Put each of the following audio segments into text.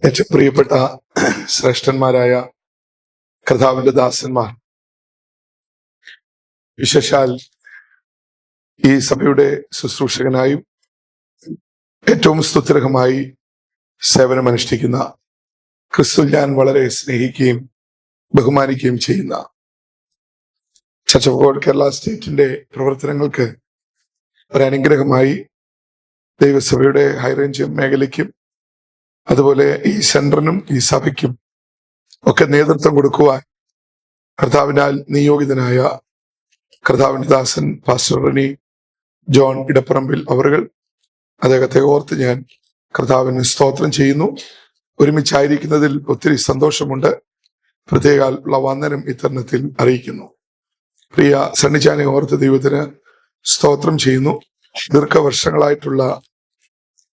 ഏറ്റവും പ്രിയപ്പെട്ട ശ്രേഷ്ഠന്മാരായ കർത്താവിന്റെ ദാസന്മാർ, വിശേഷാൽ ഈ സഭയുടെ ശുശ്രൂഷകനായും ഏറ്റവും സ്തുത്യർഹമായി സേവനമനുഷ്ഠിക്കുന്ന, ക്രിസ്തു ഞാൻ വളരെ സ്നേഹിക്കുകയും ബഹുമാനിക്കുകയും ചെയ്യുന്ന ചർച്ച് ഓഫ് ഗോഡ് കേരള സ്റ്റേറ്റിന്റെ പ്രവർത്തനങ്ങൾക്ക് ഒരനുഗ്രഹമായി ദൈവസഭയുടെ ഹൈറേഞ്ച് മേഖലയ്ക്കും അതുപോലെ ഈ സെന്ററിനും ഈ സഭയ്ക്കും ഒക്കെ നേതൃത്വം കൊടുക്കുവാൻ കർത്താവിനാൽ നിയോഗിതനായ കർത്താവിന്റെ ദാസൻ പാസ്റ്റർ റെനി ജോൺ ഇടപ്പറമ്പിൽ അവറുകൾ, അദ്ദേഹത്തെ ഓർത്ത് ഞാൻ കർത്താവിന് സ്തോത്രം ചെയ്യുന്നു. ഒരുമിച്ചായിരിക്കുന്നതിൽ ഒത്തിരി സന്തോഷമുണ്ട്. പ്രത്യേക വന്ദനം ഇത്തരണത്തിൽ അറിയിക്കുന്നു. പ്രിയ സണ്ണിച്ചാനെ ഓർത്ത് ദൈവത്തിന് സ്തോത്രം ചെയ്യുന്നു. ദീർഘവർഷങ്ങളായിട്ടുള്ള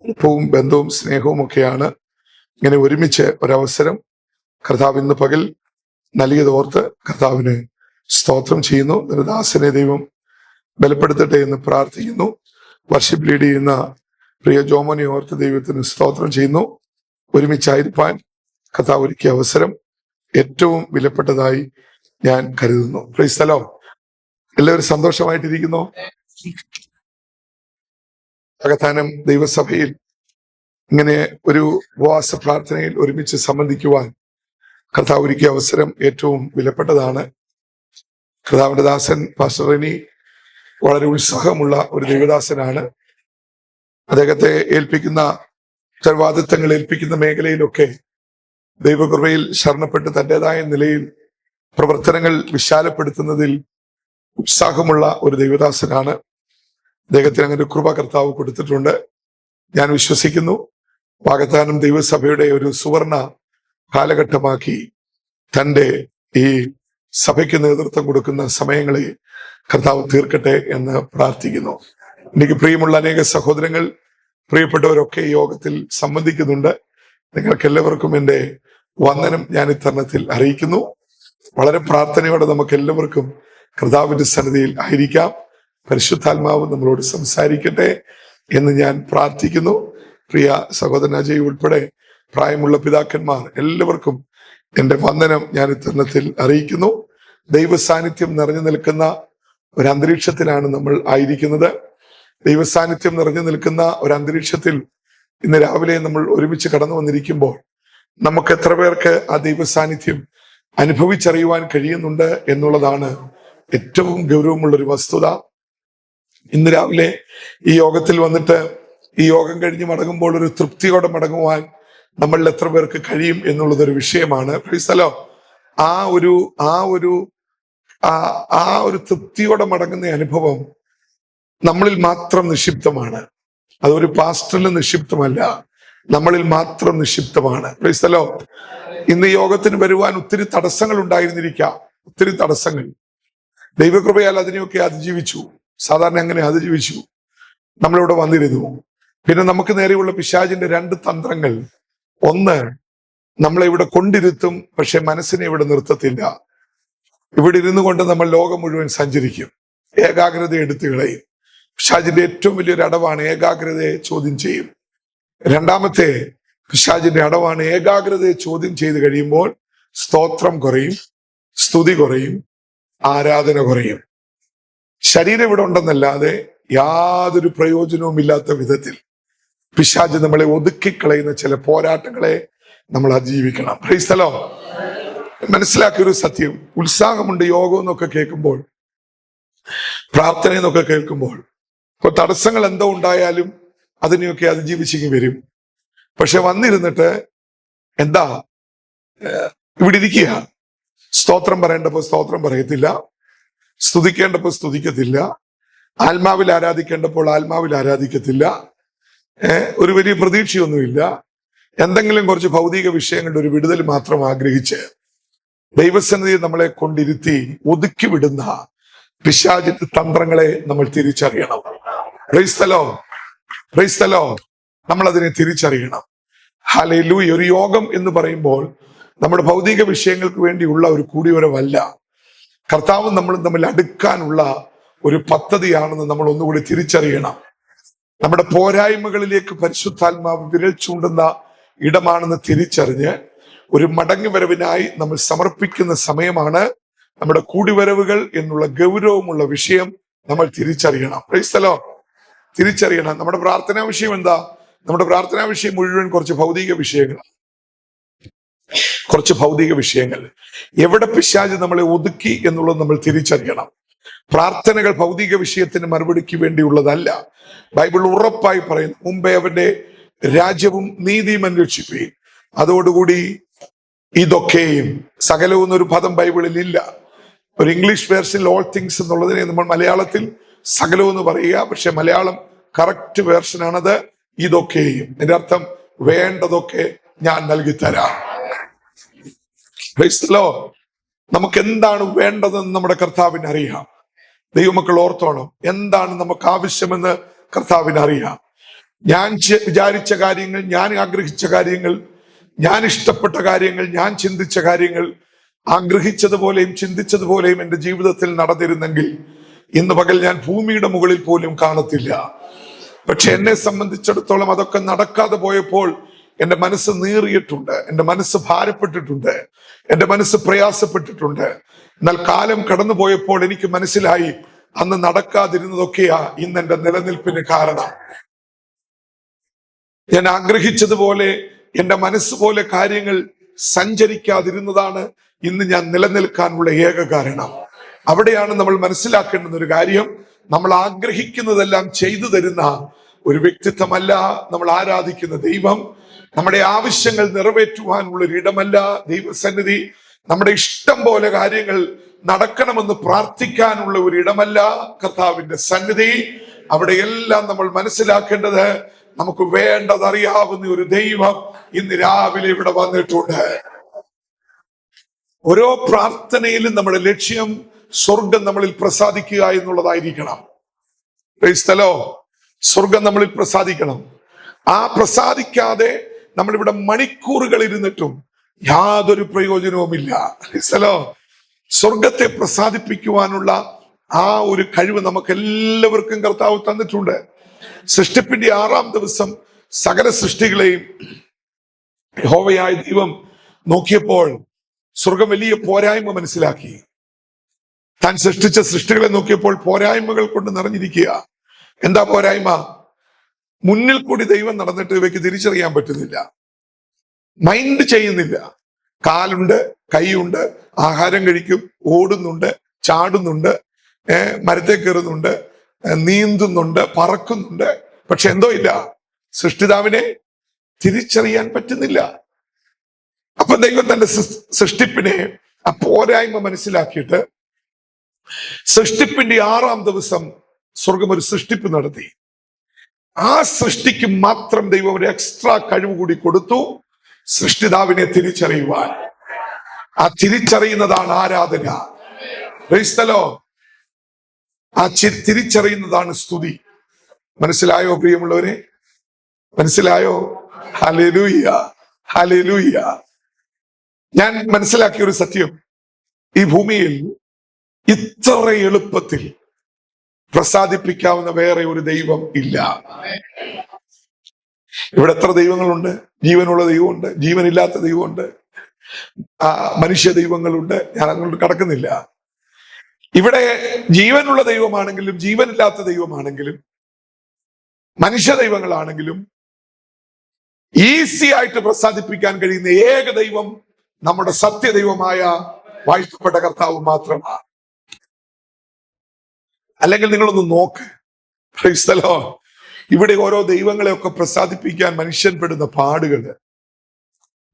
അടുപ്പവും ബന്ധവും സ്നേഹവും ഒക്കെയാണ്. ഇങ്ങനെ ഒരുമിച്ച് ഒരവസരം കർത്താവ് ഇന്ന് പകൽ നൽകിയത് ഓർത്ത് കർത്താവിന് സ്തോത്രം ചെയ്യുന്നു. ദാസനെ ദൈവം ബലപ്പെടുത്തട്ടെ എന്ന് പ്രാർത്ഥിക്കുന്നു. വർഷിപ്പ് ലീഡ് ചെയ്യുന്ന പ്രിയ ജോമോനെ ഓർത്ത് ദൈവത്തിന് സ്തോത്രം ചെയ്യുന്നു. ഒരുമിച്ചായിരിക്കാൻ കർത്താവ് ഒരുക്കിയ അവസരം ഏറ്റവും വിലപ്പെട്ടതായി ഞാൻ കരുതുന്നു. Price the Lord. എല്ലാവരും സന്തോഷമായിട്ടിരിക്കുന്നു. വാഗ്ദാനം ദൈവസഭയിൽ ഇങ്ങനെ ഒരു ഉപവാസ പ്രാർത്ഥനയിൽ ഒരുമിച്ച് സംബന്ധിക്കുവാൻ കർത്താവ് ഒരുക്കിയ അവസരം ഏറ്റവും വിലപ്പെട്ടതാണ്. കർത്താവിന്റെ ദാസൻ പാസ്റ്റർ റെനി വളരെ ഉത്സാഹമുള്ള ഒരു ദൈവദാസനാണ്. അദ്ദേഹത്തെ ഏൽപ്പിക്കുന്ന ഉത്തരവാദിത്തങ്ങൾ ഏൽപ്പിക്കുന്ന മേഖലയിലൊക്കെ ദൈവകൃപയിൽ ശരണപ്പെട്ട് തന്റേതായ നിലയിൽ പ്രവർത്തനങ്ങൾ വിശാലപ്പെടുത്തുന്നതിൽ ഉത്സാഹമുള്ള ഒരു ദൈവദാസനാണ്. അദ്ദേഹത്തിന് അങ്ങനെ കൃപ കർത്താവ് കൊടുത്തിട്ടുണ്ട്. ഞാൻ വിശ്വസിക്കുന്നു വാഗ്ദാനം ദൈവസഭയുടെ ഒരു സുവർണ കാലഘട്ടമാക്കി തന്റെ ഈ സഭയ്ക്ക് നേതൃത്വം കൊടുക്കുന്ന സമയങ്ങളെ കർത്താവ് തീർക്കട്ടെ എന്ന് പ്രാർത്ഥിക്കുന്നു. എനിക്ക് പ്രിയമുള്ള അനേക സഹോദരങ്ങൾ, പ്രിയപ്പെട്ടവരൊക്കെ ഈ യോഗത്തിൽ സംബന്ധിക്കുന്നുണ്ട്. നിങ്ങൾക്ക് എല്ലാവർക്കും എൻ്റെ വന്ദനം ഞാൻ ഇത്തരണത്തിൽ അറിയിക്കുന്നു. വളരെ പ്രാർത്ഥനയോടെ നമുക്ക് എല്ലാവർക്കും കർത്താവിന്റെ സന്നിധിയിൽ ആയിരിക്കാം. പരിശുദ്ധാത്മാവ് നമ്മളോട് സംസാരിക്കട്ടെ എന്ന് ഞാൻ പ്രാർത്ഥിക്കുന്നു. പ്രിയ സഹോദരൻ അജയ് ഉൾപ്പെടെ പ്രായമുള്ള പിതാക്കന്മാർ എല്ലാവർക്കും എൻ്റെ വന്ദനം ഞാൻ ഇത്തരണത്തിൽ അറിയിക്കുന്നു. ദൈവ സാന്നിധ്യം നിറഞ്ഞു നിൽക്കുന്ന ഒരു അന്തരീക്ഷത്തിലാണ് നമ്മൾ ആയിരിക്കുന്നത്. ദൈവ സാന്നിധ്യം നിറഞ്ഞു നിൽക്കുന്ന ഒരു അന്തരീക്ഷത്തിൽ ഇന്ന് രാവിലെ നമ്മൾ ഒരുമിച്ച് കടന്നു വന്നിരിക്കുമ്പോൾ നമുക്ക് എത്ര പേർക്ക് ആ ദൈവ സാന്നിധ്യം അനുഭവിച്ചറിയുവാൻ കഴിയുന്നുണ്ട് എന്നുള്ളതാണ് ഏറ്റവും ഗൗരവമുള്ളൊരു വസ്തുത. ഇന്ന് രാവിലെ ഈ യോഗത്തിൽ വന്നിട്ട് ഈ യോഗം കഴിഞ്ഞ് മടങ്ങുമ്പോൾ ഒരു തൃപ്തിയോടെ മടങ്ങുവാൻ നമ്മളിൽ എത്ര പേർക്ക് കഴിയും എന്നുള്ളതൊരു വിഷയമാണ്. Price the Lord. ആ ഒരു തൃപ്തിയോടെ മടങ്ങുന്ന അനുഭവം നമ്മളിൽ മാത്രം നിക്ഷിപ്തമാണ്. അതൊരു പാസ്റ്ററിൽ നിക്ഷിപ്തമല്ല, നമ്മളിൽ മാത്രം നിക്ഷിപ്തമാണ്. Price the Lord. ഇന്ന് യോഗത്തിന് വരുവാൻ ഒത്തിരി തടസ്സങ്ങൾ ഉണ്ടായിരുന്നിരിക്കാം, ഒത്തിരി തടസ്സങ്ങൾ. ദൈവകൃപയാൽ അതിനെയൊക്കെ അതിജീവിച്ചു. സാധാരണ അങ്ങനെ അതിജീവിച്ചു നമ്മളിവിടെ വന്നിരുന്നു. പിന്നെ നമുക്ക് നേരെയുള്ള പിശാചിന്റെ രണ്ട് തന്ത്രങ്ങൾ. ഒന്ന്, നമ്മളെ ഇവിടെ കൊണ്ടിരുത്തും, പക്ഷെ മനസ്സിനെ ഇവിടെ നിർത്തത്തില്ല. ഇവിടെ ഇരുന്നു കൊണ്ട് നമ്മൾ ലോകം മുഴുവൻ സഞ്ചരിക്കും, ഏകാഗ്രത എടുത്തു കളയും. പിശാചിന്റെ ഏറ്റവും വലിയൊരു അടവാണ് ഏകാഗ്രതയെ ചോദ്യം ചെയ്യും. രണ്ടാമത്തെ പിശാചിന്റെ അടവാണ് ഏകാഗ്രതയെ ചോദ്യം ചെയ്ത് കഴിയുമ്പോൾ സ്തോത്രം കുറയും, സ്തുതി കുറയും, ആരാധന കുറയും. ശരീരം ഇവിടെ ഉണ്ടെന്നല്ലാതെ യാതൊരു പ്രയോജനവും ഇല്ലാത്ത വിധത്തിൽ പിശാച് നമ്മളെ ഒതുക്കിക്കളയുന്ന ചില പോരാട്ടങ്ങളെ നമ്മൾ അതിജീവിക്കണം. Praise the lord. മനസ്സിലാക്കിയൊരു സത്യം, ഉത്സാഹമുണ്ട് യോഗം എന്നൊക്കെ കേൾക്കുമ്പോൾ, പ്രാർത്ഥന എന്നൊക്കെ കേൾക്കുമ്പോൾ, ഇപ്പൊ തടസ്സങ്ങൾ എന്തോ ഉണ്ടായാലും അതിനെയൊക്കെ അതിജീവിച്ചെങ്കിൽ വരും. പക്ഷെ വന്നിരുന്നിട്ട് എന്താ ഇവിടെ ഇരിക്കുക, സ്തോത്രം പറയേണ്ടപ്പോ സ്തോത്രം പറയത്തില്ല, സ്തുതിക്കേണ്ടപ്പോൾ സ്തുതിക്കത്തില്ല, ആത്മാവിൽ ആരാധിക്കേണ്ടപ്പോൾ ആത്മാവിൽ ആരാധിക്കത്തില്ല, ഒരു വലിയ പ്രതീക്ഷയൊന്നുമില്ല. എന്തെങ്കിലും കുറച്ച് ഭൗതിക വിഷയങ്ങളുടെ ഒരു വിടുതൽ മാത്രം ആഗ്രഹിച്ച് ദൈവസന്നിധിയെ നമ്മളെ കൊണ്ടിരുത്തി ഒതുക്കി വിടുന്ന പിശാചിന്റെ തന്ത്രങ്ങളെ നമ്മൾ തിരിച്ചറിയണം. Price the lord. Praise the Lord. നമ്മൾ അതിനെ തിരിച്ചറിയണം. ഹല്ലേലൂയ. ഒരു യോഗം എന്ന് പറയുമ്പോൾ നമ്മുടെ ഭൗതിക വിഷയങ്ങൾക്ക് വേണ്ടിയുള്ള ഒരു കൂടിവരവല്ല, കർത്താവ് നമ്മൾ തമ്മിൽ അടുക്കാനുള്ള ഒരു പദ്ധതിയാണെന്ന് നമ്മൾ ഒന്നുകൂടി തിരിച്ചറിയണം. നമ്മുടെ പോരായ്മകളിലേക്ക് പരിശുദ്ധാത്മാവ് വിരൽ ചൂണ്ടുന്ന ഇടമാണെന്ന് തിരിച്ചറിഞ്ഞ് ഒരു മടങ്ങിവരവിനായി നമ്മൾ സമർപ്പിക്കുന്ന സമയമാണ്. നമ്മുടെ കൂടിവരവുകൾ എന്നുള്ള ഗൗരവമുള്ള വിഷയം നമ്മൾ തിരിച്ചറിയണം. Price the Lord. തിരിച്ചറിയണം. നമ്മുടെ പ്രാർത്ഥനാ വിഷയം എന്താ? നമ്മുടെ പ്രാർത്ഥനാ വിഷയം മുഴുവൻ കുറച്ച് ഭൗതിക വിഷയങ്ങൾ. എവിടെ പിശാച് നമ്മളെ ഒതുക്കി എന്നുള്ളത് നമ്മൾ തിരിച്ചറിയണം. പ്രാർത്ഥനകൾ ഭൗതിക വിഷയത്തിന് മറുപടിക്ക് വേണ്ടിയുള്ളതല്ല. ബൈബിൾ ഉറപ്പായി പറയുന്നു, മുമ്പേ അവന്റെ രാജ്യവും നീതിയും അന്വേഷിപ്പീൻ, അതോടുകൂടി ഇതൊക്കെയും. സകലവും എന്നൊരു പദം ബൈബിളിൽ ഇല്ല. ഒരു ഇംഗ്ലീഷ് വേർഷനിൽ ഓൾ തിങ്സ് എന്നുള്ളതിനെ നമ്മൾ മലയാളത്തിൽ സകലവും എന്ന് പറയുക. പക്ഷെ മലയാളം കറക്റ്റ് വേർഷനാണത് ഇതൊക്കെയും. എന്റെ അർത്ഥം വേണ്ടതൊക്കെ ഞാൻ നൽകി തരാം. നമുക്ക് എന്താണ് വേണ്ടതെന്ന് നമ്മുടെ കർത്താവിന് അറിയാം. ദൈവമക്കൾ ഓർത്തോണം, എന്താണ് നമുക്ക് ആവശ്യമെന്ന് കർത്താവിന് അറിയാം. ഞാൻ വിചാരിച്ച കാര്യങ്ങൾ, ഞാൻ ആഗ്രഹിച്ച കാര്യങ്ങൾ, ഞാൻ ഇഷ്ടപ്പെട്ട കാര്യങ്ങൾ, ഞാൻ ചിന്തിച്ച കാര്യങ്ങൾ ആഗ്രഹിച്ചതുപോലെയും ചിന്തിച്ചതുപോലെയും എൻ്റെ ജീവിതത്തിൽ നടന്നിരുന്നെങ്കിൽ ഇന്ന് പകൽ ഞാൻ ഭൂമിയുടെ മുകളിൽ പോലും കാണത്തില്ല. പക്ഷെ എന്നെ സംബന്ധിച്ചിടത്തോളം അതൊക്കെ നടക്കാതെ പോയപ്പോൾ എൻ്റെ മനസ്സ് നീറിയിട്ടുണ്ട്, എൻ്റെ മനസ്സ് ഭാരപ്പെട്ടിട്ടുണ്ട്, എൻ്റെ മനസ്സ് പ്രയാസപ്പെട്ടിട്ടുണ്ട്. എന്നാൽ കാലം കടന്നു പോയപ്പോൾ എനിക്ക് മനസ്സിലായി, അന്ന് നടക്കാതിരുന്നതൊക്കെയാ ഇന്ന് എൻ്റെ നിലനിൽപ്പിന് കാരണം. ഞാൻ ആഗ്രഹിച്ചതുപോലെ എൻ്റെ മനസ്സുപോലെ കാര്യങ്ങൾ സഞ്ചരിക്കാതിരുന്നതാണ് ഇന്ന് ഞാൻ നിലനിൽക്കാനുള്ള ഏക കാരണം. അവിടെയാണ് നമ്മൾ മനസ്സിലാക്കേണ്ടുന്ന ഒരു കാര്യം, നമ്മൾ ആഗ്രഹിക്കുന്നതെല്ലാം ചെയ്തു തരുന്ന ഒരു വ്യക്തിത്വമല്ല നമ്മൾ ആരാധിക്കുന്ന ദൈവം. നമ്മുടെ ആവശ്യങ്ങൾ നിറവേറ്റുവാനുള്ള ഒരിടമല്ല ദൈവസന്നിധി. നമ്മുടെ ഇഷ്ടം പോലെ കാര്യങ്ങൾ നടക്കണമെന്ന് പ്രാർത്ഥിക്കാനുള്ള ഒരിടമല്ല കർത്താവിന്റെ സന്നിധി. അവിടെയെല്ലാം നമ്മൾ മനസ്സിലാക്കേണ്ടത്, നമുക്ക് വേണ്ടതറിയാവുന്ന ഒരു ദൈവം ഇന്ന് രാവിലെ ഇവിടെ വന്നിട്ടുണ്ട്. ഓരോ പ്രാർത്ഥനയിലും നമ്മുടെ ലക്ഷ്യം സ്വർഗം നമ്മളിൽ പ്രസാദിക്കുക എന്നുള്ളതായിരിക്കണം. സ്വർഗം നമ്മളിൽ പ്രസാദിക്കണം. ആ പ്രസാദിക്കാതെ നമ്മളിവിടെ മണിക്കൂറുകൾ ഇരുന്നിട്ടും യാതൊരു പ്രയോജനവുമില്ല. സ്വർഗത്തെ പ്രസാദിപ്പിക്കുവാനുള്ള ആ ഒരു കഴിവ് നമുക്ക് എല്ലാവർക്കും കർത്താവ് തന്നിട്ടുണ്ട്. സൃഷ്ടിപ്പിന്റെ 6-ാം ദിവസം സകല സൃഷ്ടികളെയും യഹോവയായ ദൈവം നോക്കിയപ്പോൾ സ്വർഗം വലിയ പോരായ്മ മനസ്സിലാക്കി. താൻ സൃഷ്ടിച്ച സൃഷ്ടികളെ നോക്കിയപ്പോൾ പോരായ്മകൾ കൊണ്ട് നിറഞ്ഞിരിക്കുക. എന്താ പോരായ്മ? മുന്നിൽ കൂടി ദൈവം നടന്നിട്ട് ഇവയ്ക്ക് തിരിച്ചറിയാൻ പറ്റുന്നില്ല, മൈൻഡ് ചെയ്യുന്നില്ല. കാലുണ്ട്, കൈയുണ്ട്, ആഹാരം കഴിക്കും, ഓടുന്നുണ്ട്, ചാടുന്നുണ്ട്, മരത്തെ കയറുന്നുണ്ട്, നീന്തുന്നുണ്ട്, പറക്കുന്നുണ്ട്. പക്ഷെ എന്തോ ഇല്ല, സൃഷ്ടിതാവിനെ തിരിച്ചറിയാൻ പറ്റുന്നില്ല. അപ്പൊ ദൈവം തന്റെ സൃഷ്ടിപ്പിനെ ആ പോരായ്മ മനസ്സിലാക്കിയിട്ട് സൃഷ്ടിപ്പിന്റെ 6-ാം ദിവസം സ്വർഗം ഒരു സൃഷ്ടിപ്പ് നടത്തി. ആ സൃഷ്ടിക്ക് മാത്രം ദൈവം ഒരു എക്സ്ട്രാ കഴിവ് കൂടി കൊടുത്തു, സൃഷ്ടിതാവിനെ തിരിച്ചറിയുവാൻ. ആ തിരിച്ചറിയുന്നതാണ് ആരാധന. Price the Lord. ആ തിരിച്ചറിയുന്നതാണ് സ്തുതി. മനസ്സിലായോ പ്രിയമുള്ളവരെ? മനസ്സിലായോ? Hallelujah, hallelujah. ഞാൻ മനസ്സിലാക്കിയ ഒരു സത്യം, ഈ ഭൂമിയിൽ ഇത്ര എളുപ്പത്തിൽ പ്രസാദിപ്പിക്കാവുന്ന വേറെ ഒരു ദൈവം ഇല്ല. ഇവിടെ എത്ര ദൈവങ്ങളുണ്ട്? ജീവനുള്ള ദൈവമുണ്ട്, ജീവനില്ലാത്ത ദൈവമുണ്ട്, മനുഷ്യ ദൈവങ്ങളുണ്ട്. ഞാൻ അങ്ങോട്ട് കടക്കുന്നില്ല. ഇവിടെ ജീവനുള്ള ദൈവമാണെങ്കിലും ജീവനില്ലാത്ത ദൈവമാണെങ്കിലും മനുഷ്യ ദൈവങ്ങളാണെങ്കിലും ഈസി ആയിട്ട് പ്രസാദിപ്പിക്കാൻ കഴിയുന്ന ഏക ദൈവം നമ്മുടെ സത്യദൈവമായ വാഴ്ത്തപ്പെട്ട കർത്താവ് മാത്രമാണ്. അല്ലെങ്കിൽ നിങ്ങളൊന്ന് നോക്ക്, പ്രൈസ് ദി ലോർഡ്. ഇവിടെ ഓരോ ദൈവങ്ങളെയൊക്കെ പ്രസാദിപ്പിക്കാൻ മനുഷ്യൻ പെടുന്ന പാടുകള്,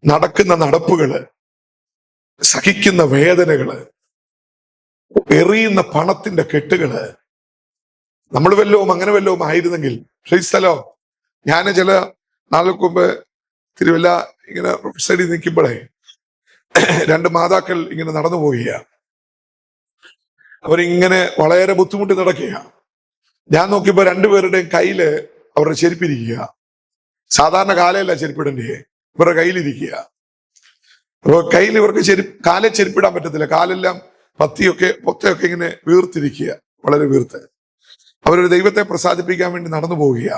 നടക്കുന്ന നടപ്പുകള്, സഹിക്കുന്ന വേദനകള്, എറിയുന്ന പണത്തിന്റെ കെട്ടുകള്. നമ്മൾ വല്ലവും അങ്ങനെ വല്ലവും ആയിരുന്നെങ്കിൽ, പ്രൈസ് ദി ലോർഡ്. ഞാൻ ചില നാളുകൾക്ക് മുമ്പ് തിരുവല്ല ഇങ്ങനെ സൈഡിൽ നിൽക്കുമ്പോഴേ 2 മാതാക്കൾ ഇങ്ങനെ നടന്നു പോവുക. അവരിങ്ങനെ വളരെ ബുദ്ധിമുട്ടി നടക്കുക. ഞാൻ നോക്കിയപ്പോ 2 പേരുടെയും കയ്യില് അവരുടെ ചെരുപ്പിരിക്കുക. സാധാരണ കാലയല്ല ചെരുപ്പിടണ്ടേ, ഇവരുടെ കയ്യിലിരിക്കുക. അപ്പൊ കയ്യിൽ ഇവർക്ക് കാലെ ചെരുപ്പിടാൻ പറ്റത്തില്ല. കാലെല്ലാം പൊത്തയൊക്കെ ഇങ്ങനെ വീർത്തിരിക്കുക, വളരെ വീർത്ത്. അവരൊരു ദൈവത്തെ പ്രസാദിപ്പിക്കാൻ വേണ്ടി നടന്നു പോവുക.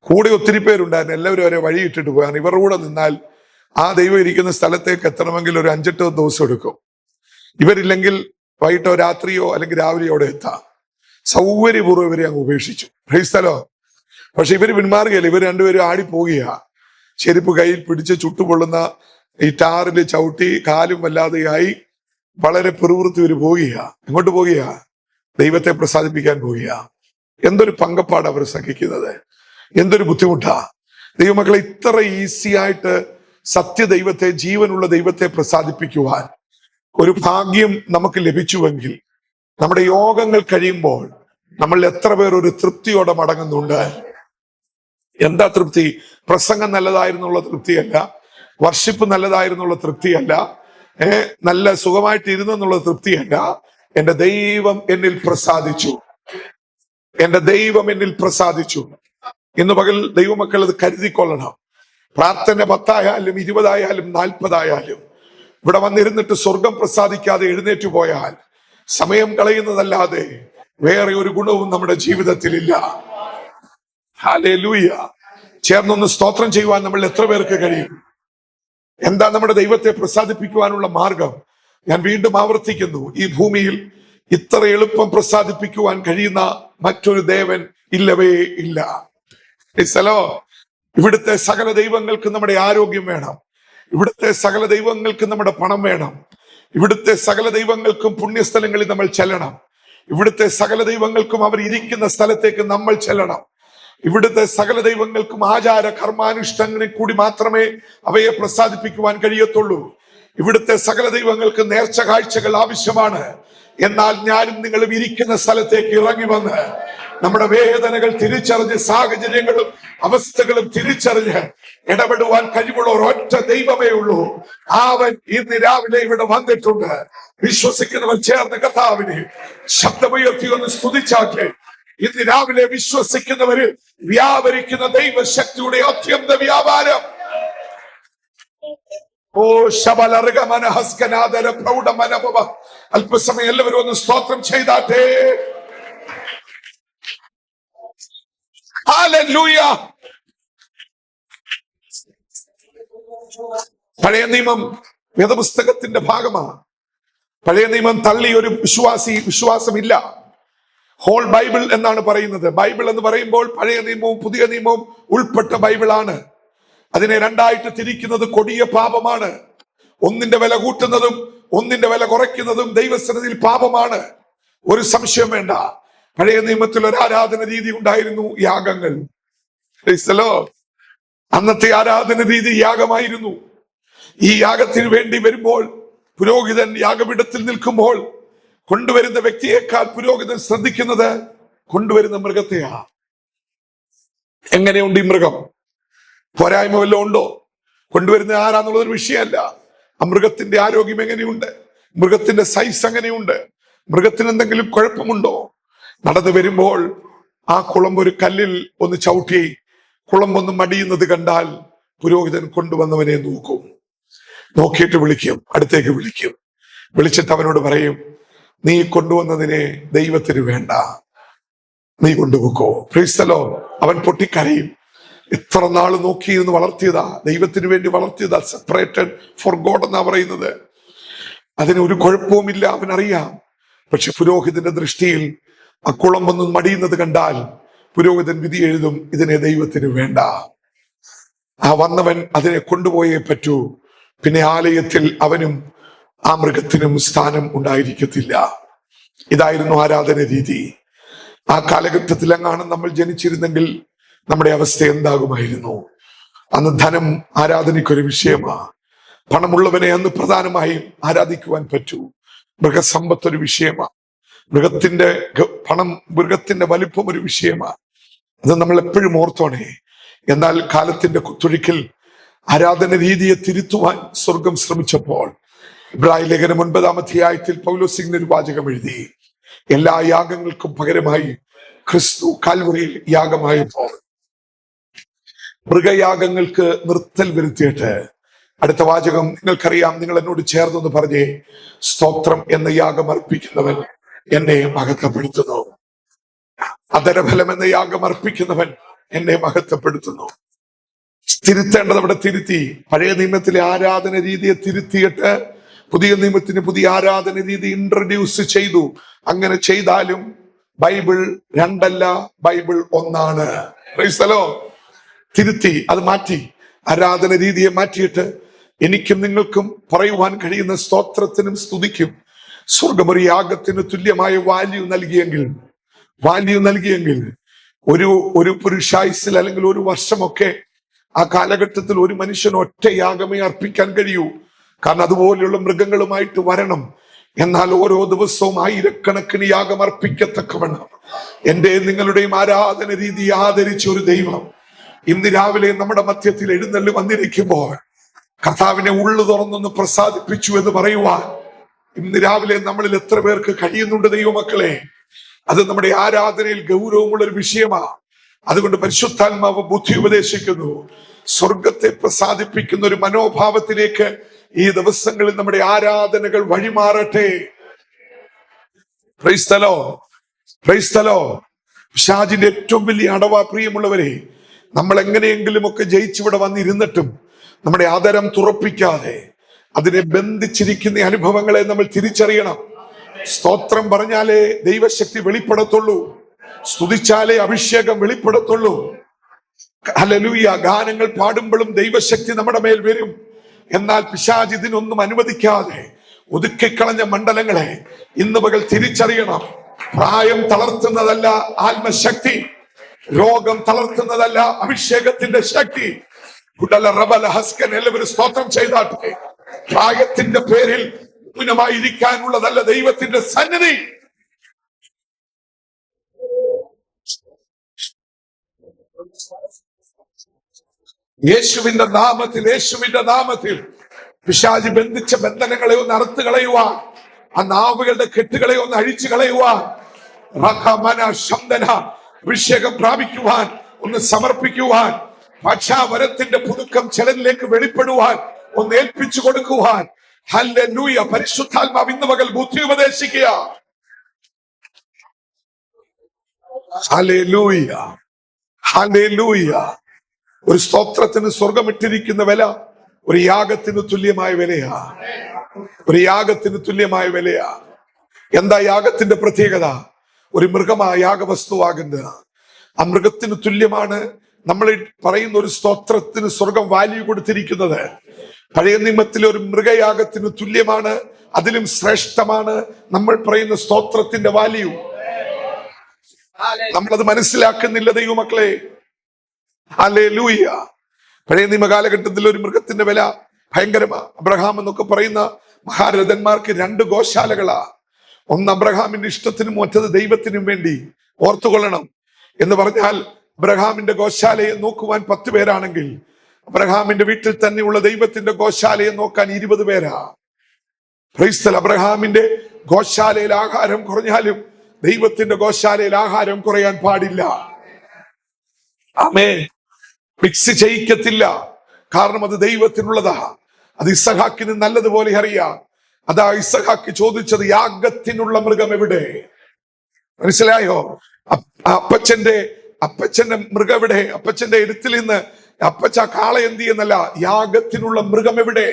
കൂടെ ഒത്തിരി പേരുണ്ടായിരുന്നു. എല്ലാവരും അവരെ വഴിയിട്ടിട്ട് പോയാണ്. ഇവരുടെ കൂടെ നിന്നാൽ ആ ദൈവം ഇരിക്കുന്ന സ്ഥലത്തേക്ക് എത്തണമെങ്കിൽ ഒരു 5-8 ദിവസം എടുക്കും. ഇവരില്ലെങ്കിൽ വൈകിട്ടോ രാത്രിയോ അല്ലെങ്കിൽ രാവിലെയോ അവിടെ എത്താം. സൗകര്യപൂർവ്വം ഇവരെ അങ്ങ് ഉപേക്ഷിച്ചു. ക്രൈസ്തലോ. പക്ഷെ ഇവര് പിന്മാറുകയല്ല. ഇവർ രണ്ടുപേരും ആടിപ്പോവുകയാ. ചെരുപ്പ് കയ്യിൽ പിടിച്ച് ചുട്ടുപൊള്ളുന്ന ഈ ടാറിൽ ചവിട്ടി കാലും വല്ലാതെയായി വളരെ പിറുപിറുത്ത് ഇവര് പോവുകയാ. എങ്ങോട്ട് പോവുകയാ? ദൈവത്തെ പ്രസാദിപ്പിക്കാൻ പോവുകയാ. എന്തൊരു പങ്കപ്പാട് അവർ സഹിക്കുന്നത്, എന്തൊരു ബുദ്ധിമുട്ടാ. ദൈവമക്കളെ, ഇത്ര ഈസി ആയിട്ട് സത്യദൈവത്തെ, ജീവനുള്ള ദൈവത്തെ പ്രസാദിപ്പിക്കുവാൻ ഒരു ഭാഗ്യം നമുക്ക് ലഭിച്ചുവെങ്കിൽ നമ്മുടെ യോഗങ്ങൾ കഴിയുമ്പോൾ നമ്മൾ എത്ര പേർ ഒരു തൃപ്തിയോടെ മടങ്ങുന്നുണ്ട്? എന്താ തൃപ്തി? പ്രസംഗം നല്ലതായിരുന്നുള്ള തൃപ്തിയല്ല, വർഷിപ്പ് നല്ലതായിരുന്നുള്ള തൃപ്തിയല്ല, നല്ല സുഖമായിട്ട് ഇരുന്നെന്നുള്ള തൃപ്തിയല്ല. എന്റെ ദൈവം എന്നിൽ പ്രസാദിച്ചു, എന്റെ ദൈവം എന്നിൽ പ്രസാദിച്ചു. ഇന്ന് പകൽ ദൈവമക്കൾ അത് കരുതിക്കൊള്ളണം. പ്രാർത്ഥന 10 ആയാലും 20 ആയാലും 40 ആയാലും ഇവിടെ വന്നിരുന്നിട്ട് സ്വർഗം പ്രസാദിക്കാതെ എഴുന്നേറ്റു പോയാൽ സമയം കളയുന്നതല്ലാതെ വേറെ ഒരു ഗുണവും നമ്മുടെ ജീവിതത്തിലില്ല. ഹല്ലേലൂയ. ചേർന്നൊന്ന് സ്തോത്രം ചെയ്യുവാൻ നമ്മൾ എത്ര പേർക്ക് കഴിയും? എന്താ നമ്മുടെ ദൈവത്തെ പ്രസാദിപ്പിക്കുവാനുള്ള മാർഗം? ഞാൻ വീണ്ടും ആവർത്തിക്കുന്നു, ഈ ഭൂമിയിൽ ഇത്ര എളുപ്പം പ്രസാദിപ്പിക്കുവാൻ കഴിയുന്ന മറ്റൊരു ദേവൻ ഇല്ലവേ ഇല്ല. ഇവിടുത്തെ സകല ദൈവങ്ങൾക്ക് നമ്മുടെ ആരോഗ്യം വേണം. ഇവിടുത്തെ സകല ദൈവങ്ങൾക്ക് നമ്മുടെ പണം വേണം. ഇവിടുത്തെ സകല ദൈവങ്ങൾക്കും പുണ്യസ്ഥലങ്ങളിൽ നമ്മൾ ചെല്ലണം. ഇവിടുത്തെ സകല ദൈവങ്ങൾക്കും അവർ ഇരിക്കുന്ന സ്ഥലത്തേക്ക് നമ്മൾ ചെല്ലണം. ഇവിടുത്തെ സകല ദൈവങ്ങൾക്കും ആചാര കർമാനുഷ്ഠങ്ങളിൽ കൂടി മാത്രമേ അവയെ പ്രസാദിപ്പിക്കുവാൻ കഴിയത്തുള്ളൂ. ഇവിടുത്തെ സകല ദൈവങ്ങൾക്ക് നേർച്ച കാഴ്ചകൾ ആവശ്യമാണ്. എന്നാൽ ഞാനും നിങ്ങളും ഇരിക്കുന്ന സ്ഥലത്തേക്ക് ഇറങ്ങി വന്ന് നമ്മുടെ വേദനകൾ തിരിച്ചറിഞ്ഞ്, സാഹചര്യങ്ങളും അവസ്ഥകളും തിരിച്ചറിഞ്ഞ് ഇടപെടുവാൻ കഴിവുള്ള ഒരൊറ്റ ദൈവമേ ഉള്ളൂ. അവൻ ഇന്ന് രാവിലെ ഇവിടെ വന്നിട്ടുണ്ട്. വിശ്വസിക്കുന്നവർ ചേർന്ന് കർത്താവിനെ ശബ്ദമുയർത്തി ഒന്ന് സ്തുതിച്ചാട്ടെ. ഇന്ന് രാവിലെ വിശ്വസിക്കുന്നവരിൽ വ്യാപരിക്കുന്ന ദൈവശക്തിയുടെ അത്യന്ത വ്യാപാരം. ഓ ശബലർഗമനഹസ്കനാദര പ്രൗഢമനഭവ. അല്പസമയം എല്ലാവരും ഒന്ന് സ്തോത്രം ചെയ്താട്ടെ. ഹല്ലേലൂയ. പഴയ നിയമം വേദപുസ്തകത്തിന്റെ ഭാഗമാണ്. പഴയ നിയമം തള്ളി ഒരു വിശ്വാസമില്ല. ഹോൾ ബൈബിൾ എന്നാണ് പറയുന്നത്. ബൈബിൾ എന്ന് പറയുമ്പോൾ പഴയ നിയമവും പുതിയ നിയമവും ഉൾപ്പെട്ട ബൈബിളാണ്. അതിനെ രണ്ടായിട്ട് തിരിക്കുന്നത് കൊടിയ പാപമാണ്. ഒന്നിന്റെ വില കൂട്ടുന്നതും ഒന്നിന്റെ വില കുറയ്ക്കുന്നതും ദൈവസന്നിധിയിൽ പാപമാണ്. ഒരു സംശയം വേണ്ട. പഴയ നിയമത്തിൽ ഒരു ആരാധന രീതി ഉണ്ടായിരുന്നു, യാഗങ്ങൾ. അന്നത്തെ ആരാധന രീതി യാഗമായിരുന്നു. ഈ യാഗത്തിന് വേണ്ടി വരുമ്പോൾ പുരോഹിതൻ യാഗപീഠത്തിൽ നിൽക്കുമ്പോൾ കൊണ്ടുവരുന്ന വ്യക്തിയേക്കാൾ പുരോഹിതൻ ശ്രദ്ധിക്കുന്നത് കൊണ്ടുവരുന്ന മൃഗത്തെയാ. എങ്ങനെയുണ്ട് ഈ മൃഗം? പോരായ്മ വല്ലതും ഉണ്ടോ? കൊണ്ടുവരുന്ന ആരാന്നുള്ളതൊരു വിഷയമല്ല. ആ മൃഗത്തിന്റെ ആരോഗ്യം എങ്ങനെയുണ്ട്? മൃഗത്തിന്റെ സൈസ് എങ്ങനെയുണ്ട്? മൃഗത്തിന് എന്തെങ്കിലും കുഴപ്പമുണ്ടോ? നടന്നു വരുമ്പോൾ ആ കുളമ്പ് ഒരു കല്ലിൽ ഒന്ന് ചവിട്ടി കുളമ്പൊന്ന് മടിയുന്നത് കണ്ടാൽ പുരോഹിതൻ കൊണ്ടുവന്നവനെ നോക്കും. നോക്കിയിട്ട് വിളിക്കും, അടുത്തേക്ക് വിളിക്കും. വിളിച്ചിട്ട് അവനോട് പറയും, നീ കൊണ്ടുവന്നതിനെ ദൈവത്തിന് വേണ്ട, നീ കൊണ്ടുപോക്കോ. Price the Lord. അവൻ പൊട്ടിക്കരയും. എത്ര നാള് നോക്കിയിരുന്ന് വളർത്തിയതാ, ദൈവത്തിന് വേണ്ടി വളർത്തിയതാ, സെപ്പറേറ്റഡ് ഫോർ ഗോഡ് എന്നാ പറയുന്നത്. അതിന് ഒരു കുഴപ്പവുമില്ല, അവനറിയാം. പക്ഷെ പുരോഹിതന്റെ ദൃഷ്ടിയിൽ ആ കുളമ്പൊന്നും മടിയുന്നത് കണ്ടാൽ പുരോഹിതൻ വിധി എഴുതും, ഇതിനെ ദൈവത്തിന് വേണ്ട. ആ വന്നവൻ അതിനെ കൊണ്ടുപോയേ പറ്റൂ. പിന്നെ ആലയത്തിൽ അവനും ആ മൃഗത്തിനും സ്ഥാനം ഉണ്ടായിരിക്കത്തില്ല. ഇതായിരുന്നു ആരാധന രീതി. ആ കാലഘട്ടത്തിലെങ്ങാണ് നമ്മൾ ജനിച്ചിരുന്നെങ്കിൽ നമ്മുടെ അവസ്ഥ എന്താകുമായിരുന്നു? അന്ന് ധനം ആരാധനയ്ക്കൊരു വിഷയമാ. പണമുള്ളവനെ അന്ന് പ്രധാനമായും ആരാധിക്കുവാൻ പറ്റൂ. മൃഗസമ്പത്ത് ഒരു വിഷയമാ. മൃഗത്തിന്റെ പണം, മൃഗത്തിന്റെ വലിപ്പം ഒരു വിഷയമാ. അത് നമ്മൾ എപ്പോഴും ഓർത്തോണേ. എന്നാൽ കാലത്തിന്റെ കുത്തൊഴുക്കിൽ ആരാധന രീതിയെ തിരുത്തുവാൻ സ്വർഗം ശ്രമിച്ചപ്പോൾ ഇബ്രായ ലേഖനം 9-ാം അധ്യായത്തിൽ പൗലോസ് ഇങ്ങനെ ഒരു വാചകം എഴുതി: എല്ലാ യാഗങ്ങൾക്കും പകരമായി ക്രിസ്തു കാൽവറിയിൽ യാഗമായപ്പോൾ മൃഗയാഗങ്ങൾക്ക് നിർത്തൽ വരുത്തിയിട്ട്, അടുത്ത വാചകം നിങ്ങൾക്കറിയാം, നിങ്ങൾ എന്നോട് ചേർന്നൊന്ന് പറഞ്ഞേ, സ്തോത്രം എന്ന യാഗം അർപ്പിക്കുന്നവൻ എന്നെ മഹത്വപ്പെടുത്തുന്നു. അധരഫലം എന്ന യാഗം അർപ്പിക്കുന്നവൻ എന്നെ മഹത്വപ്പെടുത്തുന്നു. തിരുത്തേണ്ടത് അവിടെ തിരുത്തി. പഴയ നിയമത്തിലെ ആരാധന രീതിയെ തിരുത്തിയിട്ട് പുതിയ നിയമത്തിന് പുതിയ ആരാധന രീതി ഇൻട്രൊഡ്യൂസ് ചെയ്തു. അങ്ങനെ ചെയ്താലും ബൈബിൾ രണ്ടല്ല, ബൈബിൾ ഒന്നാണ്. Price the Lord. തിരുത്തി, അത് മാറ്റി, ആരാധന രീതിയെ മാറ്റിയിട്ട് എനിക്കും നിങ്ങൾക്കും പറയുവാൻ കഴിയുന്ന സ്തോത്രത്തിനും സ്തുതിക്കും സ്വർഗമൊരു യാഗത്തിന് തുല്യമായ വാല്യൂ നൽകിയെങ്കിൽ ഒരു പുരുഷായുസിൽ അല്ലെങ്കിൽ ഒരു വർഷമൊക്കെ ആ കാലഘട്ടത്തിൽ ഒരു മനുഷ്യന് ഒറ്റ യാഗമേ അർപ്പിക്കാൻ കഴിയൂ. കാരണം അതുപോലെയുള്ള മൃഗങ്ങളുമായിട്ട് വരണം. എന്നാൽ ഓരോ ദിവസവും ആയിരക്കണക്കിന് യാഗം അർപ്പിക്കത്തക്കവണ്ണം എന്റെ നിങ്ങളുടെയും ആരാധന രീതി ആദരിച്ച ഒരു ദൈവം ഇന്ന് രാവിലെ നമ്മുടെ മധ്യത്തിൽ എഴുന്നള്ളി വന്നിരിക്കുമ്പോൾ കർത്താവിനെ ഉള്ളു തുറന്നൊന്ന് പ്രസാദിപ്പിച്ചു എന്ന് പറയുവാൻ ഇന്ന് രാവിലെ നമ്മളിൽ എത്ര പേർക്ക് കഴിയുന്നുണ്ട് ദൈവമക്കളെ? അത് നമ്മുടെ ആരാധനയിൽ ഗൗരവമുള്ള ഒരു വിഷയമാണ്. അതുകൊണ്ട് പരിശുദ്ധാത്മാവ് ബുദ്ധി ഉപദേശിക്കുന്നു. സ്വർഗത്തെ പ്രസാദിപ്പിക്കുന്ന ഒരു മനോഭാവത്തിലേക്ക് ഈ ദിവസങ്ങളിൽ നമ്മുടെ ആരാധനകൾ വഴിമാറട്ടെ. Praise the lord, praise the lord. പിശാചിന്റെ ഏറ്റവും വലിയ അടവാ, പ്രിയമുള്ളവരെ, നമ്മൾ എങ്ങനെയെങ്കിലും ഒക്കെ ജയിച്ചിവിടെ വന്നിരുന്നിട്ടും നമ്മുടെ ആദരം തുറപ്പിക്കാതെ അതിനെ ബന്ധിച്ചിരിക്കുന്ന അനുഭവങ്ങളെ നമ്മൾ തിരിച്ചറിയണം. സ്തോത്രം പറഞ്ഞാലേ ദൈവശക്തി വെളിപ്പെടത്തുള്ളൂ. സ്തുതിച്ചാലേ അഭിഷേകം വെളിപ്പെടത്തുള്ളൂ. ഹല്ലേലൂയ. ഗാനങ്ങൾ പാടുമ്പോഴും ദൈവശക്തി നമ്മുടെ മേൽ വരും. എന്നാൽ പിശാച് ഇതിനൊന്നും അനുവദിക്കാതെ ഒതുക്കിക്കളഞ്ഞ മണ്ഡലങ്ങളെ ഇന്ന് പകൽ തിരിച്ചറിയണം. പ്രായം തളർത്തുന്നതല്ല ആത്മശക്തി, രോഗം തളർത്തുന്നതല്ല അഭിഷേകത്തിന്റെ ശക്തി. എല്ലാവരും സ്തോത്രം ചെയ്താട്ടെ. പ്രായത്തിന്റെ പേരിൽ ായിരിക്കാനുള്ളതല്ല ദൈവത്തിന്റെ സന്നിധി. യേശുവിന്റെ നാമത്തിൽ പിശാചി ബന്ധിച്ച ബന്ധനങ്ങളെ ഒന്ന് അറുത്ത് കളയുവാൻ, ആ നാവുകളുടെ കെട്ടുകളെ ഒന്ന് അഴിച്ചു കളയുവാൻ, അഭിഷേകം പ്രാപിക്കുവാൻ, ഒന്ന് സമർപ്പിക്കുവാൻ, പക്ഷാവരത്തിന്റെ പുതുക്കം ചിലരിലേക്ക് വെളിപ്പെടുവാൻ ഒന്ന് ഏൽപ്പിച്ചു കൊടുക്കുവാൻ. ഹല്ലേലൂയ. പരിശുദ്ധാത്മാവ് ഇന്ന് പകൽ ബുദ്ധി ഉപദേശിക്കുക. Hallelujah, hallelujah. ഒരു സ്തോത്രത്തിന് സ്വർഗമിട്ടിരിക്കുന്ന വില ഒരു യാഗത്തിന് തുല്യമായ വിലയാ. ഒരു യാഗത്തിന് തുല്യമായ വിലയാ. എന്താ യാഗത്തിന്റെ പ്രത്യേകത? ഒരു മൃഗമാ യാഗവസ്തുവാകുന്നത്. ആ മൃഗത്തിന് തുല്യമാണ് നമ്മൾ പറയുന്ന ഒരു സ്തോത്രത്തിന് സ്വർഗം വാല്യൂ കൊടുത്തിരിക്കുന്നത്. പഴയ നിയമത്തിലെ ഒരു മൃഗയാഗത്തിന് തുല്യമാണ്, അതിലും ശ്രേഷ്ഠമാണ് നമ്മൾ പറയുന്ന സ്തോത്രത്തിന്റെ വാല്യൂ. നമ്മളത് മനസ്സിലാക്കുന്നില്ല ദൈവമക്കളെ. ഹല്ലേലൂയ. പഴയ നിയമ കാലഘട്ടത്തിൽ ഒരു മൃഗത്തിന്റെ വില ഭയങ്കരമാ. അബ്രഹാം എന്നൊക്കെ പറയുന്ന മഹാരഥന്മാർക്ക് 2 ഗോശാലകളാ. ഒന്ന് അബ്രഹാമിന്റെ ഇഷ്ടത്തിനും മറ്റത് ദൈവത്തിനും വേണ്ടി. ഓർത്തുകൊള്ളണം. എന്ന് പറഞ്ഞാൽ അബ്രഹാമിന്റെ ഗോശാലയെ നോക്കുവാൻ 10 പേരാണെങ്കിൽ അബ്രഹാമിന്റെ വീട്ടിൽ തന്നെയുള്ള ദൈവത്തിന്റെ ഗോശാലയെ നോക്കാൻ 20 പേരാ. Price the Lord. അബ്രഹാമിന്റെ ഗോശാലയിൽ ആഹാരം കുറഞ്ഞാലും ദൈവത്തിന്റെ ഗോശാലയിൽ ആഹാരം കുറയാൻ പാടില്ല. ആമേൻ. മിക്സ് ചെയ്യിക്കത്തില്ല. കാരണം അത് ദൈവത്തിനുള്ളതാ. അത് ഇസഹാക്കിന് നല്ലതുപോലെ അറിയാം. അതാ ഇസഹാക്ക് ചോദിച്ചത്, യാഗത്തിനുള്ള മൃഗം എവിടെ? മനസ്സിലായോ? അപ്പച്ചന്റെ മൃഗം എവിടെ? അപ്പച്ചന്റെ എഴുത്തിൽ നിന്ന് അപ്പച്ച കാള എന്തി എന്നല്ല, യാഗത്തിനുള്ള മൃഗം എവിടെ?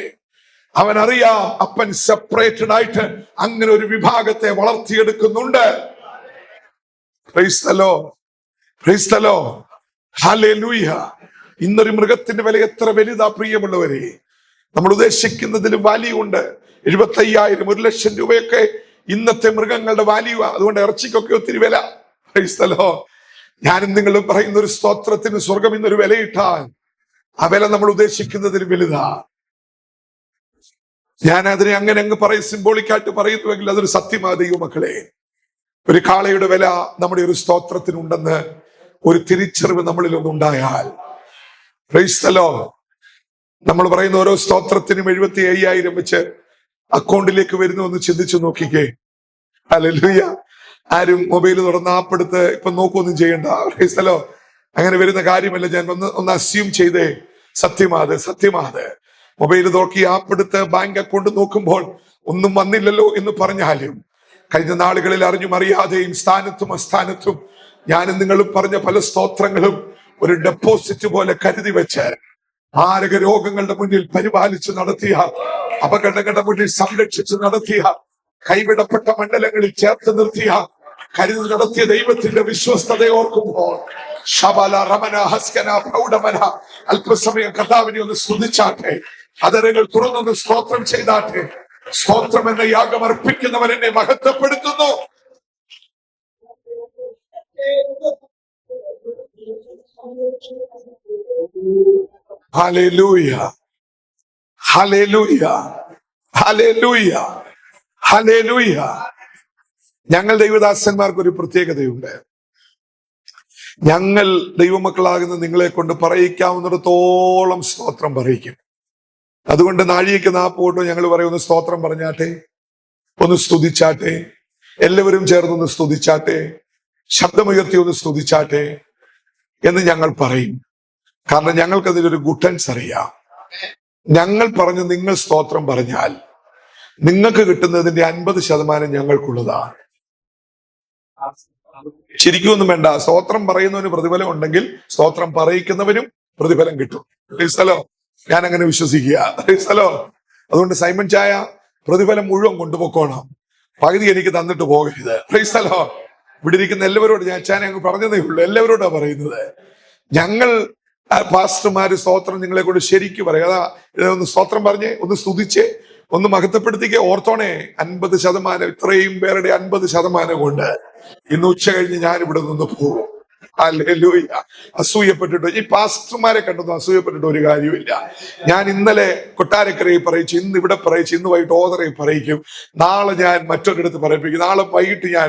അവൻ അറിയാം അപ്പൻ സെപ്പറേറ്റഡ് ആയിട്ട് അങ്ങനെ ഒരു വിഭാഗത്തെ വളർത്തിയെടുക്കുന്നുണ്ട്. Praise the lord, praise the lord. Hallelujah. ഇന്നൊരു മൃഗത്തിന്റെ വില എത്ര വലുതാ പ്രിയമുള്ളവരെ. നമ്മൾ ഉദ്ദേശിക്കുന്നതിലും വാല്യൂ ഉണ്ട്. 75,000, 1,00,000 രൂപയൊക്കെ ഇന്നത്തെ മൃഗങ്ങളുടെ വാല്യൂ. അതുകൊണ്ട് ഇറച്ചിക്കൊക്കെ ഒത്തിരി വില. Price the Lord. ഞാനും നിങ്ങളും പറയുന്ന ഒരു സ്തോത്രത്തിന് സ്വർഗം ഇന്നൊരു വിലയിട്ടാൽ ആ വില നമ്മൾ ഉദ്ദേശിക്കുന്നതിന് വലുതാ. ഞാൻ അതിനെ അങ്ങനെ അങ്ങ് സിംബോളിക്കായിട്ട് പറയുന്നുവെങ്കിൽ അതൊരു സത്യമാ ദൈവമക്കളെ. ഒരു കാളയുടെ വില നമ്മുടെ ഒരു സ്തോത്രത്തിനുണ്ടെന്ന് ഒരു തിരിച്ചറിവ് നമ്മളിൽ ഒന്നുണ്ടായാൽ, പ്രൈസ് ദി ലോർഡ്, നമ്മൾ പറയുന്ന ഓരോ സ്തോത്രത്തിനും 75,000 വെച്ച് അക്കൗണ്ടിലേക്ക് വരുന്നു എന്ന് ചിന്തിച്ചു നോക്കിക്കേ. ഹല്ലേലൂയ. ആരും മൊബൈൽ തുറന്ന് ആപ്പെടുത്ത് ഇപ്പൊ നോക്കൊന്നും ചെയ്യണ്ട. Price the Lord. അങ്ങനെ വരുന്ന കാര്യമല്ല. ഞാൻ ഒന്ന് അസ്യൂം ചെയ്തേ. സത്യമാത് മൊബൈൽ നോക്കി ആപ്പെടുത്ത് ബാങ്ക് അക്കൗണ്ട് നോക്കുമ്പോൾ ഒന്നും വന്നില്ലല്ലോ എന്ന് പറഞ്ഞാലും കഴിഞ്ഞ നാളുകളിൽ അറിഞ്ഞും അറിയാതെയും സ്ഥാനത്തും അസ്ഥാനത്തും ഞാനും നിങ്ങളും പറഞ്ഞ പല സ്തോത്രങ്ങളും ഒരു ഡെപ്പോസിറ്റ് പോലെ കരുതി വെച്ച് മാരക രോഗങ്ങളുടെ മുന്നിൽ പരിപാലിച്ച് നടത്തിയ, അപകടങ്ങളുടെ മുന്നിൽ സംരക്ഷിച്ച് നടത്തിയ, കൈവിടപ്പെട്ട മണ്ഡലങ്ങളിൽ ചേർത്ത് നിർത്തിയ, കരുതി നടത്തിയ ദൈവത്തിന്റെ വിശ്വസ്തതയെ ഓർക്കുമ്പോൾ ശബല റമന ഹസ്കന പ്രൗഢമന അല്പസമയം കർത്താവിനെ ഒന്ന് സ്തുതിച്ചാട്ടെ. അതരങ്ങൾ തുറന്നൊന്ന് സ്തോത്രം ചെയ്താട്ടെ. സ്തോത്രം എന്ന യാഗം അർപ്പിക്കുന്നവൻ എന്നെ മഹത്വപ്പെടുത്തുന്നു. Hallelujah, hallelujah, hallelujah, hallelujah. ഞങ്ങൾ ദൈവദാസന്മാർക്ക് ഒരു പ്രത്യേകതയുണ്ട്. ഞങ്ങൾ ദൈവമക്കളാകുന്ന നിങ്ങളെ കൊണ്ട് പറയിക്കാവുന്നിടത്തോളം സ്തോത്രം പറയിക്കും. അതുകൊണ്ട് നാഴികയ്ക്ക് 40 വട്ടം ഞങ്ങൾ പറയും, ഒന്ന് സ്തോത്രം പറഞ്ഞാട്ടെ, ഒന്ന് സ്തുതിച്ചാട്ടെ, എല്ലാവരും ചേർന്നൊന്ന് സ്തുതിച്ചാട്ടെ, ശബ്ദമുയർത്തി ഒന്ന് സ്തുതിച്ചാട്ടെ എന്ന് ഞങ്ങൾ പറയും. കാരണം ഞങ്ങൾക്കതിലൊരു ഗുട്ടൻസ് അറിയാം. ഞങ്ങൾ പറഞ്ഞ് നിങ്ങൾ സ്തോത്രം പറഞ്ഞാൽ നിങ്ങൾക്ക് കിട്ടുന്നതിന്റെ 50% ഞങ്ങൾക്കുള്ളതാണ്. ശരിക്കൊന്നും വേണ്ട. സ്തോത്രം പറയുന്നവന് പ്രതിഫലം ഉണ്ടെങ്കിൽ സ്തോത്രം പറയിക്കുന്നവനും പ്രതിഫലം കിട്ടും. ക്രൈസ്തലോ, ഞാൻ അങ്ങനെ വിശ്വസിക്കുക. ക്രൈസ്തലോ, അതുകൊണ്ട് സൈമൺ ചായ പ്രതിഫലം മുഴുവൻ കൊണ്ടുപോക്കോണം, പകുതി എനിക്ക് തന്നിട്ട് പോകരുത്. ക്രൈസ്തലോ, ഇവിടെ ഇരിക്കുന്ന എല്ലാവരോടും ഞാൻ ചാന അങ്ങ് പറഞ്ഞതേ ഉള്ളൂ, എല്ലാവരോടാ പറയുന്നത്. ഞങ്ങൾ പാസ്റ്റർമാര് സ്തോത്രം നിങ്ങളെ കൊണ്ട് ശരിക്കും പറയാം. അതാ ഒന്ന് സ്തോത്രം പറഞ്ഞേ, ഒന്ന് സ്തുതിച്ചേ, ഒന്ന് മഹത്വപ്പെടുത്തിക്കേ. ഓർത്തോണേ, 50%, ഇത്രയും പേരുടെ 50% കൊണ്ട് ഇന്ന് ഉച്ച കഴിഞ്ഞ് ഞാൻ ഇവിടെ നിന്ന് പോകും. ഹല്ലേലൂയ. അസൂയപ്പെട്ടിട്ടോ, ഈ പാസ്റ്റർമാരെ കണ്ടൊന്നും അസൂയപ്പെട്ടിട്ട് ഒരു കാര്യമില്ല. ഞാൻ ഇന്നലെ കൊട്ടാരക്കരയിൽ പറയിച്ചു, ഇന്ന് ഇവിടെ പറയിച്ചു, ഇന്ന് വൈകിട്ട് ഓതറയിൽ പറയിക്കും, നാളെ ഞാൻ മറ്റൊരിടത്ത് പറയിപ്പിക്കും, നാളെ വൈകിട്ട് ഞാൻ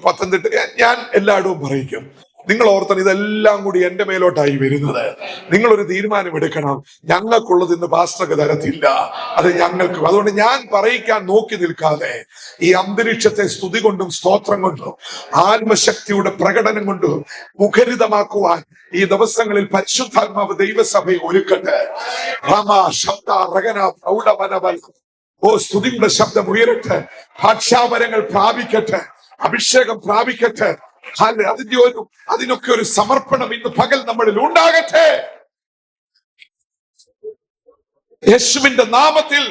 പത്തനംതിട്ട, ഞാൻ എല്ലായിടവും പറയിക്കും. നിങ്ങൾ ഓർത്തണം, ഇതെല്ലാം കൂടി എന്റെ മേലോട്ടായി വരുന്നത്. നിങ്ങളൊരു തീരുമാനം എടുക്കണം. ഞങ്ങൾക്കുള്ളത് ഇന്ന് പാസ്റ്റർക്ക് തരത്തില്ല, അത് ഞങ്ങൾക്ക്. അതുകൊണ്ട് ഞാൻ പറയിക്കാൻ നോക്കി നിൽക്കാതെ ഈ അന്തരീക്ഷത്തെ സ്തുതി കൊണ്ടും സ്തോത്രം കൊണ്ടും ആത്മശക്തിയുടെ പ്രകടനം കൊണ്ടും മുഖരിതമാക്കുവാൻ ഈ ദിവസങ്ങളിൽ പരിശുദ്ധാത്മാവ് ദൈവസഭയെ ഒരുക്കട്ടെ. ഓ, സ്തുതിയുടെ ശബ്ദം ഉയരട്ടെ, ഭാഷാവരങ്ങൾ പ്രാപിക്കട്ടെ, അഭിഷേകം പ്രാപിക്കട്ടെ. അതിനൊക്കെ ഒരു സമർപ്പണം ഇന്ന് പകൽ നമ്മളിൽ ഉണ്ടാകട്ടെ. യേശുവിന്റെ നാമത്തിൽ.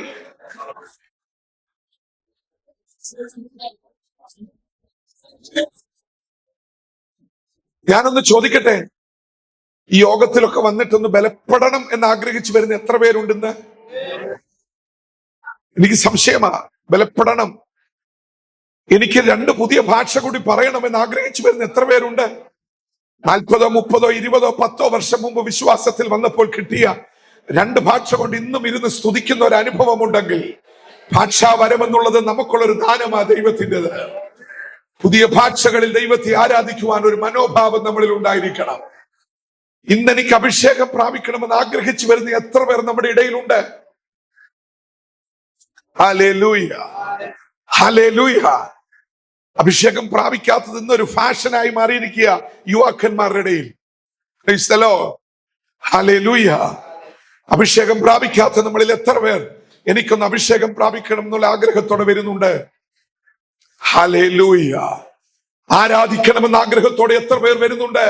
ഞാനൊന്ന് ചോദിക്കട്ടെ, ഈ യോഗത്തിലൊക്കെ വന്നിട്ടൊന്ന് ബലപ്പെടണം എന്ന് ആഗ്രഹിച്ചു വരുന്ന എത്ര പേരുണ്ടെന്ന് എനിക്ക് സംശയമാ. ബലപ്പെടണം, എനിക്ക് 2 പുതിയ ഭാഷ കൂടി പറയണമെന്ന് ആഗ്രഹിച്ചു വരുന്ന എത്ര പേരുണ്ട്? 40, 30, 20, 10 വർഷം മുമ്പ് വിശ്വാസത്തിൽ വന്നപ്പോൾ കിട്ടിയ 2 ഭാഷ കൊണ്ട് ഇന്നും ഇരുന്ന് സ്തുതിക്കുന്ന ഒരു അനുഭവം ഉണ്ടെങ്കിൽ, ഭാഷാവരം എന്നുള്ളത് നമുക്കുള്ളൊരു ദാനമാ ദൈവത്തിൻ്റെത്. പുതിയ ഭാഷകളിൽ ദൈവത്തെ ആരാധിക്കുവാൻ ഒരു മനോഭാവം നമ്മളിൽ ഉണ്ടായിരിക്കണം. ഇന്ന് എനിക്ക് അഭിഷേകം പ്രാപിക്കണമെന്ന് ആഗ്രഹിച്ചു വരുന്ന എത്ര പേർ നമ്മുടെ ഇടയിലുണ്ട്? Hallelujah, hallelujah. അഭിഷേകം പ്രാപിക്കാത്തത് ഇന്നൊരു ഫാഷനായി മാറിയിരിക്കുക യുവാക്കന്മാരുടെ ഇടയിൽ. ഹല്ലേലൂയ. അഭിഷേകം പ്രാപിക്കാത്ത നമ്മളിൽ എത്ര പേർ എനിക്കൊന്ന് അഭിഷേകം പ്രാപിക്കണം എന്നുള്ള ആഗ്രഹത്തോടെ വരുന്നുണ്ട്? ഹല്ലേലൂയ. ആരാധിക്കണമെന്ന ആഗ്രഹത്തോടെ എത്ര പേർ വരുന്നുണ്ട്?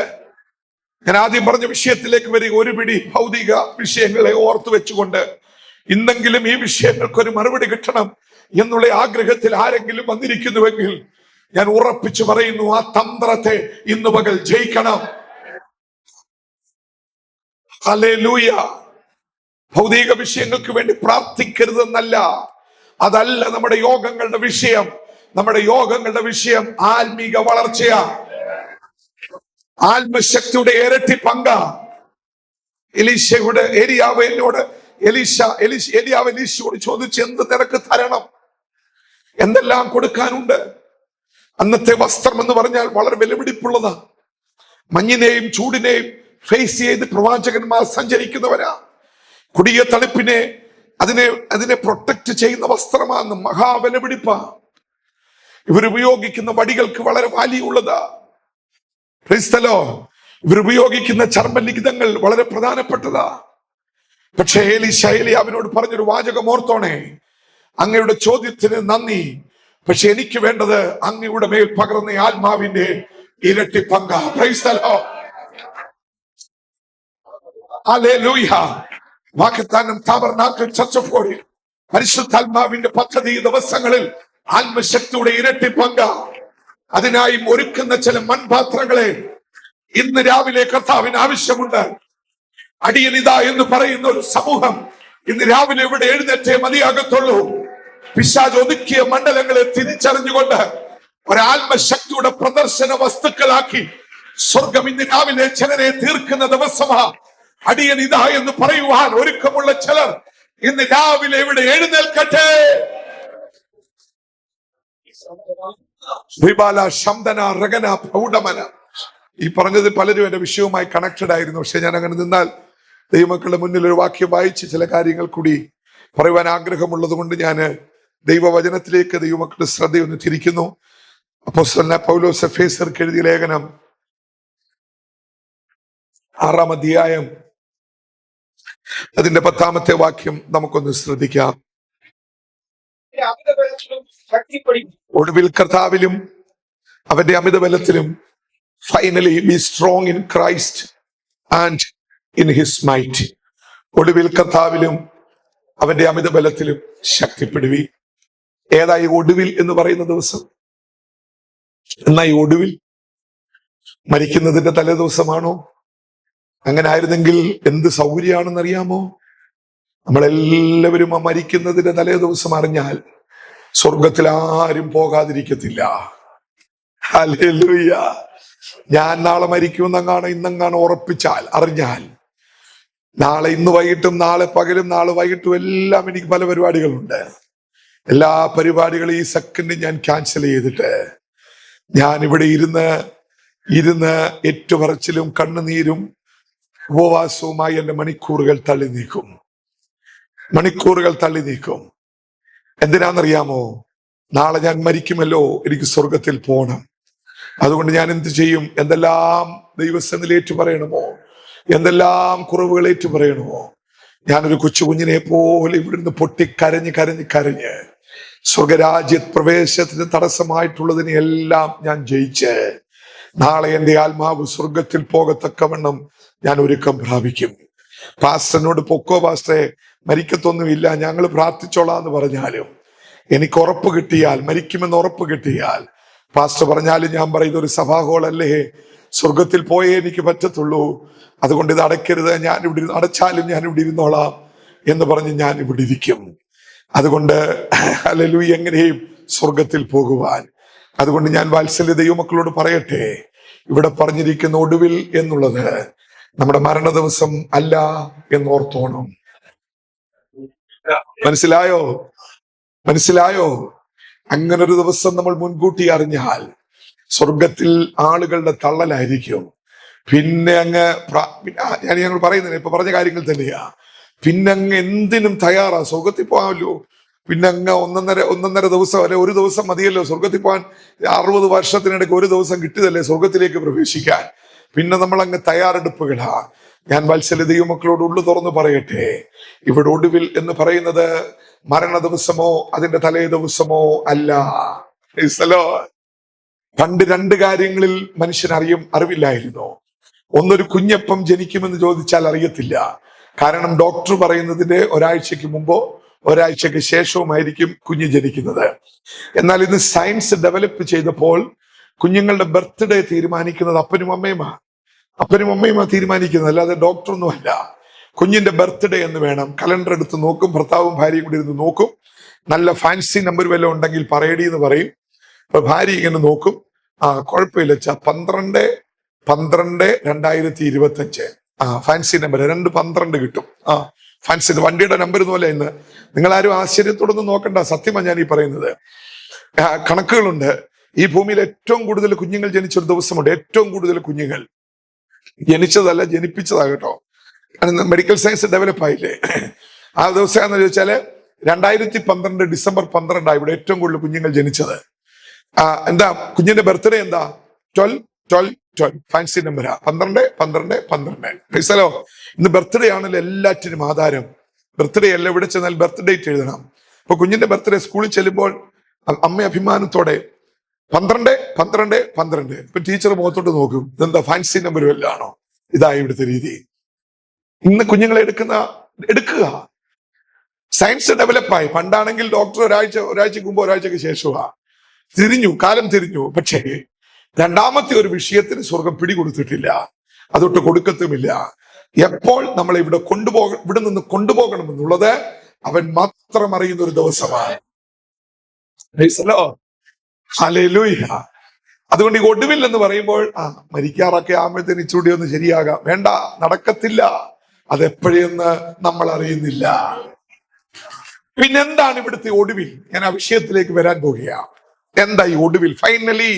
ഞാൻ ആദ്യം പറഞ്ഞ വിഷയത്തിലേക്ക് വരിക. ഒരു പിടി ഭൗതിക വിഷയങ്ങളെ ഓർത്തു വെച്ചുകൊണ്ട് ഇന്നെങ്കിലും ഈ വിഷയങ്ങൾക്കൊരു മറുപടി കിട്ടണം എന്നുള്ള ആഗ്രഹത്തിൽ ആരെങ്കിലും വന്നിരിക്കുന്നുവെങ്കിൽ ഞാൻ ഉറപ്പിച്ചു പറയുന്നു, ആ തന്ത്രത്തെ ഇന്ന് പകൽ ജയിക്കണം. ഹല്ലേലൂയ. ഭൗതിക വിഷയങ്ങൾക്ക് വേണ്ടി പ്രാർത്ഥിക്കരുതെന്നല്ല, അതല്ല നമ്മുടെ യോഗങ്ങളുടെ വിഷയം. നമ്മുടെ യോഗങ്ങളുടെ വിഷയം ആത്മീക വളർച്ചയാ, ആത്മശക്തിയുടെ ഇരട്ടി പങ്ക. എലീശയുടെ ഏലിയാവ് എന്നോട് ഏലിയാവ് എലീശയോട് ചോദിച്ചു, എന്ത് നിനക്ക് തരണം, എന്തെല്ലാം കൊടുക്കാനുണ്ട്? അന്നത്തെ വസ്ത്രം എന്ന് പറഞ്ഞാൽ വളരെ വിലപിടിപ്പുള്ളതാ. മഞ്ഞിനെയും ചൂടിനെയും ഫേസ് ചെയ്ത് പ്രവാചകന്മാർ സഞ്ചരിക്കുന്നവരാ. കൊടിയ തണുപ്പിനെ അതിനെ പ്രൊട്ടക്ട് ചെയ്യുന്ന വസ്ത്രമാണ്, മഹാവിലപിടിപ്പാ. ഇവരുപയോഗിക്കുന്ന വടികൾക്ക് വളരെ വാല്യുള്ളതാ. ഇവരുപയോഗിക്കുന്ന ചർമ്മലിഖിതങ്ങൾ വളരെ പ്രധാനപ്പെട്ടതാ. പക്ഷെ ഏലിയാവിനോട് പറഞ്ഞൊരു വാചകം ഓർത്തോണേ, അങ്ങയുടെ ചോദ്യത്തിന് നന്ദി, പക്ഷെ എനിക്ക് വേണ്ടത് അങ്ങയുടെ മേൽ പകർന്ന ആത്മാവിന്റെ ഇരട്ടി പങ്ക. Praise the lord. ഹല്ലേലൂയ. വാഗ്ദാനം താബർനാക്കിൾ ചർച്ച് ഓഫ് ഗോഡിൽ പരിശുദ്ധാത്മാവിന്റെ പദ്ധതി ദിവസങ്ങളിൽ ആത്മശക്തിയുടെ ഇരട്ടി പങ്ക. അതിനായി ഒരുക്കുന്ന ചില മൺപാത്രങ്ങളെ ഇന്ന് രാവിലെ കർത്താവിന് ആവശ്യമുണ്ട്. അടിയനിത എന്ന് പറയുന്ന ഒരു സമൂഹം ഇന്ന് രാവിലെ ഇവിടെ എഴുന്നേറ്റേ മതിയാകത്തുള്ളൂ. പിശാച് ഒതുക്കിയ മണ്ഡലങ്ങളെ തിരിച്ചറിഞ്ഞുകൊണ്ട് ഒരാത്മശക്തിയുടെ പ്രദർശന വസ്തുക്കളാക്കി സ്വർഗം ഇന്ന് രാവിലെ ചിലരെ തീർക്കുന്ന ദിവസമാ. അടിയനിത എന്ന് പറയുവാൻ ഒരുക്കമുള്ള ചിലർ ഇന്ന് രാവിലെ ഇവിടെ എഴുന്നേൽക്കട്ടെ. ഈ പറഞ്ഞത് പലരും എന്റെ വിഷയവുമായി കണക്റ്റഡ് ആയിരുന്നു. പക്ഷെ ഞാൻ അങ്ങനെ നിന്നാൽ ദൈവമക്കളുടെ മുന്നിൽ ഒരു വാക്യം വായിച്ച് ചില കാര്യങ്ങൾ കൂടി പറയുവാൻ ആഗ്രഹമുള്ളത് കൊണ്ട് ഞാൻ ദൈവവചനത്തിലേക്ക് ദൈവമക്കളുടെ ശ്രദ്ധയൊന്ന് തിരിക്കുന്നു. അപ്പോസ്തലനായ പൗലോസ് എഫേസ്യർക്ക് എഴുതിയ ലേഖനം 6-ാം അധ്യായം അതിന്റെ 10-ാമത്തെ വാക്യം നമുക്കൊന്ന് ശ്രദ്ധിക്കാം. ഒടുവിൽ കർത്താവിലും അവന്റെ അമിതബലത്തിലും finally be strong in Christ and in his might. ഒടുവിൽ കർത്താവിലും അവന്റെ അമിതബലത്തിലും ശക്തിപ്പെടുവി. ഏതായി ഒടുവിൽ എന്ന് പറയുന്ന ദിവസം? എന്നാ ഈ ഒടുവിൽ മരിക്കുന്നതിന്റെ തലേ ദിവസമാണോ? അങ്ങനെ ആയിരുന്നെങ്കിൽ എന്ത് സൗകര്യമാണെന്നറിയാമോ? നമ്മളെല്ലാവരും ആ മരിക്കുന്നതിന്റെ തലേ ദിവസം അറിഞ്ഞാൽ സ്വർഗത്തിൽ ആരും പോകാതിരിക്കത്തില്ല. ഹല്ലേലൂയ. ഞാൻ നാളെ മരിക്കുമെന്നങ്ങാണ് ഇന്നങ്ങാണ് ഉറപ്പിച്ചാൽ അറിഞ്ഞാൽ, നാളെ ഇന്ന് വൈകിട്ടും നാളെ പകലും നാളെ വൈകിട്ടും എല്ലാം എനിക്ക് പല പരിപാടികളുണ്ട്. എല്ലാ പരിപാടികളും ഈ സെക്കൻഡ് ഞാൻ ക്യാൻസൽ ചെയ്തിട്ട് ഞാൻ ഇവിടെ ഇരുന്ന് ഏറ്റുപറച്ചിലും കണ്ണുനീരും ഉപവാസവുമായി എന്റെ മണിക്കൂറുകൾ തള്ളി നീക്കും. എന്തിനാണെന്നറിയാമോ? നാളെ ഞാൻ മരിക്കുമല്ലോ, എനിക്ക് സ്വർഗത്തിൽ പോകണം. അതുകൊണ്ട് ഞാൻ എന്ത് ചെയ്യും? എന്തെല്ലാം ദൈവസന്നിധിയിൽ ഏറ്റു പറയണമോ, എന്തെല്ലാം കുറവുകൾ ഏറ്റു പറയണമോ, ഞാനൊരു കൊച്ചു കുഞ്ഞിനെ പോലെ ഇവിടുന്ന് പൊട്ടി കരഞ്ഞ് സ്വർഗരാജ്യ പ്രവേശത്തിന് തടസ്സമായിട്ടുള്ളതിനെ എല്ലാം ഞാൻ ജയിച്ച് നാളെ എന്റെ ആത്മാവ് സ്വർഗത്തിൽ പോകത്തക്കവണ്ണം ഞാൻ ഒരുക്കം പ്രാപിക്കും. പാസ്റ്ററിനോട് പൊക്കോ പാസ്റ്ററെ, മരിക്കത്തൊന്നുമില്ല, ഞങ്ങൾ പ്രാർത്ഥിച്ചോളാം എന്ന് പറഞ്ഞാലും എനിക്ക് ഉറപ്പ് കിട്ടിയാൽ, മരിക്കുമെന്ന് ഉറപ്പ് കിട്ടിയാൽ, പാസ്റ്റർ പറഞ്ഞാലും ഞാൻ പറയുന്ന ഒരു സഭാഹോളല്ലേ, സ്വർഗത്തിൽ പോയേ എനിക്ക് പറ്റത്തുള്ളൂ, അതുകൊണ്ട് ഇത് അടയ്ക്കരുത്, ഞാൻ ഇവിടെ അടച്ചാലും ഞാൻ ഇവിടെ ഇരുന്നോളാം എന്ന് പറഞ്ഞ് ഞാൻ ഇവിടെ ഇരിക്കും. അതുകൊണ്ട് ഹല്ലേലൂയ, എങ്ങനെയും സ്വർഗത്തിൽ പോകുവാൻ. അതുകൊണ്ട് ഞാൻ വാത്സല്യ ദൈവമക്കളോട് പറയട്ടെ, ഇവിടെ പറഞ്ഞിരിക്കുന്ന ഒടുവിൽ എന്നുള്ളത് നമ്മുടെ മരണ ദിവസം അല്ല എന്നോർത്തോണം. മനസ്സിലായോ? അങ്ങനെ ഒരു ദിവസം നമ്മൾ മുൻകൂട്ടി അറിഞ്ഞാൽ സ്വർഗത്തിൽ ആളുകളുടെ തള്ളലായിരിക്കും. പിന്നെ ഞങ്ങൾ പറയുന്നത് ഇപ്പൊ പറഞ്ഞ കാര്യങ്ങൾ തന്നെയാ. പിന്നെ അങ്ങ് എന്തിനും തയ്യാറാ, സ്വർഗത്തിൽ പോകാമല്ലോ. പിന്നെ അങ്ങ് ഒന്നൊന്നര ദിവസം അല്ലെ ഒരു ദിവസം മതിയല്ലോ സ്വർഗത്തിൽ പോകാൻ. 60 വർഷത്തിനിടയ്ക്ക് ഒരു ദിവസം കിട്ടിയതല്ലേ സ്വർഗത്തിലേക്ക് പ്രവേശിക്കാൻ. പിന്നെ നമ്മൾ അങ്ങ് തയ്യാറെടുപ്പുകളാ. ഞാൻ വാത്സല്യ ദൈവമക്കളോട് ഉള്ളു തുറന്നു പറയട്ടെ, ഇവിടെ ഒടുവിൽ എന്ന് പറയുന്നത് മരണ ദിവസമോ അതിന്റെ തലേ ദിവസമോ അല്ല. പണ്ട് 2 കാര്യങ്ങളിൽ മനുഷ്യൻ അറിവില്ലായിരുന്നു. ഒന്നൊരു കുഞ്ഞപ്പം ജനിക്കുമെന്ന് ചോദിച്ചാൽ അറിയത്തില്ല. കാരണം ഡോക്ടർ പറയുന്നതിന്റെ ഒരാഴ്ചക്ക് മുമ്പോ ഒരാഴ്ചക്ക് ശേഷവുമായിരിക്കും കുഞ്ഞ് ജനിക്കുന്നത്. എന്നാൽ ഇന്ന് സയൻസ് ഡെവലപ്പ് ചെയ്തപ്പോൾ കുഞ്ഞുങ്ങളുടെ ബർത്ത്ഡേ തീരുമാനിക്കുന്നത് അപ്പനും അമ്മയുമാ തീരുമാനിക്കുന്നത്, അല്ലാതെ ഡോക്ടറൊന്നും അല്ല. കുഞ്ഞിന്റെ ബർത്ത്ഡേ എന്ന് വേണം. കലണ്ടർ എടുത്ത് നോക്കും, ഭർത്താവും ഭാര്യയും കൂടി ഇരുന്ന് നോക്കും. നല്ല ഫാൻസി നമ്പർ വല്ലതും ഉണ്ടെങ്കിൽ പറയടി എന്ന് പറയും. അപ്പൊ ഭാര്യ ഇങ്ങനെ നോക്കും, കുഴപ്പമില്ല വെച്ചാ 12/12/2025 ഫാൻസി നമ്പർ 2/12 കിട്ടും. ഫാൻസി വണ്ടിയുടെ നമ്പർ പോലെ. ഇന്ന് നിങ്ങളാരും ആശ്ചര്യത്തോടൊന്നും നോക്കണ്ട, സത്യമാണ് ഞാൻ ഈ പറയുന്നത്. കണക്കുകളുണ്ട്. ഈ ഭൂമിയിൽ ഏറ്റവും കൂടുതൽ കുഞ്ഞുങ്ങൾ ജനിച്ചൊരു ദിവസമുണ്ട്. ഏറ്റവും കൂടുതൽ കുഞ്ഞുങ്ങൾ ജനിച്ചതല്ല, ജനിപ്പിച്ചതാ കേട്ടോ. മെഡിക്കൽ സയൻസ് ഡെവലപ്പ് ആയില്ലേ. ആ ദിവസം എന്ന് ചോദിച്ചാല് 2012 ഡിസംബർ 12 ഇവിടെ ഏറ്റവും കൂടുതൽ കുഞ്ഞുങ്ങൾ ജനിച്ചത്. എന്താ കുഞ്ഞിന്റെ ബർത്ത്ഡേ എന്താ? 12/12 ഫാൻസി നമ്പരാ. 12/12/12. ഇന്ന് ബർത്ത്ഡേ ആണല്ലോ എല്ലാറ്റിനും ആധാരം. ബർത്ത്ഡേ അല്ല, ഇവിടെ ചെന്നാൽ ബർത്ത് ഡേറ്റ് എഴുതണം. അപ്പൊ കുഞ്ഞിന്റെ ബർത്ത്ഡേ സ്കൂളിൽ ചെല്ലുമ്പോൾ അമ്മ അഭിമാനത്തോടെ 12/12/12. ഇപ്പൊ ടീച്ചർ മുഖത്തോട്ട് നോക്കും, ഇതെന്താ ഫാൻസി നമ്പർ വല്ലാണോ? ഇതാ ഇവിടുത്തെ രീതി. ഇന്ന് കുഞ്ഞുങ്ങളെ എടുക്കുക. സയൻസ് ഡെവലപ്പായി. പണ്ടാണെങ്കിൽ ഡോക്ടർ ഒരാഴ്ചക്ക് മുമ്പ് ഒരാഴ്ചക്ക് ശേഷമാണ് കാലം തിരിഞ്ഞു. പക്ഷേ രണ്ടാമത്തെ ഒരു വിഷയത്തിന് സ്വർഗം പിടികൊടുത്തിട്ടില്ല, അതൊട്ട് കൊടുക്കത്തുമില്ല. എപ്പോൾ നമ്മളെ ഇവിടെ നിന്ന് കൊണ്ടുപോകണമെന്നുള്ളത് അവൻ മാത്രം അറിയുന്ന ഒരു ദിവസമാണ്. ഹല്ലേലൂയ. അതുകൊണ്ട് ഈ ഒടുവിൽ എന്ന് പറയുമ്പോൾ മരിക്കാറൊക്കെ ആകുമ്പോഴത്തേന് ഇച്ചൂടി ഒന്ന് ശരിയാകാം, വേണ്ട, നടക്കത്തില്ല. അതെപ്പോഴെന്ന് നമ്മൾ അറിയുന്നില്ല. പിന്നെന്താണ് ഇവിടുത്തെ ഒടുവിൽ? ഞാൻ ആ വിഷയത്തിലേക്ക് വരാൻ പോകുകയാണ്. എന്താ ഈ ഒടുവിൽ? ഫൈനലി